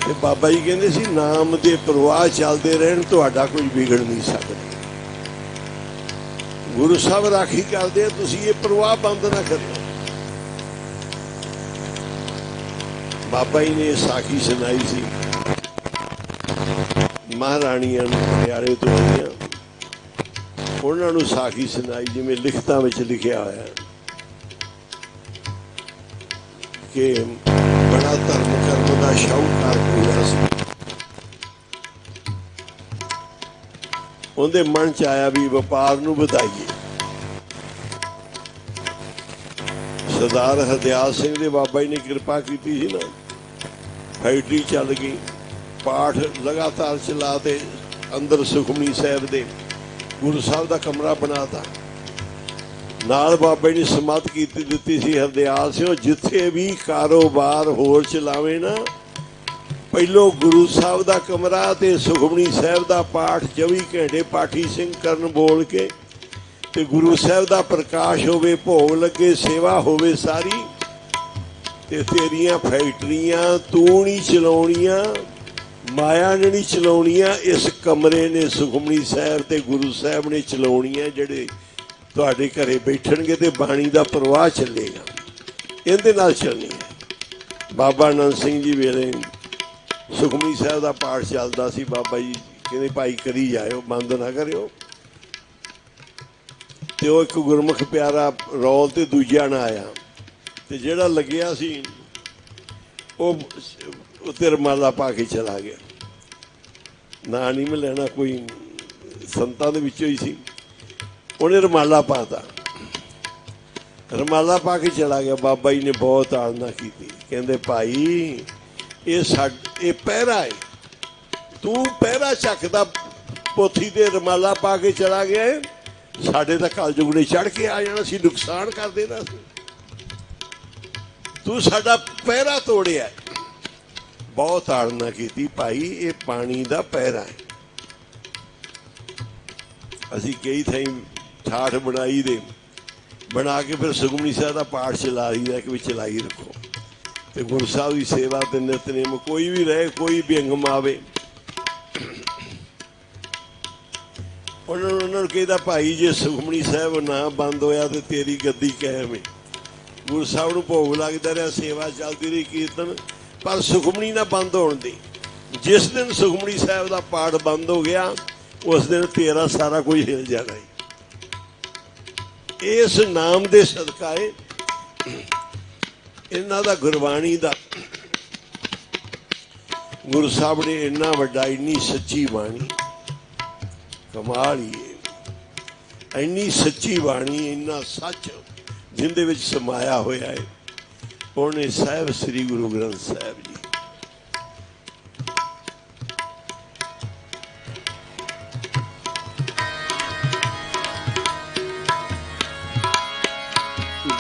ਤੇ ਬਾਬਾ ਜੀ ਕਹਿੰਦੇ ਸੀ ਨਾਮ ਦੇ ਪ੍ਰਵਾਹ ਚੱਲਦੇ ਰਹਿਣ, ਤੁਹਾਡਾ ਕੁਝ ਵਿਗੜ ਨਹੀਂ ਸਕਦਾ। ਗੁਰੂ ਸਾਹਿਬ ਰਾਖੀ ਕਰਦੇ ਆ, ਤੁਸੀਂ ਇਹ ਪ੍ਰਵਾਹ ਬੰਦ ਨਾ ਕਰੋ। ਬਾਬਾ ਜੀ ਨੇ ਸਾਖੀ ਸੁਣਾਈ ਸੀ ਮਹਾਰਾਣੀਆਂ ਨੂੰ, ਪਟਿਆਲੇ ਤੋਂ ਆਈਆਂ, ਉਹਨਾਂ ਨੂੰ ਸਾਖੀ ਸੁਣਾਈ ਜਿਵੇਂ ਲਿਖਤਾਂ ਵਿੱਚ ਲਿਖਿਆ ਹੋਇਆ ਕਿ ਬੜਾ ਧਰਮ ਕਰਮ ਦਾ ਸ਼ੌਕਰ ਹੋਇਆ ਸੀ। ਉਹਦੇ ਮਨ ਚ ਆਇਆ ਵੀ ਵਪਾਰ ਨੂੰ ਵਧਾਈਏ। ਸਰਦਾਰ ਹਰਦਿਆਲ ਸਿੰਘ ਦੇ ਬਾਬਾ ਜੀ ਨੇ ਕਿਰਪਾ ਕੀਤੀ ਸੀ ਨਾ, ਫੈਕਟਰੀ ਚੱਲ ਗਈ, ਪਾਠ ਲਗਾਤਾਰ ਚਲਾ ਤੇ ਅੰਦਰ ਸੁਖਮਨੀ ਸਾਹਿਬ ਦੇ ਗੁਰੂ ਸਾਹਿਬ ਦਾ ਕਮਰਾ ਬਣਾਤਾ। ਨਾਲ ਬਾਬਾ ਜੀ ਨੇ ਸਮਤ ਕੀਤੀ ਦਿੱਤੀ ਸੀ ਹਰਦਿਆਲ ਸਿੰਘ, ਜਿੱਥੇ ਵੀ ਕਾਰੋਬਾਰ ਹੋਰ ਚਲਾਵੇ ਨਾ, ਪਹਿਲੋਂ ਗੁਰੂ ਸਾਹਿਬ ਦਾ ਕਮਰਾ ਤੇ ਸੁਖਮਨੀ ਸਾਹਿਬ ਦਾ ਪਾਠ 24 ਘੰਟੇ ਪਾਠੀ ਸਿੰਘ ਕਰਨ ਬੋਲ ਕੇ, ਤੇ ਗੁਰੂ ਸਾਹਿਬ ਦਾ ਪ੍ਰਕਾਸ਼ ਹੋਵੇ, ਭੋਗ ਲੱਗੇ, ਸੇਵਾ ਹੋਵੇ ਸਾਰੀ। ਤੇ ਤੇਰੀਆਂ ਫੈਕਟਰੀਆਂ ਤੂੰ ਨਹੀਂ ਚਲਾਉਣੀਆਂ, ਮਾਇਆ ਨੇ ਨਹੀਂ ਚਲਾਉਣੀਆਂ, ਇਸ ਕਮਰੇ ਨੇ ਸੁਖਮਨੀ ਸਾਹਿਬ ਤੇ ਗੁਰੂ ਸਾਹਿਬ ਨੇ ਚਲਾਉਣੀਆਂ, ਜਿਹੜੇ ਤੁਹਾਡੇ ਘਰੇ ਬੈਠਣਗੇ ਤੇ ਬਾਣੀ ਦਾ ਪ੍ਰਵਾਹ ਚੱਲੇਗਾ। ਇਹਦੇ ਨਾਲ ਚੱਲਣੀ ਹੈ। ਬਾਬਾ ਆਨੰਦ ਸਿੰਘ ਜੀ ਵੇਲੇ ਸੁਖਮਨੀ ਸਾਹਿਬ ਦਾ ਪਾਠ ਚੱਲਦਾ ਸੀ। ਬਾਬਾ ਜੀ ਕਹਿੰਦੇ ਭਾਈ ਕਰੀ ਜਾਇਓ, ਬੰਦ ਨਾ ਕਰਿਓ। ਤੇ ਉਹ ਇੱਕ ਗੁਰਮੁਖ ਪਿਆਰਾ ਰੌਲ ਤੇ ਦੂਜਾ ਨਾ ਆਇਆ, ਤੇ ਜਿਹੜਾ ਲੱਗਿਆ ਸੀ ਉਹ ਉੱਤੇ ਰੁਮਾਲਾ ਪਾ ਕੇ ਚਲਾ ਗਿਆ। ਨਾ ਨਹੀਂ ਮੈਂ ਲੈਣਾ, ਕੋਈ ਸੰਤਾਂ ਦੇ ਵਿੱਚੋਂ ਹੀ ਸੀ। ਉਹਨੇ ਰੁਮਾਲਾ ਪਾਤਾ, ਰੁਮਾਲਾ ਪਾ ਕੇ ਚਲਾ ਗਿਆ। ਬਾਬਾ ਜੀ ਨੇ ਬਹੁਤ ਆਲਣਾ ਕੀਤੀ, ਕਹਿੰਦੇ ਭਾਈ ਇਹ ਪਹਿਰਾ ਹੈ, ਤੂੰ ਪਹਿਰਾ ਚੱਕਦਾ ਪੋਥੀ ਤੇ ਰੁਮਾਲਾ ਪਾ ਕੇ ਚਲਾ ਗਿਆ, ਸਾਡੇ ਤਾਂ ਕਲਯੁਗ ਨੇ ਚੜ ਕੇ ਆ ਜਾਣਾ ਸੀ, ਨੁਕਸਾਨ ਕਰ ਦੇਣਾ ਸੀ, ਤੂੰ ਸਾਡਾ ਪਹਿਰਾ ਤੋੜਿਆ। ਬਹੁਤ ਆਲਣਾ ਕੀਤੀ, ਭਾਈ ਇਹ ਪਾਣੀ ਦਾ ਪਹਿਰਾ ਹੈ। ਅਸੀਂ ਕਈ ਥਾਈਂ ਠਾਠ ਬਣਾਈ ਦੇ, ਬਣਾ ਕੇ ਫਿਰ ਸੁਖਮਨੀ ਸਾਹਿਬ ਦਾ ਪਾਠ ਚਲਾ ਲਈਦਾ ਕਿ ਵੀ ਚਲਾਈ ਰੱਖੋ। ਤੇ ਗੁਰੂ ਸਾਹਿਬ ਦੀ ਸੇਵਾ ਤੇ ਨਿਤਨੇਮ, ਕੋਈ ਵੀ ਰਹੇ, ਕੋਈ ਵਿਅੰਗਮ ਆਵੇ, ਉਹਨਾਂ ਨੂੰ ਕਹਿੰਦਾ ਭਾਈ ਜੇ ਸੁਖਮਨੀ ਸਾਹਿਬ ਨਾ ਬੰਦ ਹੋਇਆ ਤੇ ਤੇਰੀ ਗੱਦੀ ਕਾਇਮ ਹੈ। ਗੁਰੂ ਸਾਹਿਬ ਨੂੰ ਭੋਗ ਲੱਗਦਾ ਰਿਹਾ, ਸੇਵਾ ਚੱਲਦੀ ਰਹੀ, ਕੀਰਤਨ, ਪਰ ਸੁਖਮਨੀ ਨਾ ਬੰਦ ਹੋਣ ਦੀ। ਜਿਸ ਦਿਨ ਸੁਖਮਨੀ ਸਾਹਿਬ ਦਾ ਪਾਠ ਬੰਦ ਹੋ ਗਿਆ, ਉਸ ਦਿਨ ਤੇਰਾ ਸਾਰਾ ਕੁਝ ਹਿਲ ਜਾਣਾ ਹੈ। ਇਸ ਨਾਮ ਦੇ ਸਦਕਾ ਹੈ, ਇਹਨਾਂ ਦਾ ਗੁਰਬਾਣੀ ਦਾ ਗੁਰੂ ਸਾਹਿਬ ਨੇ ਇੰਨਾ ਵੱਡਾ, ਇੰਨੀ ਸੱਚੀ ਬਾਣੀ, ਕਮਾਲ ਹੀ ਹੈ। ਇੰਨੀ ਸੱਚੀ ਬਾਣੀ, ਇੰਨਾ ਸੱਚ ਜਿਹਦੇ ਵਿੱਚ ਸਮਾਇਆ ਹੋਇਆ ਹੈ। ਉਹਨੇ ਸਾਹਿਬ ਸ੍ਰੀ ਗੁਰੂ ਗ੍ਰੰਥ ਸਾਹਿਬ ਜੀ,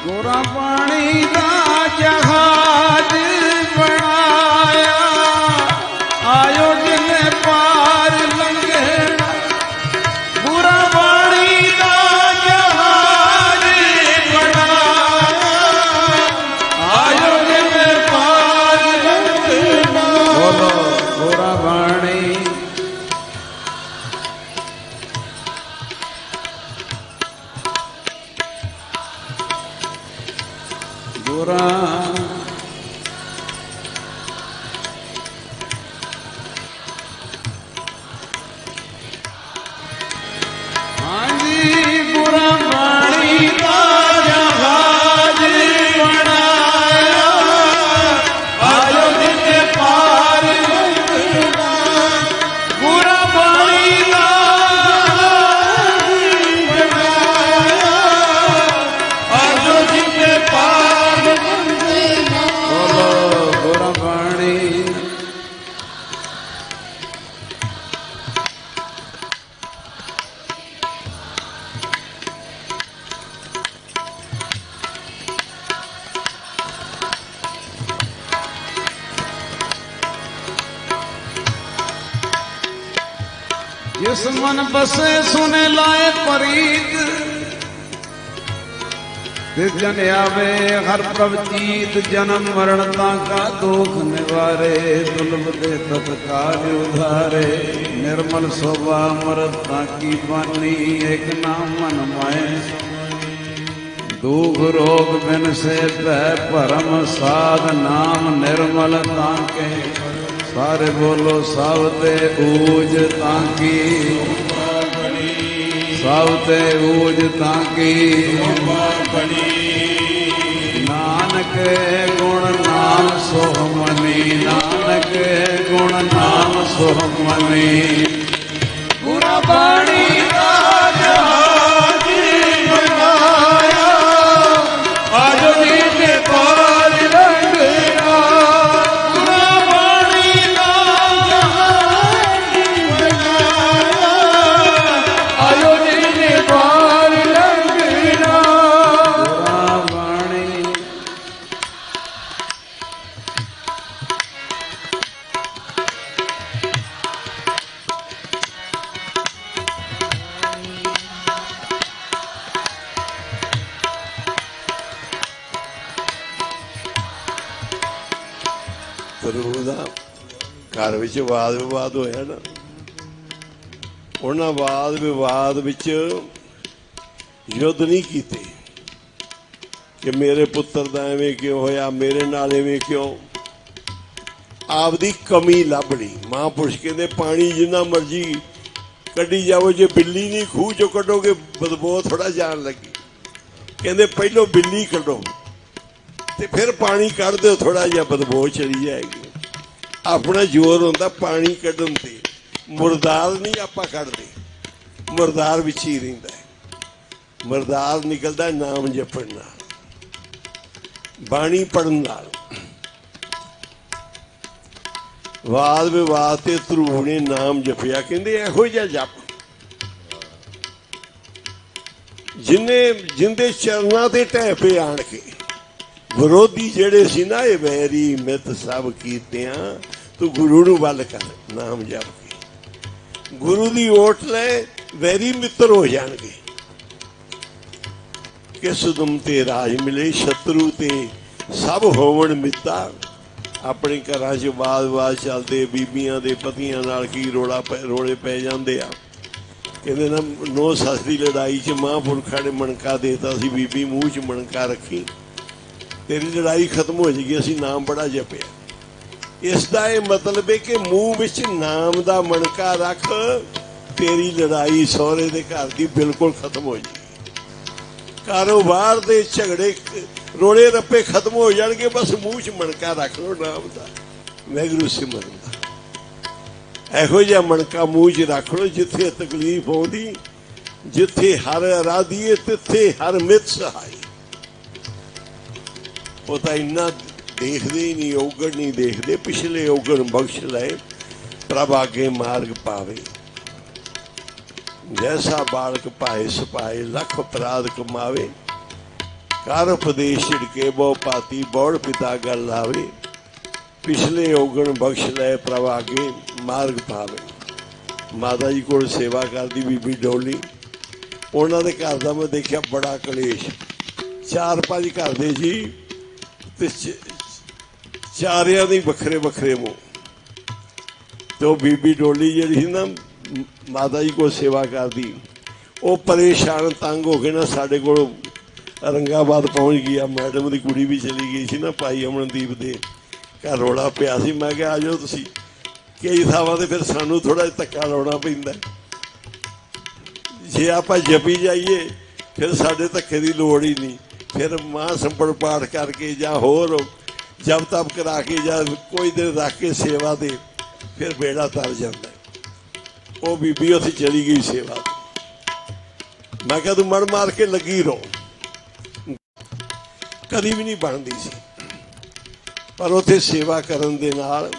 ਗੋਰਾ ਪਾਣੀ ਦਾ ਜਹਾਜ਼ ਗੁਰਾ ਹਾਂਜੀ ਗੁਰਾ ਬਾਣੀ ਦਾ ਜਹਾਜ਼ ਬਣਾਇਆ ਆਜੋ ਜਿੱਤੇ ਪਾਰ ਲੰਘਣਾ ਗੁਰਾ ਬਾਣੀ ਦਾ ਜਹਾਜ਼ ਬਣਾਇਆ ਆਜੋ ਜਿੱਤੇ ਪਾਰ ਲੰਘਣਾ ਬੋਲੋ ਗੁਰਾ ਬਾਣੀ जिस मन बसे सुने लाए परीत तिस जन आवे हर प्रभ चीत जन्म मरणता का दुख निवारे दुर्लभ दे तत्काल उधारे निर्मल शोभा अमरता की बानी एक नाम मन माए दुख रोग बिन से भय परम साध नाम निर्मल ताके सारे बोलो सावते ऊज ताकी सावते ऊज ताकी नानक गुण नाम सोहमनी नानक गुण नाम सोहमनी गुरा बाणी का जहाज बनाया आज नीचे पार लंघना गुरा बाणी का जहाज बनाया आज नीचे पार लंघना गुरा बाणी ਗੁਰੂ ਦਾ ਘਰ ਵਿੱਚ ਵਾਦ ਵਿਵਾਦ ਹੋਇਆ ਨਾ, ਉਹਨਾਂ ਵਾਦ ਵਿਵਾਦ ਵਿੱਚ ਯੁੱਧ ਨਹੀਂ ਕੀਤੇ ਕਿ ਮੇਰੇ ਪੁੱਤਰ ਦਾ ਐਵੇਂ ਕਿਉਂ ਹੋਇਆ, ਮੇਰੇ ਨਾਲ ਐਵੇਂ ਕਿਉਂ। ਆਪਦੀ ਕਮੀ ਲੱਭਣੀ। ਮਹਾਂਪੁਰਸ਼ ਕਹਿੰਦੇ ਪਾਣੀ ਜਿੰਨਾ ਮਰਜੀ ਕੱਢੀ ਜਾਓ, ਜੇ ਬਿੱਲੀ ਨਹੀਂ ਖੂਹ ਚੋਂ ਕੱਢੋਗੇ ਬਦਬੂ ਥੋੜਾ ਜਾਣ ਲੱਗੀ। ਕਹਿੰਦੇ ਪਹਿਲੋਂ ਬਿੱਲੀ ਕੱਢੋ ਤੇ ਫਿਰ ਪਾਣੀ ਕੱਢ ਦਿਓ, ਥੋੜਾ ਜਿਹਾ ਬਦਬੂ ਚਲੀ ਜਾਏਗੀ। ਆਪਣਾ ਜ਼ੋਰ ਹੁੰਦਾ ਪਾਣੀ ਕੱਢਣ ਤੇ, ਮੁਰਦਾਰ ਨਹੀਂ ਆਪਾਂ ਕੱਢਦੇ, ਮੁਰਦਾਰ ਵਿੱਚ ਹੀ ਰਹਿੰਦਾ ਹੈ। ਮੁਰਦਾਰ ਨਿਕਲਦਾ ਨਾਮ ਜਪਣ ਨਾਲ, ਬਾਣੀ ਪੜਨ ਨਾਲ। ਵਾਦ ਵਿਵਾਦ ਤੇ ਧਰੂਵ ਨੇ ਨਾਮ ਜਪਿਆ, ਕਹਿੰਦੇ ਇਹੋ ਜਿਹਾ ਜਪ ਜਿੰਦੇ ਚਰਨਾਂ ਤੇ ਢਹਿ ਪਏ ਆਣ ਕੇ। ਵਿਰੋਧੀ ਜਿਹੜੇ ਸੀ ਨਾ, ਇਹ ਵੈਰੀ ਮਿੱਤ ਸਭ ਕੀਤਿਆਂ, ਤੂੰ ਗੁਰੂ ਨੂੰ ਵੱਲ ਕਰ ਨਾਮ ਜਪ ਕੇ। ਗੁਰੂ ਦੀ ਓਟ ਲੈ, ਵੈਰੀ ਮਿੱਤਰ ਹੋ ਜਾਣਗੇ। ਕਿ ਸੁਦਮ ਤੇ ਰਾਜ ਮਿਲੇ, ਸ਼ਤਰੂ ਤੇ ਸਭ ਹੋਵਣ ਮਿੱਤਾ। ਆਪਣੇ ਘਰਾਂ 'ਚ ਵਾਦ ਚੱਲਦੇ, ਬੀਬੀਆਂ ਦੇ ਪਤੀਆਂ ਨਾਲ ਕੀ ਰੋਲੇ ਪੈ ਜਾਂਦੇ ਆ। ਕਹਿੰਦੇ ਨਾ, ਨੋ ਸੱਸ ਦੀ ਲੜਾਈ 'ਚ ਮਹਾਂਪੁਰਖਾਂ ਨੇ ਮਣਕਾ ਦੇਤਾ ਸੀ, ਬੀਬੀ ਮੂੰਹ 'ਚ ਮਣਕਾ ਰੱਖੀ, ਤੇਰੀ ਲੜਾਈ ਖਤਮ ਹੋ ਜਾਏਗੀ, ਅਸੀਂ ਨਾਮ ਬੜਾ ਜਪਿਆ। ਇਸ ਦਾ ਇਹ ਮਤਲਬ ਹੈ ਕਿ ਮੂੰਹ ਵਿੱਚ ਨਾਮ ਦਾ ਮਣਕਾ ਰੱਖ, ਤੇਰੀ ਲੜਾਈ ਸਹੁਰੇ ਦੇ ਘਰ ਦੀ ਬਿਲਕੁਲ ਖਤਮ ਹੋ ਜਾਏਗੀ। ਕਾਰੋਬਾਰ ਦੇ ਝਗੜੇ ਰੋਲੇ ਰੱਪੇ ਖਤਮ ਹੋ ਜਾਣਗੇ, ਬਸ ਮੂੰਹ 'ਚ ਮਣਕਾ ਰੱਖ ਲਓ ਨਾਮ ਦਾ, ਵਾਹਿਗੁਰੂ ਸਿਮਰਨ ਦਾ। ਇਹੋ ਜਿਹਾ ਮਣਕਾ ਮੂੰਹ 'ਚ ਰੱਖ ਲਓ, ਜਿੱਥੇ ਤਕਲੀਫ ਆਉਂਦੀ, ਜਿੱਥੇ ਹਰ ਅਰਾਧੀਏ ਤਿੱਥੇ ਹਰ ਮਿੱਤ ਸਹਾਈ। ਉਹ ਤਾਂ ਇੰਨਾ ਦੇਖਦੇ ਹੀ ਨਹੀਂ, ਔਗਣ ਨਹੀਂ ਦੇਖਦੇ। ਪਿਛਲੇ ਔਗਣ ਬਖਸ਼ ਲਏ, ਪ੍ਰਭ ਆਗੇ ਮਾਰਗ ਪਾਵੇ। ਜੈਸਾ ਬਾਲਕ ਭਾਏ ਸਪਾਏ, ਲੱਖ ਅਪਰਾਧ ਕਮਾਵੇ। ਕਰ ਉਪਦੇਸ਼ ਛਿੜਕੇ ਬਹੁ ਪਾਤੀ, ਬੌੜ ਪਿਤਾ ਗੱਲ ਲਾਵੇ। ਪਿਛਲੇ ਔਗਣ ਬਖਸ਼ ਲਏ, ਪ੍ਰਭ ਆਗੇ ਮਾਰਗ ਪਾਵੇ। ਮਾਤਾ ਜੀ ਕੋਲ ਸੇਵਾ ਕਰਦੀ ਬੀਬੀ ਡੋਲੀ, ਉਹਨਾਂ ਦੇ ਘਰ ਦਾ ਮੈਂ ਦੇਖਿਆ ਬੜਾ ਕਲੇਸ਼। 4-5 ਘਰ ਦੇ ਜੀ ਤੇ ਚਾਰਿਆਂ ਦੇ ਵੱਖਰੇ ਵੱਖਰੇ ਮੂੰਹ। ਤੇ ਉਹ ਬੀਬੀ ਡੋਲੀ ਜਿਹੜੀ ਸੀ ਨਾ, ਮਾਤਾ ਜੀ ਕੋਲ ਸੇਵਾ ਕਰਦੀ, ਉਹ ਪਰੇਸ਼ਾਨ ਤੰਗ ਹੋ ਕੇ ਨਾ ਸਾਡੇ ਕੋਲ औरंगाबाद पहुंच गया। मैडम की कुड़ी भी चली गई सी ना, भाई अमनदीप दे घर रौला पिया सी। मैं क्या आ जाओ तुसी। कई थावां ते फिर सानू थोड़ा धक्का लाउणा पैंदा। जे आपां जपी जाइए फिर साडे धक्के की लोड़ ही नहीं। फिर मां संपड़ पाठ करके या होर जप तप करा के या कोई दिन रख के सेवा दे फिर बेड़ा तर जाता है। वो बीबी उत्थे चली गई सेवा ते। मैं क्या तू मड़ मार के लगी रहो, कदी भी नहीं बनती सी। पर उत्थे सेवा करन दे नाल,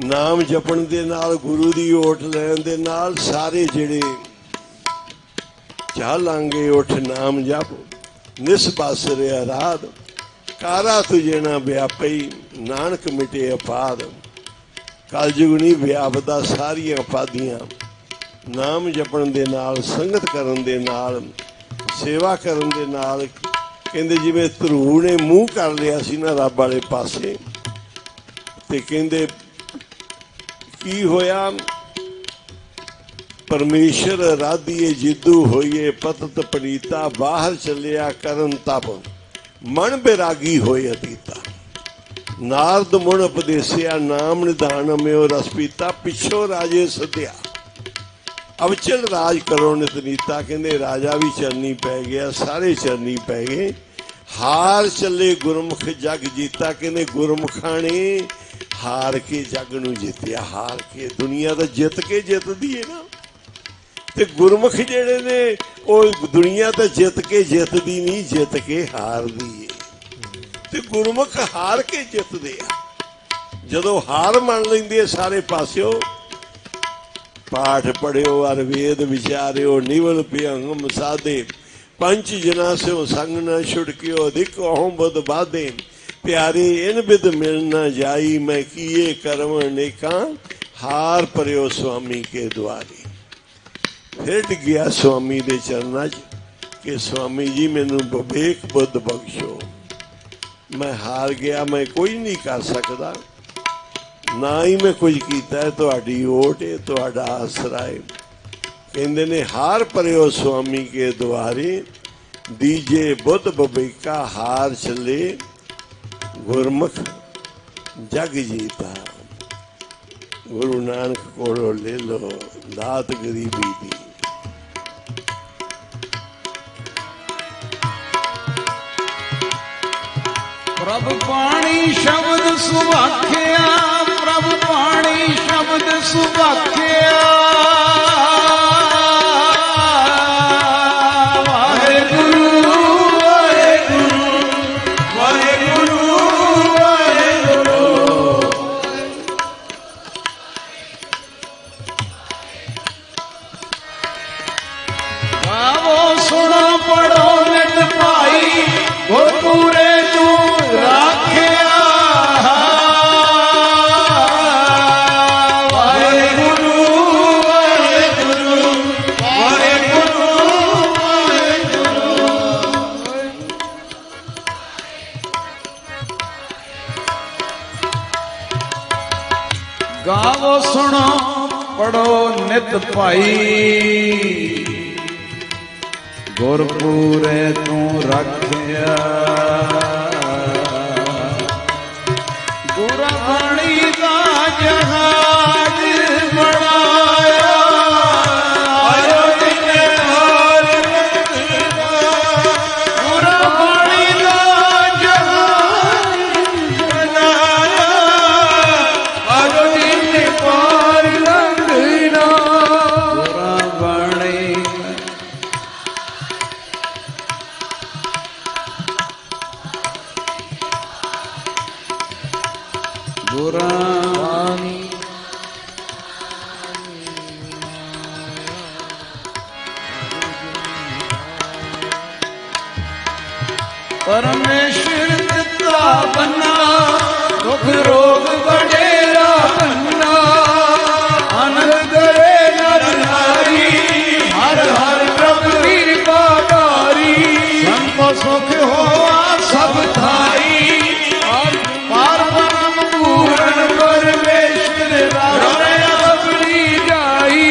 नाम जपण दे नाल, गुरु दी ओट लैण दे नाल सारे जिहड़े चालांगे उठ नाम जप निस बासरे आराध कारा तुझे ना व्यापई नानक मिटे अपाद। कलयुगनी व्यापदा सारियां अपादियां नाम जपण दे नाल, संगत करन दे नाल, सेवा करन दे नाल। कहंदे जिवें धरू ने मूँह कर लिया सी ना रब वाले पासे, ते कहंदे की होया, परमेश्वर राधिए जिद्दू होइए पतत पनीता, बाहर चलिया करन तप मन बैरागी होए अतीता। नारद मुन उपदेसिया नाम निधान अम्यो रस पीता, पिछो राजे सद्या अवचल राज करो नितनीता। कहंदे राजा भी चरनी पै गया, सारे चरनी पै गए। हार चले गुरमुख जग जीता। कहंदे गुरमुखां ने हार के जग नूं जित्तिया। हार के दुनिया तो जित के जितदी है ना, ते गुरमुख जिहड़े ने वो दुनिया तो जित के जितदी नहीं, जित के हारदी है। ते गुरमुख हार के जितदे आ। जदों हार मन लैंदे आ सारे पासिओ, पाठ पढ़ियो अर वेद विचारियो, निवल पियंग साधे, पंच जना से संग न छुड़कियो, अधिक अहों बुध बाधे, प्यारे इन बिद मिल न जाई, मैं किए करम नेका, हार परियो स्वामी के द्वारे। फिर गया स्वामी दे चरना च कि स्वामी जी मैनू विवेक बुद्ध बख्शो। मैं हार गया, मैं कोई नहीं कर सकता, ना ही मैं कुछ कीता है, तुहाडी ओट है, तुहाडा आसरा है। कहंदे ने हार परियो स्वामी के द्वारे, दीजे बुद्ध बबेका, हार चले गुरमुख जग जीता। गुरु नानक कोलों ले लो दात गरीबी दी। प्रभु पाणी शब्द सुभाखिया, प्रभु पाणी शब्द सुभाखिया। गावो सुनो पढ़ो नित भाई, गुरपुरे तू रखिया। गुरबाणी दा जहाज बनाया, आयो जिने हार गुरबाणी दा जहाज बनाया, आयो जिने पार लंघना। गुरबाणी गुरबाणी परमेश्वर दिता बन्ना, दुख रोग बडेरा बन्ना। आनंद करे नर नारी, हर हर प्रभु कृपा कारी। संतो सुख होआ सब थाई, पार परम पूर्ण परमेश्वर राधे अपनी जाई।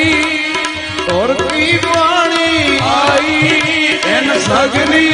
और की वाणी आई इन सगनी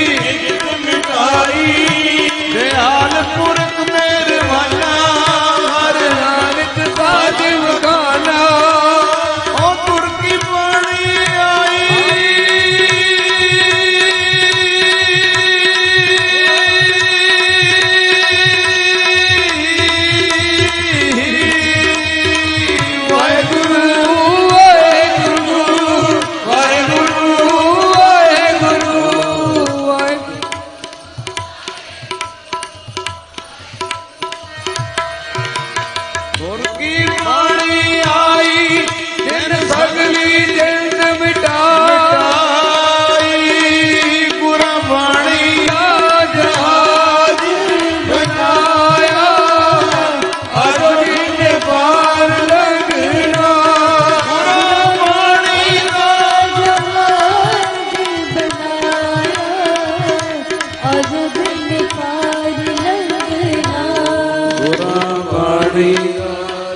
ਦੀ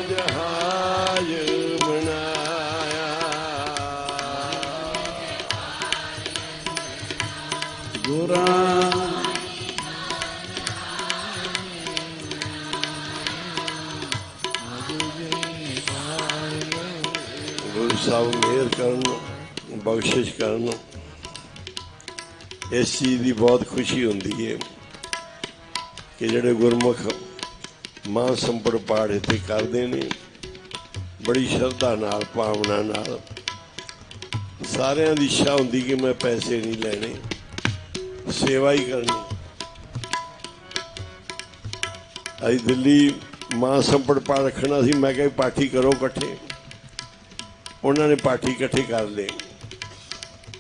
ਜਹਾਜ ਬਣਾਇਆ ਗੁਰਾਂ ਗੁਰੂ ਸਾਹਿਬ ਮਿਹਰ ਕਰਨ, ਬਖਸ਼ਿਸ਼ ਕਰਨ। ਇਸ ਚੀਜ਼ ਦੀ ਬਹੁਤ ਖੁਸ਼ੀ ਹੁੰਦੀ ਹੈ ਕਿ ਜਿਹੜੇ ਗੁਰਮੁਖ ਮਾਂ ਸੰਪੜ ਪਾਠ ਇੱਥੇ ਕਰਦੇ ਨੇ, ਬੜੀ ਸ਼ਰਧਾ ਨਾਲ, ਭਾਵਨਾ ਨਾਲ। ਸਾਰਿਆਂ ਦੀ ਇੱਛਾ ਹੁੰਦੀ ਕਿ ਮੈਂ ਪੈਸੇ ਨਹੀਂ ਲੈਣੇ, ਸੇਵਾ ਹੀ ਕਰਨੀ। ਅਸੀਂ ਦਿੱਲੀ ਮਾਂ ਸੰਪੜ ਪਾਠ ਰੱਖਣਾ ਸੀ, ਮੈਂ ਕਿਹਾ ਪਾਠੀ ਕਰੋ ਇਕੱਠੇ। ਉਹਨਾਂ ਨੇ ਪਾਠੀ ਇਕੱਠੇ ਕਰ ਲਏ।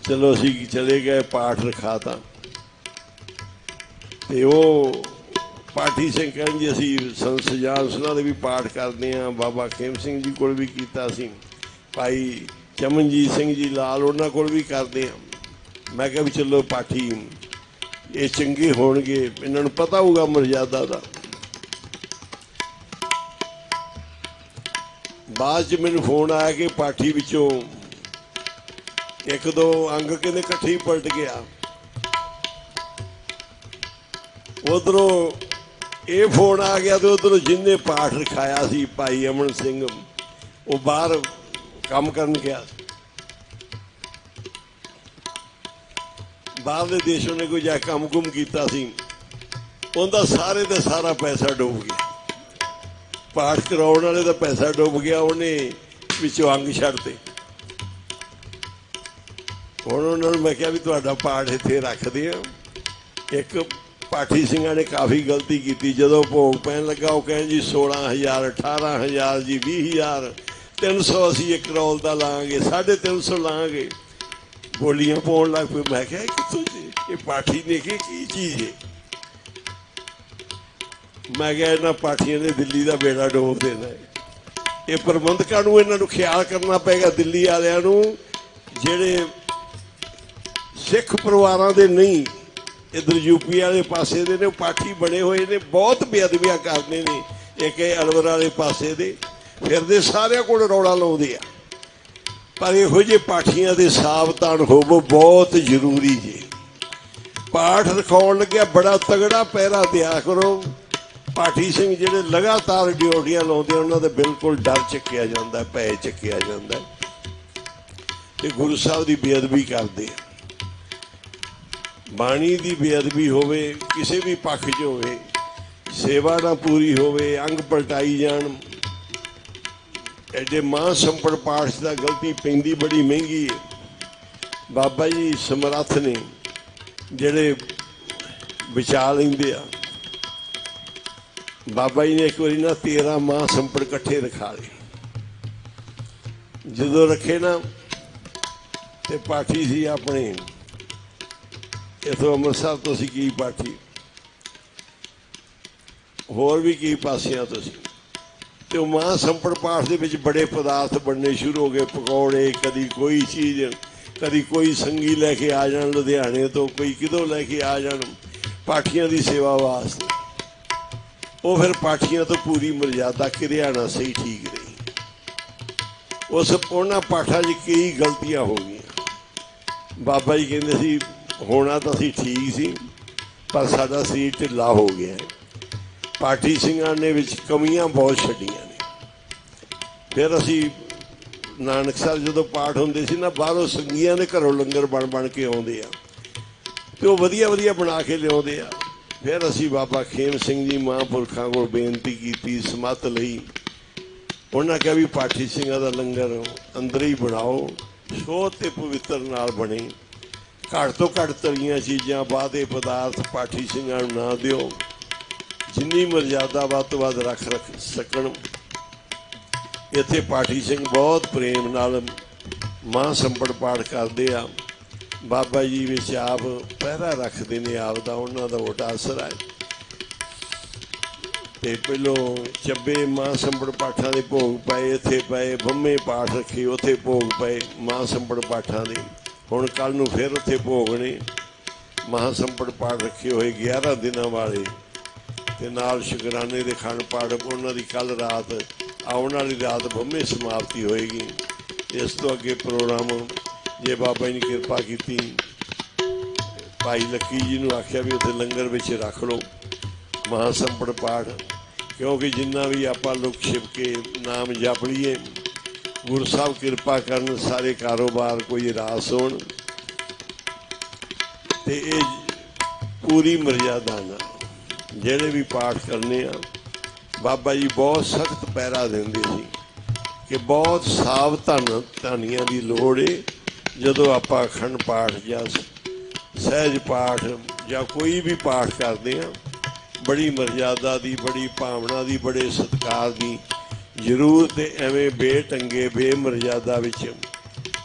ਚਲੋ ਅਸੀਂ ਚਲੇ ਗਏ, ਪਾਠ ਰਖਾਤਾ। ਤੇ ਉਹ ਪਾਠੀ ਸਿੰਘ ਕਹਿਣ ਜੀ ਅਸੀਂ ਸੰਤ ਸਜਾਨ ਸਿੰਘਾਂ ਦੇ ਵੀ ਪਾਠ ਕਰਦੇ ਹਾਂ, ਬਾਬਾ ਖੇਮ ਸਿੰਘ ਜੀ ਕੋਲ ਵੀ ਕੀਤਾ ਸੀ, ਭਾਈ ਚਮਨਜੀਤ ਸਿੰਘ ਜੀ ਲਾਲ ਉਹਨਾਂ ਕੋਲ ਵੀ ਕਰਦੇ ਹਾਂ। ਮੈਂ ਕਿਹਾ ਵੀ ਚਲੋ ਪਾਠੀ ਇਹ ਚੰਗੇ ਹੋਣਗੇ, ਇਹਨਾਂ ਨੂੰ ਪਤਾ ਹੋਊਗਾ ਮਰਜ਼ਾਦਾ ਦਾ। ਬਾਅਦ 'ਚ ਮੈਨੂੰ ਫੋਨ ਆਇਆ ਕਿ ਪਾਠੀ ਵਿੱਚੋਂ ਇੱਕ ਦੋ ਅੰਗ ਕਹਿੰਦੇ ਇਕੱਠੇ ਹੀ ਪਲਟ ਗਿਆ। ਉਧਰੋਂ ਇਹ ਫੋਨ ਆ ਗਿਆ ਤੇ ਉਧਰੋਂ ਜਿਹਨੇ ਪਾਠ ਰਖਾਇਆ ਸੀ ਭਾਈ ਅਮਨ ਸਿੰਘ, ਉਹ ਬਾਹਰ ਕੰਮ ਕਰਨ ਗਿਆ। ਬਾਹਰਲੇ ਦੇਸ਼ੋਂ ਨੇ ਕੋਈ ਜਾ ਕੰਮ ਕੁਮ ਕੀਤਾ ਸੀ, ਉਹਦਾ ਸਾਰੇ ਦਾ ਸਾਰਾ ਪੈਸਾ ਡੁੱਬ ਗਿਆ। ਪਾਠ ਕਰਾਉਣ ਵਾਲੇ ਦਾ ਪੈਸਾ ਡੁੱਬ ਗਿਆ, ਉਹਨੇ ਵਿੱਚੋਂ ਅੰਗ ਛੱਡਤੇ। ਹੁਣ ਉਹਨਾਂ ਨੂੰ ਮੈਂ ਕਿਹਾ ਵੀ ਤੁਹਾਡਾ ਪਾਠ ਇੱਥੇ ਰੱਖਦੇ ਆ। ਇੱਕ ਪਾਠੀ ਸਿੰਘਾਂ ਨੇ ਕਾਫੀ ਗਲਤੀ ਕੀਤੀ। ਜਦੋਂ ਭੋਗ ਪੈਣ ਲੱਗਾ ਉਹ ਕਹਿਣ ਜੀ 16,000 18,000 ਜੀ 20,000 300 ਅਸੀਂ ਇੱਕ ਰੌਲ ਦਾ ਲਾਂਗੇ, 350 ਲਾਂਗੇ। ਬੋਲੀਆਂ ਪਾਉਣ ਲੱਗ ਪਏ। ਮੈਂ ਕਿਹਾ ਕਿੱਥੋਂ ਜੀ ਇਹ ਪਾਠੀ ਨੇ ਕੀ ਚੀਜ਼ ਹੈ। ਮੈਂ ਕਿਹਾ ਇਹਨਾਂ ਪਾਠੀਆਂ ਨੇ ਦਿੱਲੀ ਦਾ ਬੇੜਾ ਡੋਬ ਦੇਣਾ ਹੈ। ਇਹ ਪ੍ਰਬੰਧਕਾਂ ਨੂੰ ਇਹਨਾਂ ਨੂੰ ਖਿਆਲ ਕਰਨਾ ਪਏਗਾ, ਦਿੱਲੀ ਵਾਲਿਆਂ ਨੂੰ, ਜਿਹੜੇ ਸਿੱਖ ਪਰਿਵਾਰਾਂ ਦੇ ਨਹੀਂ, ਇੱਧਰ ਯੂਪੀ ਵਾਲੇ ਪਾਸੇ ਦੇ ਨੇ, ਉਹ ਪਾਠੀ ਬਣੇ ਹੋਏ ਨੇ, ਬਹੁਤ ਬੇਅਦਬੀਆਂ ਕਰਦੇ ਨੇ। ਇੱਕ ਇਹ ਅਲਵਰ ਵਾਲੇ ਪਾਸੇ ਦੇ ਫਿਰਦੇ, ਸਾਰਿਆਂ ਕੋਲ ਰੌਲਾ ਲਾਉਂਦੇ ਆ। ਪਰ ਇਹੋ ਜਿਹੇ ਪਾਠੀਆਂ ਦੇ ਸਾਵਧਾਨ ਹੋਵੋ, ਬਹੁਤ ਜ਼ਰੂਰੀ ਜੀ। ਪਾਠ ਰਖਾਉਣ ਲੱਗਿਆ ਬੜਾ ਤਗੜਾ ਪਹਿਰਾ ਦਿਆ ਕਰੋ। ਪਾਠੀ ਸਿੰਘ ਜਿਹੜੇ ਲਗਾਤਾਰ ਡਿਊਟੀਆਂ ਲਾਉਂਦੇ ਉਹਨਾਂ ਦਾ ਬਿਲਕੁਲ ਡਰ ਚੱਕਿਆ ਜਾਂਦਾ, ਭੈ ਚੱਕਿਆ ਜਾਂਦਾ ਤੇ ਗੁਰੂ ਸਾਹਿਬ ਦੀ ਬੇਅਦਬੀ ਕਰਦੇ ਆ। ਬਾਣੀ ਦੀ ਬੇਅਦਬੀ ਹੋਵੇ, ਕਿਸੇ ਵੀ ਪੱਖ 'ਚ ਹੋਵੇ, ਸੇਵਾ ਨਾ ਪੂਰੀ ਹੋਵੇ, ਅੰਗ ਪਲਟਾਈ ਜਾਣ। ਐਡੇ ਮਾਂ ਸੰਪੜ ਪਾਠ 'ਚ ਤਾਂ ਗਲਤੀ ਪੈਂਦੀ ਬੜੀ ਮਹਿੰਗੀ ਹੈ। ਬਾਬਾ ਜੀ ਸਮਰੱਥ ਨੇ ਜਿਹੜੇ ਬਚਾ ਲੈਂਦੇ ਆ। ਬਾਬਾ ਜੀ ਨੇ ਇੱਕ ਵਾਰੀ ਨਾ 13 ਮਾਂ ਸੰਪੜ ਇਕੱਠੇ ਰਖਾ ਲਏ। ਜਦੋਂ ਰੱਖੇ ਨਾ ਤੇ ਪਾਠੀ ਸੀ ਆਪਣੇ ਇੱਥੋਂ ਅੰਮ੍ਰਿਤਸਰ ਤੋਂ ਸੀ, ਕੀ ਪਾਠੀ, ਹੋਰ ਵੀ ਕੀ ਪਾਸਿਆਂ ਤੋਂ ਸੀ। ਤੇ ਉਹ ਮਾਂ ਸੰਪੜ ਪਾਠ ਦੇ ਵਿੱਚ ਬੜੇ ਪਦਾਰਥ ਬਣਨੇ ਸ਼ੁਰੂ ਹੋ ਗਏ, ਪਕੌੜੇ, ਕਦੀ ਕੋਈ ਚੀਜ਼, ਕਦੀ ਕੋਈ ਸੰਗੀ ਲੈ ਕੇ ਆ ਜਾਣ ਲੁਧਿਆਣੇ ਤੋਂ, ਕੋਈ ਕਿਤੋਂ ਲੈ ਕੇ ਆ ਜਾਣ ਪਾਠੀਆਂ ਦੀ ਸੇਵਾ ਵਾਸਤੇ। ਉਹ ਫਿਰ ਪਾਠੀਆਂ ਤੋਂ ਪੂਰੀ ਮਰਜ਼ਾਦਾ ਕਿਰਿਆਣਾ ਸਹੀ ਠੀਕ ਰਹੀ। ਉਹਨਾਂ ਪਾਠਾਂ 'ਚ ਕਈ ਗਲਤੀਆਂ ਹੋ ਗਈਆਂ। ਬਾਬਾ ਜੀ ਕਹਿੰਦੇ ਸੀ ਹੋਣਾ ਤਾਂ ਅਸੀਂ ਠੀਕ ਸੀ, ਪਰ ਸਾਡਾ ਸਰੀਰ ਢਿੱਲਾ ਹੋ ਗਿਆ। ਪਾਠੀ ਸਿੰਘਾਂ ਨੇ ਵਿੱਚ ਕਮੀਆਂ ਬਹੁਤ ਛੱਡੀਆਂ ਨੇ। ਫਿਰ ਅਸੀਂ ਨਾਨਕਸਰ ਜਦੋਂ ਪਾਠ ਹੁੰਦੇ ਸੀ ਨਾ, ਬਾਹਰੋਂ ਸੰਗੀਆਂ ਦੇ ਘਰੋਂ ਲੰਗਰ ਬਣ ਕੇ ਆਉਂਦੇ ਆ ਤੇ ਉਹ ਵਧੀਆ ਵਧੀਆ ਬਣਾ ਕੇ ਲਿਆਉਂਦੇ ਆ। ਫਿਰ ਅਸੀਂ ਬਾਬਾ ਖੇਮ ਸਿੰਘ ਜੀ ਮਹਾਂਪੁਰਖਾਂ ਕੋਲ ਬੇਨਤੀ ਕੀਤੀ, ਸਮੱਤ ਲਈ। ਉਹਨਾਂ ਕਿਹਾ ਵੀ ਪਾਠੀ ਸਿੰਘਾਂ ਦਾ ਲੰਗਰ ਅੰਦਰ ਹੀ ਬਣਾਓ, ਸ਼ੋਧ ਤੇ ਪਵਿੱਤਰ ਨਾਲ ਬਣੇ। ਘੱਟ ਤੋਂ ਘੱਟ ਤਲੀਆਂ ਚੀਜ਼ਾਂ, ਵਾਧੇ ਪਦਾਰਥ ਪਾਠੀ ਸਿੰਘਾਂ ਨੂੰ ਨਾ ਦਿਓ। ਜਿੰਨੀ ਮਰਜ਼ਾਦਾ ਵੱਧ ਤੋਂ ਵੱਧ ਰੱਖ ਸਕਣ। ਇੱਥੇ ਪਾਠੀ ਸਿੰਘ ਬਹੁਤ ਪ੍ਰੇਮ ਨਾਲ ਮਾਂ ਸੰਪੜ ਪਾਠ ਕਰਦੇ ਆ। ਬਾਬਾ ਜੀ ਵਿੱਚ ਆਪ ਪਹਿਰਾ ਰੱਖਦੇ ਨੇ, ਆਪ ਦਾ ਉਹਨਾਂ ਦਾ ਓਟ ਆਸਰਾ ਹੈ। ਤੇ ਪਹਿਲੋਂ ਚੱਬੇ ਮਾਂ ਸੰਪੜ ਪਾਠਾਂ ਦੇ ਭੋਗ ਪਏ, ਇੱਥੇ ਪਏ। ਬੰਮੇ ਪਾਠ ਰੱਖੇ, ਉੱਥੇ ਭੋਗ ਪਏ ਮਾਂ ਸੰਪੜ ਪਾਠਾਂ ਦੇ। ਹੁਣ ਕੱਲ ਨੂੰ ਫਿਰ ਉੱਥੇ ਭੋਗ ਨੇ। ਮਹਾਂ ਸੰਪੜ ਪਾਠ ਰੱਖੇ ਹੋਏ 11 ਦਿਨਾਂ ਵਾਲੇ। ਤੇ ਨਾਲ ਸ਼ੁਕਰਾਨੇ ਦੇ ਖੰਡ ਪਾਠ ਉਹਨਾਂ ਦੀ ਕੱਲ ਰਾਤ ਆਉਣ ਵਾਲੀ ਰਾਤ ਬੰਮੇ ਸਮਾਪਤੀ ਹੋਏਗੀ। ਇਸ ਤੋਂ ਅੱਗੇ ਪ੍ਰੋਗਰਾਮ ਜੇ ਬਾਬਾ ਜੀ ਨੇ ਕਿਰਪਾ ਕੀਤੀ ਭਾਈ ਲੱਕੀ ਜੀ ਨੂੰ ਆਖਿਆ ਵੀ ਉੱਥੇ ਲੰਗਰ ਵਿੱਚ ਰੱਖ ਲਓ ਮਹਾਸੰਪੜ ਪਾਠ, ਕਿਉਂਕਿ ਜਿੰਨਾ ਵੀ ਆਪਾਂ ਲੁਕ ਛਿਪ ਕੇ ਨਾਮ ਜਪ ਲਈਏ ਗੁਰੂ ਸਾਹਿਬ ਕਿਰਪਾ ਕਰਨ ਸਾਰੇ ਕਾਰੋਬਾਰ ਕੋਈ ਰਾਸ ਹੋਣ ਤੇ ਇਹ ਪੂਰੀ ਮਰਜ਼ਾਦਾ ਨਾਲ ਜਿਹੜੇ ਵੀ ਪਾਠ ਕਰਨੇ ਆ। ਬਾਬਾ ਜੀ ਬਹੁਤ ਸਖਤ ਪਹਿਰਾ ਦਿੰਦੇ ਸੀ ਕਿ ਬਹੁਤ ਸਾਵਧਾਨੀਆਂ ਦੀ ਲੋੜ ਏ ਜਦੋਂ ਆਪਾਂ ਅਖੰਡ ਪਾਠ ਜਾਂ ਸਹਿਜ ਪਾਠ ਜਾਂ ਕੋਈ ਵੀ ਪਾਠ ਕਰਦੇ ਆ। ਬੜੀ ਮਰਜ਼ਾਦਾ ਦੀ, ਬੜੀ ਭਾਵਨਾ ਦੀ, ਬੜੇ ਸਤਿਕਾਰ ਦੀ ਜ਼ਰੂਰਤ ਹੈ। ਐਵੇਂ ਬੇਢੰਗੇ ਬੇਮਰਜ਼ਾਦਾ ਵਿੱਚ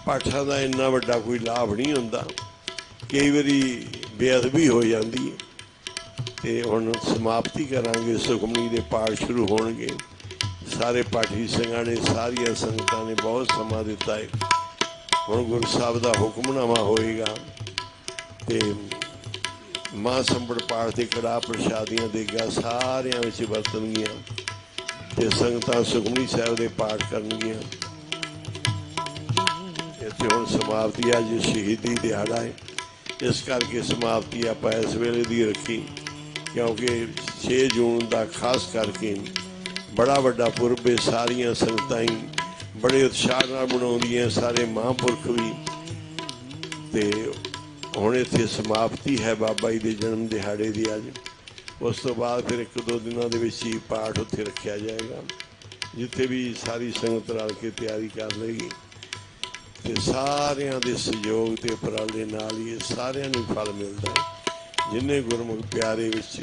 ਪਾਠਾਂ ਦਾ ਇੰਨਾ ਵੱਡਾ ਕੋਈ ਲਾਭ ਨਹੀਂ ਹੁੰਦਾ, ਕਈ ਵਾਰੀ ਬੇਅਦਬੀ ਹੋ ਜਾਂਦੀ ਹੈ। ਤੇ ਹੁਣ ਸਮਾਪਤੀ ਕਰਾਂਗੇ, ਸੁਖਮਨੀ ਦੇ ਪਾਠ ਸ਼ੁਰੂ ਹੋਣਗੇ। ਸਾਰੇ ਪਾਠੀ ਸਿੰਘਾਂ ਨੇ, ਸਾਰੀਆਂ ਸੰਗਤਾਂ ਨੇ ਬਹੁਤ ਸਮਾਂ ਦਿੱਤਾ ਹੈ। ਹੁਣ ਗੁਰੂ ਸਾਹਿਬ ਦਾ ਹੁਕਮਨਾਮਾ ਹੋਏਗਾ ਤੇ ਮਹਾਸੰਪੜ ਪਾਠ ਦੇ ਕੜਾਹ ਪ੍ਰਸ਼ਾਦੀਆਂ ਦੇਗਾ ਸਾਰਿਆਂ ਵਿੱਚ ਵਰਤਣਗੀਆਂ ਤੇ ਸੰਗਤਾਂ ਸੁਖਮਨੀ ਸਾਹਿਬ ਦੇ ਪਾਠ ਕਰਨਗੀਆਂ। ਇੱਥੇ ਹੁਣ ਸਮਾਪਤੀ ਅੱਜ ਸ਼ਹੀਦੀ ਦਿਹਾੜਾ ਹੈ, ਇਸ ਕਰਕੇ ਸਮਾਪਤੀ ਆਪਾਂ ਇਸ ਵੇਲੇ ਦੀ ਰੱਖੀ ਕਿਉਂਕਿ 6 ਜੂਨ ਦਾ ਖਾਸ ਕਰਕੇ ਬੜਾ ਵੱਡਾ ਪੁਰਬ ਹੈ। ਸਾਰੀਆਂ ਸੰਗਤਾਂ ਹੀ ਬੜੇ ਉਤਸ਼ਾਹ ਨਾਲ ਮਨਾਉਂਦੀਆਂ, ਸਾਰੇ ਮਹਾਂਪੁਰਖ ਵੀ। ਤੇ ਹੁਣ ਇੱਥੇ ਸਮਾਪਤੀ ਹੈ ਬਾਬਾ ਜੀ ਦੇ ਜਨਮ ਦਿਹਾੜੇ ਦੀ ਅੱਜ। ਉਸ ਤੋਂ ਬਾਅਦ ਫਿਰ 1-2 ਦਿਨਾਂ ਦੇ ਵਿੱਚ ਹੀ ਪਾਠ ਉੱਥੇ ਰੱਖਿਆ ਜਾਏਗਾ, ਜਿੱਥੇ ਵੀ ਸਾਰੀ ਸੰਗਤ ਰਲ ਕੇ ਤਿਆਰੀ ਕਰ ਲਏਗੀ। ਤੇ ਸਾਰਿਆਂ ਦੇ ਸਹਿਯੋਗ ਤੇ ਉਪਰਾਲੇ ਨਾਲ ਹੀ ਸਾਰਿਆਂ ਨੂੰ ਫਲ ਮਿਲਦਾ ਹੈ। ਜਿੰਨੇ ਗੁਰਮੁਖ ਪਿਆਰੇ ਵਿੱਚ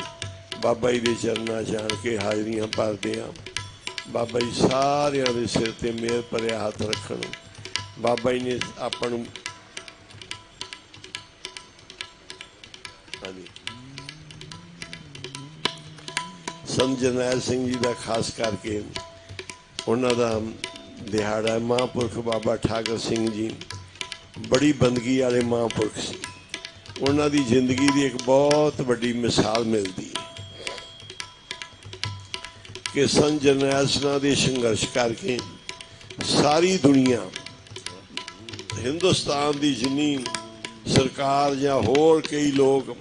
ਬਾਬਾ ਜੀ ਦੇ ਚਰਨਾਂ 'ਚ ਆਣ ਕੇ ਹਾਜ਼ਰੀਆਂ ਭਰਦੇ ਆ, ਬਾਬਾ ਜੀ ਸਾਰਿਆਂ ਦੇ ਸਿਰ ਤੇ ਮਿਹਰ ਭਰਿਆ ਹੱਥ ਰੱਖਣ। ਬਾਬਾ ਜੀ ਨੇ ਆਪਾਂ ਨੂੰ ਸੰਤ ਜਰਨੈਲ ਸਿੰਘ ਜੀ ਦਾ ਖਾਸ ਕਰਕੇ ਉਹਨਾਂ ਦਾ ਦਿਹਾੜਾ। ਮਹਾਂਪੁਰਖ ਬਾਬਾ ਠਾਕਰ ਸਿੰਘ ਜੀ ਬੜੀ ਬੰਦਗੀ ਵਾਲੇ ਮਹਾਂਪੁਰਖ ਸੀ। ਉਹਨਾਂ ਦੀ ਜ਼ਿੰਦਗੀ ਦੀ ਇੱਕ ਬਹੁਤ ਵੱਡੀ ਮਿਸਾਲ ਮਿਲਦੀ ਹੈ ਕਿ ਸੰਤ ਜਰਨੈਲ ਸਿੰਘਾਂ ਦੇ ਸੰਘਰਸ਼ ਕਰਕੇ ਸਾਰੀ ਦੁਨੀਆ, ਹਿੰਦੁਸਤਾਨ ਦੀ ਜਿੰਨੀ ਸਰਕਾਰ ਜਾਂ ਹੋਰ ਕਈ ਲੋਕ,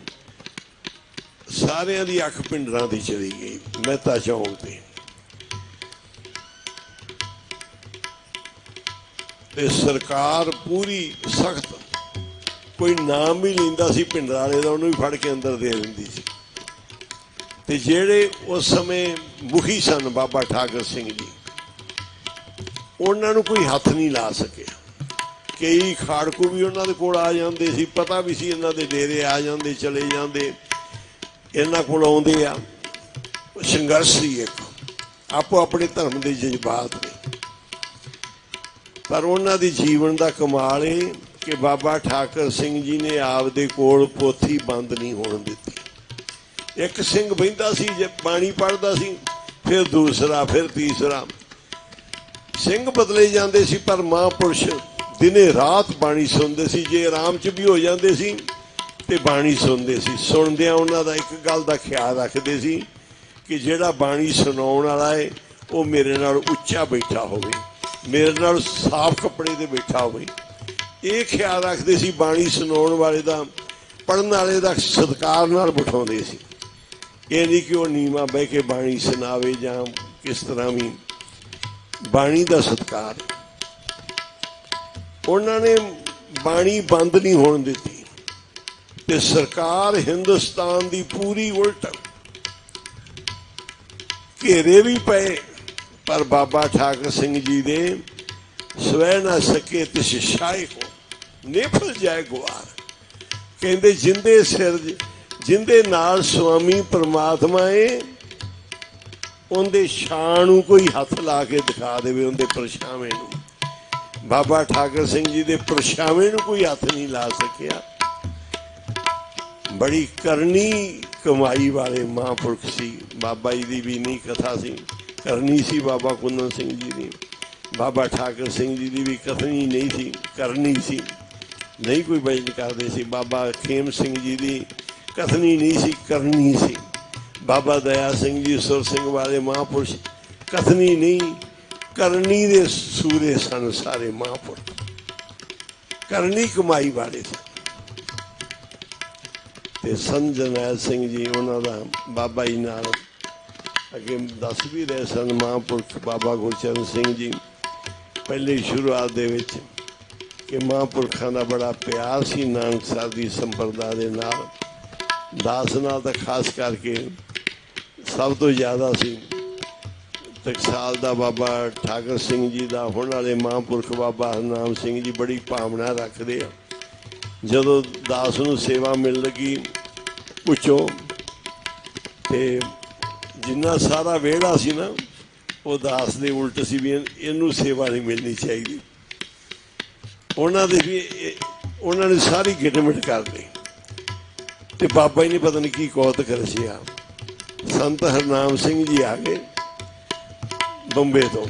ਸਾਰਿਆਂ ਦੀ ਅੱਖ ਪਿੰਡਰਾਂ ਦੀ ਚਲੀ ਗਈ ਮਹਿਤਾ ਚੌਂਕ ਤੇ ਸਰਕਾਰ ਪੂਰੀ ਸਖਤ, ਕੋਈ ਨਾਮ ਵੀ ਲੈਂਦਾ ਸੀ ਪਿੰਡਰਾਂ ਵਾਲੇ ਦਾ ਉਹਨੂੰ ਵੀ ਫੜ ਕੇ ਅੰਦਰ ਦੇ ਦਿੰਦੀ ਸੀ। ਤੇ ਜਿਹੜੇ ਉਸ ਸਮੇਂ ਮੁਖੀ ਸਨ ਬਾਬਾ ਠਾਕਰ ਸਿੰਘ ਜੀ, ਉਹਨਾਂ ਨੂੰ ਕੋਈ ਹੱਥ ਨਹੀਂ ਲਾ ਸਕਿਆ। ਕਈ ਖਾੜਕੂ ਵੀ ਉਹਨਾਂ ਦੇ ਕੋਲ ਆ ਜਾਂਦੇ ਸੀ, ਪਤਾ ਵੀ ਸੀ ਇਹਨਾਂ ਦੇ ਡੇਰੇ ਆ ਜਾਂਦੇ ਚਲੇ ਜਾਂਦੇ, ਇਹਨਾਂ ਕੋਲ ਆਉਂਦੇ ਆ। ਸੰਘਰਸ਼ ਸੀ ਇੱਕ, ਆਪੋ ਆਪਣੇ ਧਰਮ ਦੇ ਜਜ਼ਬਾਤ ਨੇ। ਪਰ ਉਹਨਾਂ ਦੀ ਜੀਵਨ ਦਾ ਕਮਾਲ ਹੈ ਕਿ ਬਾਬਾ ਠਾਕਰ ਸਿੰਘ ਜੀ ਨੇ ਆਪਦੇ ਕੋਲ ਪੋਥੀ ਬੰਦ ਨਹੀਂ ਹੋਣ ਦਿੱਤੀ। ਇੱਕ ਸਿੰਘ ਬਹਿੰਦਾ ਸੀ, ਜੇ ਬਾਣੀ ਪੜ੍ਹਦਾ ਸੀ, ਫਿਰ ਦੂਸਰਾ, ਫਿਰ ਤੀਸਰਾ। ਸਿੰਘ ਬਦਲੇ ਜਾਂਦੇ ਸੀ ਪਰ ਮਹਾਂਪੁਰਸ਼ ਦਿਨੇ ਰਾਤ ਬਾਣੀ ਸੁਣਦੇ ਸੀ। ਜੇ ਆਰਾਮ 'ਚ ਵੀ ਹੋ ਜਾਂਦੇ ਸੀ ਤੇ ਬਾਣੀ ਸੁਣਦੇ ਸੀ। ਸੁਣਦਿਆਂ ਉਹਨਾਂ ਦਾ ਇੱਕ ਗੱਲ ਦਾ ਖਿਆਲ ਰੱਖਦੇ ਸੀ ਕਿ ਜਿਹੜਾ ਬਾਣੀ ਸੁਣਾਉਣ ਵਾਲਾ ਹੈ ਉਹ ਮੇਰੇ ਨਾਲ ਉੱਚਾ ਬੈਠਾ ਹੋਵੇ, ਮੇਰੇ ਨਾਲ ਸਾਫ਼ ਕੱਪੜੇ 'ਤੇ ਬੈਠਾ ਹੋਵੇ। ਇਹ ਖਿਆਲ ਰੱਖਦੇ ਸੀ। ਬਾਣੀ ਸੁਣਾਉਣ ਵਾਲੇ ਦਾ, ਪੜ੍ਹਨ ਵਾਲੇ ਦਾ ਸਤਿਕਾਰ ਨਾਲ ਬਿਠਾਉਂਦੇ ਸੀ। ਇਹ ਨਹੀਂ ਕਿ ਉਹ ਨੀਵਾਂ ਬਹਿ ਕੇ ਬਾਣੀ ਸੁਣਾਵੇ ਜਾਂ ਕਿਸ ਤਰ੍ਹਾਂ ਵੀ। ਬਾਣੀ ਦਾ ਸਤਿਕਾਰ ਉਹਨਾਂ ਨੇ ਬਾਣੀ ਬੰਦ ਨਹੀਂ ਹੋਣ ਦਿੱਤੀ। ਤੇ ਸਰਕਾਰ ਹਿੰਦੁਸਤਾਨ ਦੀ ਪੂਰੀ ਉਲਟ ਘੇਰੇ ਵੀ ਪਏ, ਪਰ ਬਾਬਾ ਠਾਕਰ ਸਿੰਘ ਜੀ ਦੇ ਸਵੈ ਨਾ ਸਕੇ ਤੇ ਸ਼ਾਇ ਕੋ ਨੇਫਲ ਜਾਏ ਗੁਆਰ। ਕਹਿੰਦੇ ਜਿੰਦੇ ਸਿਰ, ਜਿੰਦੇ ਨਾਲ ਸੁਆਮੀ ਪਰਮਾਤਮਾ ਏ, ਉਹਦੇ ਸ਼ਾਨ ਨੂੰ ਕੋਈ ਹੱਥ ਲਾ ਕੇ ਦਿਖਾ ਦੇਵੇ, ਉਹਦੇ ਪਰਛਾਵੇਂ ਨੂੰ। ਬਾਬਾ ਠਾਕਰ ਸਿੰਘ ਜੀ ਦੇ ਪਰਛਾਵੇਂ ਨੂੰ ਕੋਈ ਹੱਥ ਨਹੀਂ ਲਾ ਸਕਿਆ। ਬੜੀ ਕਰਨੀ ਕਮਾਈ ਵਾਲੇ ਮਹਾਂਪੁਰਖ ਸੀ। ਬਾਬਾ ਜੀ ਦੀ ਵੀ ਨਹੀਂ ਕਥਾ ਸੀ, ਕਰਨੀ ਸੀ। ਬਾਬਾ ਕੁੰਦਨ ਸਿੰਘ ਜੀ ਦੀ, ਬਾਬਾ ਠਾਕਰ ਸਿੰਘ ਜੀ ਦੀ ਵੀ ਕਥਨੀ ਨਹੀਂ ਸੀ, ਕਰਨੀ ਸੀ। ਨਹੀਂ ਕੋਈ ਭਜਨ ਕਰਦੇ ਸੀ। ਬਾਬਾ ਖੇਮ ਸਿੰਘ ਜੀ ਦੀ ਕਥਨੀ ਨਹੀਂ ਸੀ, ਕਰਨੀ ਸੀ। ਬਾਬਾ ਦਇਆ ਸਿੰਘ ਜੀ, ਸੁਰ ਸਿੰਘ ਵਾਲੇ ਮਹਾਂਪੁਰਸ਼ ਕਥਨੀ ਨਹੀਂ ਕਰਨੀ ਦੇ ਸੂਰੇ ਸਨ ਸਾਰੇ ਮਹਾਂਪੁਰਖ, ਕਰਨੀ ਕਮਾਈ ਵਾਲੇ ਸਨ। ਤੇ ਸੰਤ ਜਰਨੈਲ ਸਿੰਘ ਜੀ ਉਹਨਾਂ ਦਾ ਬਾਬਾ ਜੀ ਨਾਲ ਅੱਗੇ ਦੱਸ ਵੀ ਰਹੇ ਸਨ ਮਹਾਂਪੁਰਖ ਬਾਬਾ ਗੁਰਚਰਨ ਸਿੰਘ ਜੀ ਪਹਿਲੇ ਸ਼ੁਰੂਆਤ ਦੇ ਵਿੱਚ ਕਿ ਮਹਾਂਪੁਰਖਾਂ ਦਾ ਬੜਾ ਪਿਆਰ ਸੀ ਨਾਨਕਸਰ ਦੀ ਸੰਪਰਦਾ ਦੇ ਨਾਲ, ਦਾਸ ਨਾਲ ਤਾਂ ਖਾਸ ਕਰਕੇ ਸਭ ਤੋਂ ਜ਼ਿਆਦਾ ਸੀ। ਟਕਸਾਲ ਦਾ ਬਾਬਾ ਠਾਕਰ ਸਿੰਘ ਜੀ ਦਾ, ਹੁਣ ਵਾਲੇ ਮਹਾਂਪੁਰਖ ਬਾਬਾ ਹਰਨਾਮ ਸਿੰਘ ਜੀ ਬੜੀ ਭਾਵਨਾ ਰੱਖਦੇ ਆ। ਜਦੋਂ ਦਾਸ ਨੂੰ ਸੇਵਾ ਮਿਲ ਲੱਗੀ ਪੁੱਛੋ ਤੇ ਜਿੰਨਾ ਸਾਰਾ ਵਿਹੜਾ ਸੀ ਨਾ ਉਹ ਦਾਸ ਦੇ ਉਲਟ ਸੀ ਵੀ ਇਹਨੂੰ ਸੇਵਾ ਨਹੀਂ ਮਿਲਣੀ ਚਾਹੀਦੀ। ਉਹਨਾਂ ਦੇ ਵੀ ਉਹਨਾਂ ਨੇ ਸਾਰੀ ਗਿਟਮਿਟ ਕਰ ਲਈ ਤੇ ਬਾਬਾ ਜੀ ਨੇ ਪਤਾ ਨਹੀਂ ਕੀ ਕੌਤਕ ਰਚਿਆ। ਸੰਤ ਹਰਨਾਮ ਸਿੰਘ ਜੀ ਆ ਗਏ ਬੰਬੇ ਤੋਂ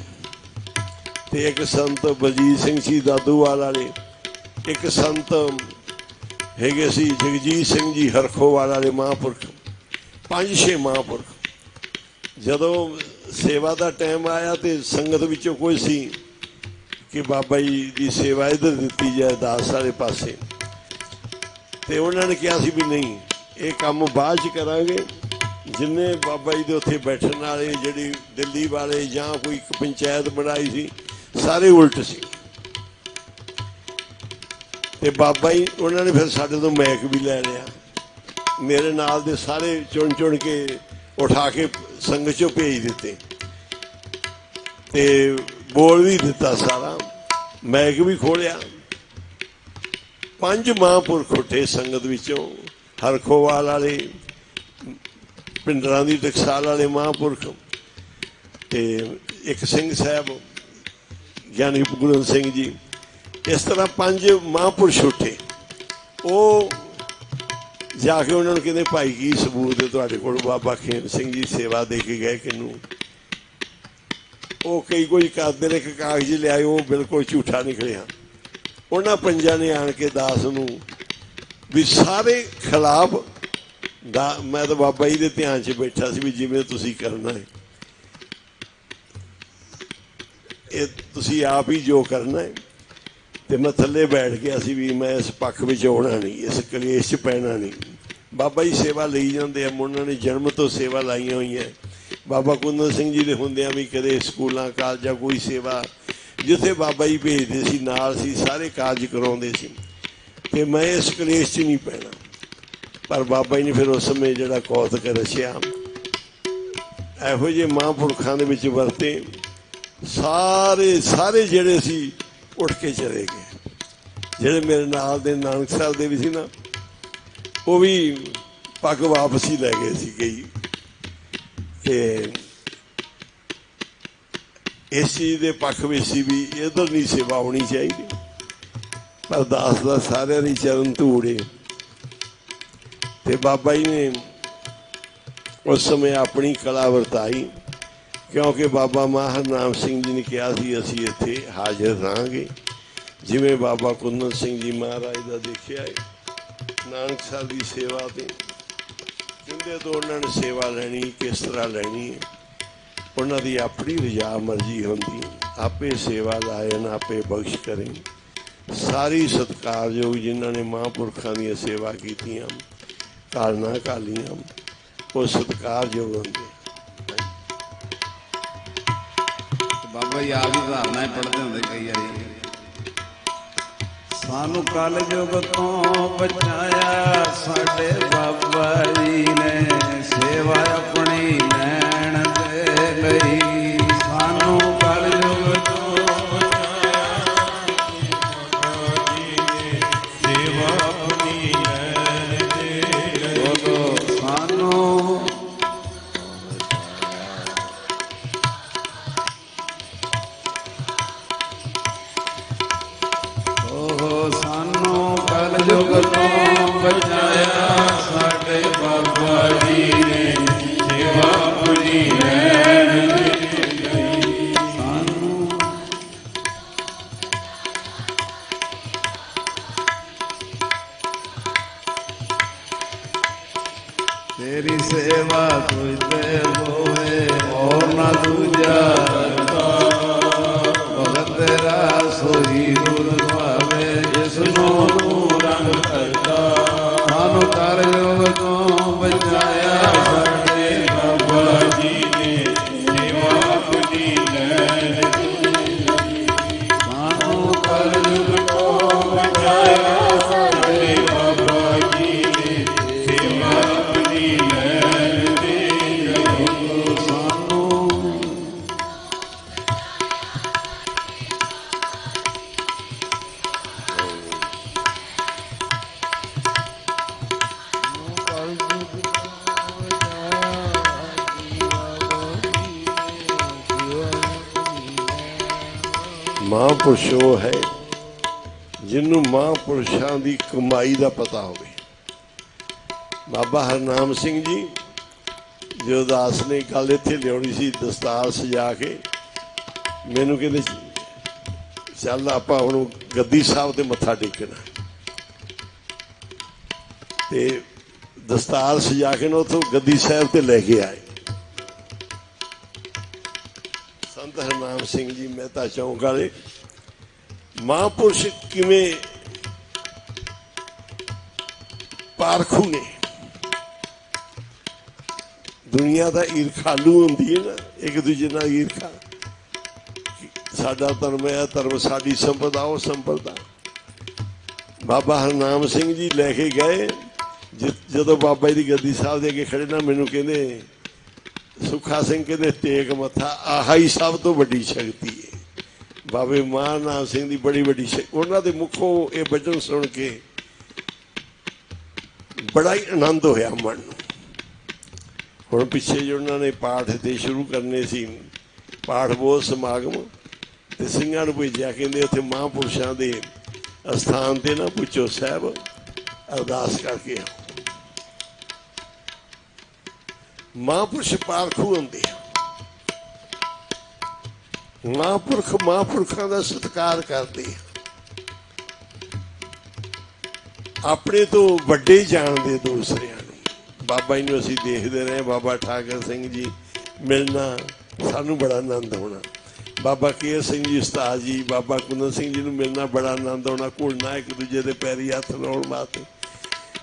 ਤੇ ਇੱਕ ਸੰਤ ਬਲਜੀਤ ਸਿੰਘ ਸੀ ਦਾਦੂਵਾਲ ਵਾਲੇ, ਇੱਕ ਸੰਤ ਹੈਗੇ ਸੀ ਜਗਜੀਤ ਸਿੰਘ ਜੀ ਹਰਖੋਵਾਲ ਵਾਲੇ ਮਹਾਂਪੁਰਖ, 5-6 ਮਹਾਂਪੁਰਖ। ਜਦੋਂ ਸੇਵਾ ਦਾ ਟਾਈਮ ਆਇਆ ਤੇ ਸੰਗਤ ਵਿੱਚੋਂ ਕੋਈ ਸੀ ਕਿ ਬਾਬਾ ਜੀ ਦੀ ਸੇਵਾ ਇੱਧਰ ਦਿੱਤੀ ਜਾਏ ਦਾਸ ਵਾਲੇ ਪਾਸੇ, ਤੇ ਉਹਨਾਂ ਨੇ ਕਿਹਾ ਸੀ ਵੀ ਨਹੀਂ ਇਹ ਕੰਮ ਬਾਅਦ 'ਚ ਕਰਾਂਗੇ। ਜਿੰਨੇ ਬਾਬਾ ਜੀ ਦੇ ਉੱਥੇ ਬੈਠਣ ਵਾਲੇ ਜਿਹੜੀ ਦਿੱਲੀ ਵਾਲੇ ਜਾਂ ਕੋਈ ਇੱਕ ਪੰਚਾਇਤ ਬਣਾਈ ਸੀ ਸਾਰੇ ਉਲਟ ਸੀ। ਤੇ ਬਾਬਾ ਜੀ ਉਹਨਾਂ ਨੇ ਫਿਰ ਸਾਡੇ ਤੋਂ ਮੈਕ ਵੀ ਲੈ ਲਿਆ, ਮੇਰੇ ਨਾਲ ਦੇ ਸਾਰੇ ਚੁਣ ਚੁਣ ਕੇ ਉਠਾ ਕੇ ਸੰਗਤ 'ਚੋਂ ਭੇਜ ਦਿੱਤੇ ਤੇ ਬੋਲ ਵੀ ਦਿੱਤਾ ਸਾਰਾ, ਮੈਕ ਵੀ ਖੋਲਿਆ। 5 ਮਹਾਂਪੁਰਖ ਉੱਠੇ ਸੰਗਤ ਵਿੱਚੋਂ, ਹਰਖੋਵਾਲ ਵਾਲੇ, ਪਿੰਡਰਾਂ ਦੀ ਟਕਸਾਲ ਵਾਲੇ ਮਹਾਂਪੁਰਖ ਤੇ ਇੱਕ ਸਿੰਘ ਸਾਹਿਬ ਗਿਆਨੀ ਗੁਰੂ ਸਿੰਘ ਜੀ, ਇਸ ਤਰ੍ਹਾਂ 5 ਮਹਾਂਪੁਰਸ਼ ਉੱਠੇ। ਉਹ ਜਾ ਕੇ ਉਹਨਾਂ ਨੂੰ ਕਹਿੰਦੇ ਭਾਈ ਕੀ ਸਬੂਤ ਹੈ ਤੁਹਾਡੇ ਕੋਲ ਬਾਬਾ ਖੇਮ ਸਿੰਘ ਜੀ ਸੇਵਾ ਦੇ ਕੇ ਗਏ ਕਿਹਨੂੰ? ਉਹ ਕਈ ਕੋਈ ਕਰਦੇ ਨੇ ਕਿ ਕਾਗਜ਼ ਲਿਆਏ, ਉਹ ਬਿਲਕੁਲ ਝੂਠਾ ਨਿਕਲਿਆ। ਉਹਨਾਂ 5 ਨੇ ਆਣ ਕੇ ਦਾਸ ਨੂੰ ਵੀ ਸਾਰੇ ਖਿਲਾਫ ਦਾ, ਮੈਂ ਤਾਂ ਬਾਬਾ ਜੀ ਦੇ ਧਿਆਨ 'ਚ ਬੈਠਾ ਸੀ ਵੀ ਜਿਵੇਂ ਤੁਸੀਂ ਕਰਨਾ ਹੈ ਇਹ ਤੁਸੀਂ ਆਪ ਹੀ ਜੋ ਕਰਨਾ ਹੈ। ਤੇ ਮੈਂ ਥੱਲੇ ਬੈਠ ਗਿਆ ਸੀ ਵੀ ਮੈਂ ਇਸ ਪੱਖ ਵਿੱਚ ਆਉਣਾ ਨਹੀਂ, ਇਸ ਕਲੇਸ਼ 'ਚ ਪੈਣਾ ਨਹੀਂ। ਬਾਬਾ ਜੀ ਸੇਵਾ ਲਈ ਜਾਂਦੇ ਆ, ਉਹਨਾਂ ਨੇ ਜਨਮ ਤੋਂ ਸੇਵਾ ਲਾਈਆਂ ਹੋਈਆਂ। ਬਾਬਾ ਕੁੰਦਨ ਸਿੰਘ ਜੀ ਦੇ ਹੁੰਦਿਆਂ ਵੀ ਕਦੇ ਸਕੂਲਾਂ ਕਾਲਜਾਂ ਕੋਈ ਸੇਵਾ ਜਿੱਥੇ ਬਾਬਾ ਜੀ ਭੇਜਦੇ ਸੀ ਨਾਲ ਸੀ, ਸਾਰੇ ਕਾਰਜ ਕਰਾਉਂਦੇ ਸੀ ਤੇ ਮੈਂ ਇਸ ਕਲੇਸ਼ 'ਚ ਨਹੀਂ ਪੈਣਾ। ਪਰ ਬਾਬਾ ਜੀ ਨੇ ਫਿਰ ਉਸ ਸਮੇਂ ਜਿਹੜਾ ਕੌਤਕ ਰਚਿਆ, ਇਹੋ ਜਿਹੇ ਮਹਾਂਪੁਰਖਾਂ ਦੇ ਵਿੱਚ ਵਰਤੇ, ਸਾਰੇ ਜਿਹੜੇ ਸੀ ਉੱਠ ਕੇ ਚਲੇ ਗਏ। ਜਿਹੜੇ ਮੇਰੇ ਨਾਲ ਦੇ ਨਾਨਕਸਰ ਦੇ ਵੀ ਸੀ ਨਾ ਉਹ ਵੀ ਪੱਗ ਵਾਪਸ ਹੀ ਲੈ ਗਏ ਸੀ ਕਈ। ਤੇ ਇਸ ਚੀਜ਼ ਦੇ ਪੱਖ ਵਿੱਚ ਸੀ ਵੀ ਇੱਧਰ ਨਹੀਂ ਸੇਵਾ ਹੋਣੀ ਚਾਹੀਦੀ, ਪਰ ਦਾਸ ਦਾ ਸਾਰਿਆਂ ਦੀ ਚਰਨ ਧੂੜੇ। ਤੇ ਬਾਬਾ ਜੀ ਨੇ ਉਸ ਸਮੇਂ ਆਪਣੀ ਕਲਾ ਵਰਤਾਈ, ਕਿਉਂਕਿ ਬਾਬਾ ਹਰਨਾਮ ਸਿੰਘ ਜੀ ਨੇ ਕਿਹਾ ਸੀ ਅਸੀਂ ਇੱਥੇ ਹਾਜ਼ਰ ਰਹਾਂਗੇ। ਜਿਵੇਂ ਬਾਬਾ ਕੁੰਦਨ ਸਿੰਘ ਜੀ ਮਹਾਰਾਜ ਦਾ ਦੇਖਿਆ ਹੈ ਨਾਨਕਸਰ ਦੀ ਸੇਵਾ ਤੇ ਕਹਿੰਦੇ ਤੋਂ ਉਹਨਾਂ ਨੇ ਸੇਵਾ ਲੈਣੀ ਕਿਸ ਤਰ੍ਹਾਂ ਲੈਣੀ ਹੈ, ਉਹਨਾਂ ਦੀ ਆਪਣੀ ਰਜਾ ਮਰਜ਼ੀ ਹੁੰਦੀ, ਆਪੇ ਸੇਵਾ ਲਾਇਨ ਆਪੇ ਬਖਸ਼ ਕਰੇ। ਸਾਰੀ ਸਤਿਕਾਰਯੋਗ ਜਿਨ੍ਹਾਂ ਨੇ ਮਹਾਂਪੁਰਖਾਂ ਦੀਆਂ ਸੇਵਾ ਕੀਤੀਆਂ ਕਾਲਨਾ ਕਾਲੀਆਂ ਉਹ ਸਤਿਕਾਰਯੋਗ ਹੁੰਦੇ। ਬਾਬਾ ਜੀ ਆਪ ਹੀ ਧਾਰਨਾ ਪੜ੍ਹਦੇ ਹੁੰਦੇ ਕਈ ਵਾਰੀ, ਸਾਨੂੰ ਕਲ ਯੁਗ ਤੋਂ ਬਚਾਇਆ ਸਾਡੇ ਬਾਬਾ ਜੀ ਨੇ, ਸੇਵਾ ਆਪਣੀ ਲੈਣ ਦੇ ਲਈ। ਸਾਨੂੰ ਕਲ ਯੁਗ ਤੋਂ ਬਚਾਇਆ ਬਾਬਾ ਜੀ ਨੇ, ਸੇਵਾ ਆਪਣੀ ਲੈਣ ਦੇ ਲਈ। ਸਾਨੂੰ ਸਾਨੂੰ ਕਲ ਯੁਗ ਤੋਂ ਬਚਾਇਆ ਸਾਡੇ ਬਾਬਾ ਜੀ ਨੇ, ਸੇਵਾ ਆਪਣੀ ਲੈਣ ਦੇ ਲਈ। ਸਾਨੂੰ ਤੇਰੀ ਸੇਵਾ ਤੋਂ ਤੇ ਹੋਏ ਹੋਰ ਨਾ ਦੂਜਾ ਭਗਤ ਤੇਰਾ ਸੋਈ ਗੁਰ ਭਾਵੇ ਜਿਸ ਨੂੰ ਰੰਗ ਕਰਦਾ ਸਾਨੂੰ ਕਰ ਜੋਗ ਤੋਂ ਬਚਾਇਆ ਸਾਡੇ ਬਾਬਾ ਜੀ ਨੇ ਸੇਵਾ ਆਪਣੀ ਲੈਣ ਸਾਨੂੰ ਕਰ ਜੋਗ ਤੋਂ ਬਚਾਇਆ ਸਾਡੇ ਬਾਬਾ ਜੀ ਨੇ ਸੇਵਾ ਆਪਣੀ ਲੈਣ ਦੇ ਸਾਨੂੰ ਮਹਾਂਪੁਰਸ਼ ਉਹ ਹੈ ਜਿਹਨੂੰ ਮਹਾਂਪੁਰਸ਼ਾਂ ਦੀ ਕਮਾਈ ਦਾ ਪਤਾ ਹੋਵੇ। ਬਾਬਾ ਹਰਨਾਮ ਸਿੰਘ ਜੀ ਜੋ ਦਾਸ ਨੇ ਕੱਲ ਇੱਥੇ ਲਿਆਉਣੀ ਸੀ ਦਸਤਾਰ ਸਜਾ ਕੇ, ਮੈਨੂੰ ਕਹਿੰਦੇ ਚੱਲ ਆਪਾਂ ਹੁਣ ਗੱਦੀ ਸਾਹਿਬ ਤੇ ਮੱਥਾ ਟੇਕਣਾ, ਤੇ ਦਸਤਾਰ ਸਜਾ ਕੇ ਨਾ ਉੱਥੋਂ ਗੱਦੀ ਸਾਹਿਬ ਤੇ ਲੈ ਕੇ ਆਏ। ਸੰਤ ਹਰਨਾਮ ਸਿੰਘ ਜੀ ਮਹਿਤਾ ਚੌਂਕ ਵਾਲੇ ਮਹਾਂਪੁਰਸ਼ ਕਿਵੇਂ ਪਾਰਖੂ ਨੇ। ਦੁਨੀਆ ਦਾ ਈਰਖਾਲੂ ਹੁੰਦੀ ਹੈ ਨਾ, ਇੱਕ ਦੂਜੇ ਨਾਲ ਈਰਖਾ, ਸਾਡਾ ਧਰਮ ਹੈ ਧਰਮ, ਸਾਡੀ ਸੰਪਦਾ ਉਹ ਸੰਪਦਾ। ਬਾਬਾ ਹਰਨਾਮ ਸਿੰਘ ਜੀ ਲੈ ਕੇ ਗਏ, ਜਦੋਂ ਬਾਬਾ ਜੀ ਦੀ ਗੱਦੀ ਸਾਹਿਬ ਦੇ ਅੱਗੇ ਖੜੇ ਨਾ, ਮੈਨੂੰ ਕਹਿੰਦੇ ਸੁੱਖਾ ਸਿੰਘ ਕਹਿੰਦੇ ਟੇਕ ਮੱਥਾ, ਆਹ ਹੀ ਸਭ ਤੋਂ ਵੱਡੀ ਸ਼ਕਤੀ ਹੈ। ਬਾਬੇ ਮਹਾਨਾਮ ਸਿੰਘ ਦੀ ਬੜੀ ਵੱਡੀ ਉਹਨਾਂ ਦੇ ਮੁਖੋਂ ਇਹ ਵਚਨ ਸੁਣ ਕੇ ਬੜਾ ਹੀ ਆਨੰਦ ਹੋਇਆ ਮਨ ਨੂੰ। ਹੁਣ ਪਿੱਛੇ ਜੋ ਉਹਨਾਂ ਨੇ ਪਾਠ ਇੱਥੇ ਸ਼ੁਰੂ ਕਰਨੇ ਸੀ, ਪਾਠ ਬੋਧ ਸਮਾਗਮ, ਤੇ ਸਿੰਘਾਂ ਨੂੰ ਭੇਜਿਆ, ਕਹਿੰਦੇ ਉੱਥੇ ਮਹਾਂਪੁਰਸ਼ਾਂ ਦੇ ਅਸਥਾਨ ਤੇ ਨਾ ਪੁੱਛੋ ਸਾਹਿਬ ਅਰਦਾਸ ਕਰਕੇ ਆਓ। ਮਹਾਂਪੁਰਸ਼ ਪਾਰਖੂ ਹੁੰਦੇ ਆ, ਮਹਾਂਪੁਰਖ ਮਹਾਂਪੁਰਖਾਂ ਦਾ ਸਤਿਕਾਰ ਕਰਦੇ ਆ, ਆਪਣੇ ਤੋਂ ਵੱਡੇ ਜਾਣਦੇ ਦੂਸਰਿਆਂ ਨੂੰ। ਬਾਬਾ ਜੀ ਨੂੰ ਅਸੀਂ ਦੇਖਦੇ ਰਹੇ, ਬਾਬਾ ਠਾਕਰ ਸਿੰਘ ਜੀ ਮਿਲਣਾ ਸਾਨੂੰ ਬੜਾ ਆਨੰਦ ਹੋਣਾ, ਬਾਬਾ ਕੇਰ ਸਿੰਘ ਜੀ ਉਸਤਾਦ ਜੀ, ਬਾਬਾ ਕੁੰਦਨ ਸਿੰਘ ਜੀ ਨੂੰ ਮਿਲਣਾ ਬੜਾ ਆਨੰਦ ਆਉਣਾ, ਘੁਲਣਾ ਇੱਕ ਦੂਜੇ ਦੇ ਪੈਰੀ ਹੱਥ ਲਾਉਣ ਵਾਸਤੇ।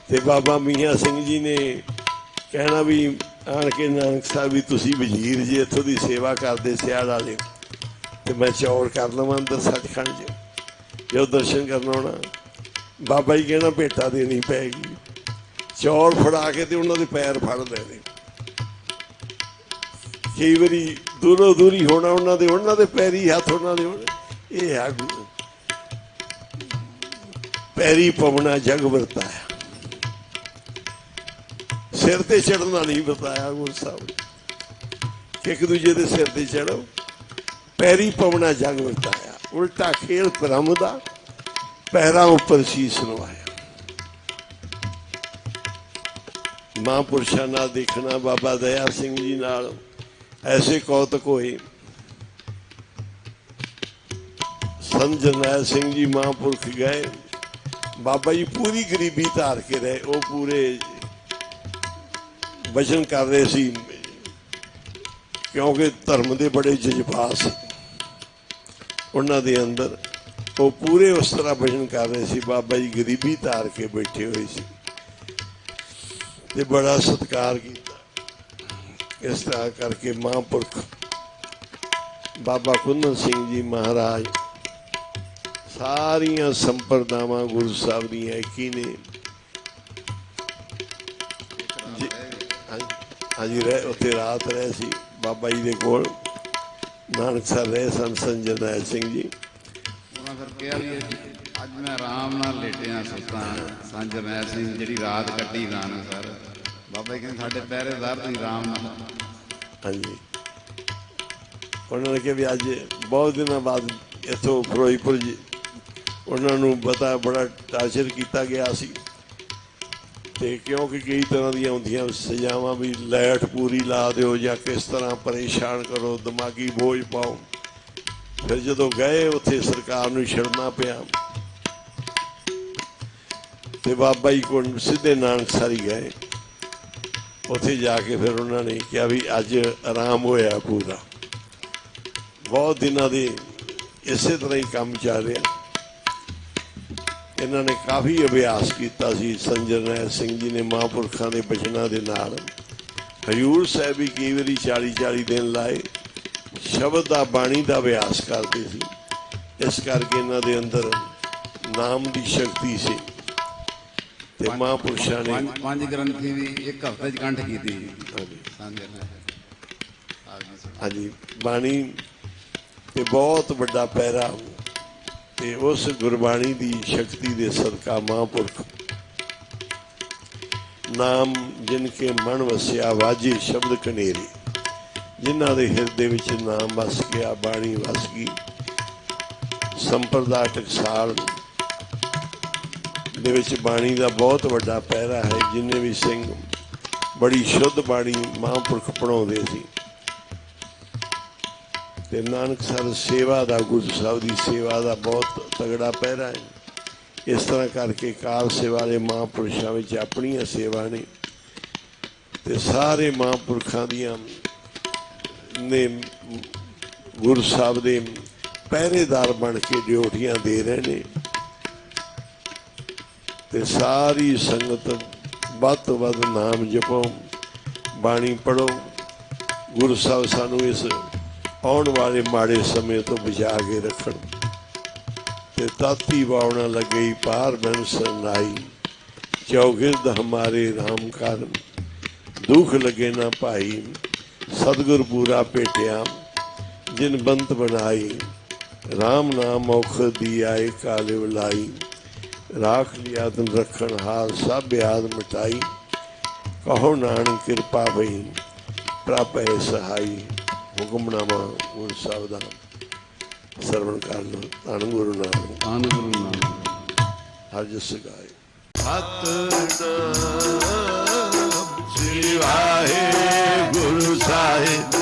ਤੇ ਬਾਬਾ ਮੀਆਂ ਸਿੰਘ ਜੀ ਨੇ ਕਹਿਣਾ ਵੀ ਆਣ ਕੇ ਨਾਨਕ ਸਾਹਿਬ ਵੀ ਤੁਸੀਂ ਵਜ਼ੀਰ ਜੀ ਇੱਥੋਂ ਦੀ ਸੇਵਾ ਕਰਦੇ ਸਿਆੜ ਵਾਲੇ, ਤੇ ਮੈਂ ਚੌੜ ਕਰ ਲਵਾਂ ਅੰਦਰ ਸੱਚਖੰਡ 'ਚ। ਜਦੋਂ ਦਰਸ਼ਨ ਕਰਨ ਆਉਣਾ, ਬਾਬਾ ਜੀ ਕਹਿਣਾ ਭੇਟਾ ਦੇਣੀ ਪਏਗੀ, ਚੌੜ ਫੜਾ ਕੇ ਤੇ ਉਹਨਾਂ ਦੇ ਪੈਰ ਫੜ ਲੈਣੇ। ਕਈ ਵਾਰੀ ਦੂਰੋਂ ਦੂਰੀ ਹੋਣਾ, ਉਹਨਾਂ ਦੇ ਪੈਰੀ ਹੱਥ ਉਹਨਾਂ ਦੇ ਹੋਣੇ। ਇਹ ਆ ਗੁਰੂ ਪੈਰੀ ਪਵਣਾ ਜਗ ਵਰਤਾਇਆ, ਸਿਰ ਤੇ ਚੜ੍ਹਨਾ ਨਹੀਂ ਬਤਾਇਆ ਗੁਰੂ ਸਾਹਿਬ ਕਿ ਇੱਕ ਦੂਜੇ ਦੇ ਸਿਰ ਤੇ ਚੜ੍ਹੋ, ਪੈਰੀ ਪਵਣਾ ਜਗ ਵਰਤਾਇਆ। ਉਲਟਾ ਖੇਲ ਭਰਮ ਦਾ, ਪੈਰਾਂ ਉੱਪਰ ਸੀਸ ਨਵਾਇਆ। ਮਹਾਂਪੁਰਸ਼ਾਂ ਨਾਲ ਦੇਖਣਾ, ਬਾਬਾ ਦਇਆ ਸਿੰਘ ਜੀ ਨਾਲ ਐਸੇ ਕੌਤਕ ਹੋਏ। ਸੰਤ ਜਰਨੈਲ ਸਿੰਘ ਜੀ ਮਹਾਂਪੁਰਖ ਗਏ, ਬਾਬਾ ਜੀ ਪੂਰੀ ਗਰੀਬੀ ਧਾਰ ਕੇ ਰਹੇ। ਉਹ ਪੂਰੇ ਵਚਨ ਕਰ ਰਹੇ ਸੀ, ਕਿਉਂਕਿ ਧਰਮ ਦੇ ਬੜੇ ਜਜ਼ਬਾਤ ਸੀ ਉਹਨਾਂ ਦੇ ਅੰਦਰ। ਉਹ ਪੂਰੇ ਉਸ ਤਰ੍ਹਾਂ ਵਚਨ ਕਰ ਰਹੇ ਸੀ, ਬਾਬਾ ਜੀ ਗਰੀਬੀ ਧਾਰ ਕੇ ਬੈਠੇ ਹੋਏ ਸੀ ਤੇ ਬੜਾ ਸਤਿਕਾਰ ਕੀਤਾ। ਇਸ ਤਰ੍ਹਾਂ ਕਰਕੇ ਮਹਾਂਪੁਰਖ ਬਾਬਾ ਕੁੰਦਨ ਸਿੰਘ ਜੀ ਮਹਾਰਾਜ ਸਾਰੀਆਂ ਸੰਪਰਦਾਵਾਂ ਗੁਰੂ ਸਾਹਿਬ ਦੀਆਂ ਇੱਕ ਹੀ ਨੇ। ਹਾਂਜੀ ਰਹੇ ਉੱਥੇ ਰਾਤ ਰਹੇ ਸੀ ਬਾਬਾ ਜੀ ਦੇ ਕੋਲ, ਨਾਨਕਸਰ ਰਹੇ ਸਨ ਸੰਤ ਜਰਨੈਲ ਸਿੰਘ ਜੀ। ਉਹਨਾਂ ਫਿਰ ਕਿਹਾ ਵੀ ਅੱਜ ਮੈਂ ਆਰਾਮ ਨਾਲ ਲੇਟਿਆ ਸੁੱਤਾ। ਸੰਤ ਜਰਨੈਲ ਸਿੰਘ ਜਿਹੜੀ ਰਾਤ ਕੱਟੀ ਨਾਨਕਸਰ, ਬਾਬਾ ਜੀ ਕਹਿੰਦੇ ਸਾਡੇ ਪਹਿਰੇਦਾਰ ਤੁਸੀਂ ਆਰਾਮ ਨਾਲ। ਹਾਂਜੀ, ਉਹਨਾਂ ਨੇ ਕਿਹਾ ਵੀ ਅੱਜ ਬਹੁਤ ਦਿਨਾਂ ਬਾਅਦ ਇੱਥੋਂ ਫਿਰੋਜ਼ਪੁਰ ਜੀ ਉਹਨਾਂ ਨੂੰ ਪਤਾ ਬੜਾ ਟਾਰਚਰ ਕੀਤਾ ਗਿਆ ਸੀ, ਤੇ ਕਿਉਂਕਿ ਕਈ ਤਰ੍ਹਾਂ ਦੀਆਂ ਹੁੰਦੀਆਂ ਸਜ਼ਾਵਾਂ ਵੀ ਲਾਈਟ ਪੂਰੀ ਲਾ ਦਿਓ ਜਾਂ ਕਿਸ ਤਰ੍ਹਾਂ ਪਰੇਸ਼ਾਨ ਕਰੋ, ਦਿਮਾਗੀ ਬੋਝ ਪਾਓ। ਫਿਰ ਜਦੋਂ ਗਏ ਉੱਥੇ ਸਰਕਾਰ ਨੂੰ ਛੱਡਣਾ ਪਿਆ ਤੇ ਬਾਬਾ ਜੀ ਕੋਲ ਸਿੱਧੇ ਨਾਨਕਸਰ ਹੀ ਗਏ ਉੱਥੇ ਜਾ ਕੇ ਫਿਰ ਉਹਨਾਂ ਨੇ ਕਿਹਾ ਵੀ ਅੱਜ ਆਰਾਮ ਹੋਇਆ ਪੂਰਾ। ਬਹੁਤ ਦਿਨਾਂ ਦੇ ਇਸੇ ਤਰ੍ਹਾਂ ਹੀ ਕੰਮ ਚੱਲ ਰਿਹਾ। ਇਹਨਾਂ ਨੇ ਕਾਫੀ ਅਭਿਆਸ ਕੀਤਾ ਸੀ। ਸੰਜਰਨੈਲ ਸਿੰਘ ਜੀ ਨੇ ਮਹਾਂਪੁਰਖਾਂ ਦੇ ਬਚਨਾਂ ਦੇ ਨਾਲ ਹਜ਼ੂਰ ਸਾਹਿਬ ਵੀ ਕਈ ਵਾਰੀ 40-40 ਦਿਨ ਲਾਏ, ਸ਼ਬਦ ਦਾ ਬਾਣੀ ਦਾ ਅਭਿਆਸ ਕਰਦੇ ਸੀ। ਇਸ ਕਰਕੇ ਇਹਨਾਂ ਦੇ ਅੰਦਰ ਨਾਮ ਦੀ ਸ਼ਕਤੀ ਸੀ ਤੇ ਮਹਾਂਪੁਰਸ਼ਾਂ ਨੇ ਪੰਜ ਗ੍ਰੰਥੀ ਵੀ ਇੱਕ ਹਫ਼ਤੇ 'ਚ ਕੰਠ ਕੀਤੀ। ਹਾਂਜੀ, ਬਾਣੀ ਤੇ ਬਹੁਤ ਵੱਡਾ ਪੈਰਾ ਤੇ ਉਸ ਗੁਰਬਾਣੀ ਦੀ ਸ਼ਕਤੀ ਦੇ ਸਦਕਾ ਮਹਾਂਪੁਰਖ ਨਾਮ ਜਿਨ ਕੇ ਮਨ ਵਸਿਆ ਵਾਜੇ ਸ਼ਬਦ ਕਨੇਰੇ, ਜਿਨ੍ਹਾਂ ਦੇ ਹਿਰਦੇ ਵਿੱਚ ਨਾਮ ਵਸ ਗਿਆ, ਬਾਣੀ ਵਸ ਗਈ। ਸੰਪਰਦਾ ਟਕਸਾਲ ਦੇ ਵਿੱਚ ਬਾਣੀ ਦਾ ਬਹੁਤ ਵੱਡਾ ਪਹਿਰਾ ਹੈ। ਜਿੰਨੇ ਵੀ ਸਿੰਘ ਬੜੀ ਸ਼ੁੱਧ ਬਾਣੀ ਮਹਾਂਪੁਰਖ ਪੜ੍ਹਾਉਂਦੇ ਸੀ ਤੇ ਨਾਨਕਸਰ ਸੇਵਾ ਦਾ, ਗੁਰੂ ਸਾਹਿਬ ਦੀ ਸੇਵਾ ਦਾ ਬਹੁਤ ਤਗੜਾ ਪਹਿਰਾ ਹੈ। ਇਸ ਤਰ੍ਹਾਂ ਕਰਕੇ ਕਾਲ ਸੇਵਾ ਵਾਲੇ ਮਹਾਂਪੁਰਸ਼ਾਂ ਵਿੱਚ ਆਪਣੀਆਂ ਸੇਵਾ ਨੇ ਤੇ ਸਾਰੇ ਮਹਾਂਪੁਰਖਾਂ ਦੀਆਂ ਨੇ ਗੁਰੂ ਸਾਹਿਬ ਦੇ ਪਹਿਰੇਦਾਰ ਬਣ ਕੇ ਡਿਊਟੀਆਂ ਦੇ ਰਹੇ ਨੇ ਤੇ ਸਾਰੀ ਸੰਗਤ ਵੱਧ ਤੋਂ ਵੱਧ ਨਾਮ ਜਪੋ, ਬਾਣੀ ਪੜੋ। ਗੁਰੂ ਸਾਹਿਬ ਸਾਨੂੰ ਇਸ ਆਉਣ ਵਾਲੇ ਮਾੜੇ ਸਮੇਂ ਤੋਂ ਬਚਾ ਕੇ ਰੱਖਣ ਤੇ ਤਾਤੀ ਬਾਵਣਾ ਲੱਗੇ ਪਾਰ ਬਨ ਸਰਨਾਈ, ਚੌਗਿਰਦ ਹਮਾਰੇ ਰਾਮ ਕਾਰਨ ਦੁੱਖ ਲੱਗੇ ਨਾ ਭਾਈ। ਸਤਿਗੁਰ ਪੂਰਾ ਭੇਟਿਆ ਜਿਨ ਬੰਤ ਬਣਾਈ, ਰਾਮ ਨਾਮ ਔਖਦ ਦੀ ਆਏ ਕਾਲੇ ਵਲਾਈ। ਰਾਖ ਲਿਆ ਤਨ ਰੱਖਣ ਹਾਰ ਸਭ ਯਾਦ ਮਿਟਾਈ, ਕਹੋ ਨਾਨਕ ਕਿਰਪਾ ਭਈ ਪ੍ਰਭ ਹੈ ਸਹਾਈ। ਹੁਕਮਨਾਮਾ ਗੁਰੂ ਸਾਹਿਬ ਦਾ ਸਰਵਣ ਕਰ ਲਓ। ਧੰਨ ਗੁਰੂ ਨਾਨਕ, ਧੰਨ ਗੁਰੂ ਨਾਨਕ। ਹਰਿ ਜਸ ਗਾਏ। ਸਤਿਨਾਮ ਸ੍ਰੀ ਵਾਹਿਗੁਰੂ ਸਾਹਿਬ।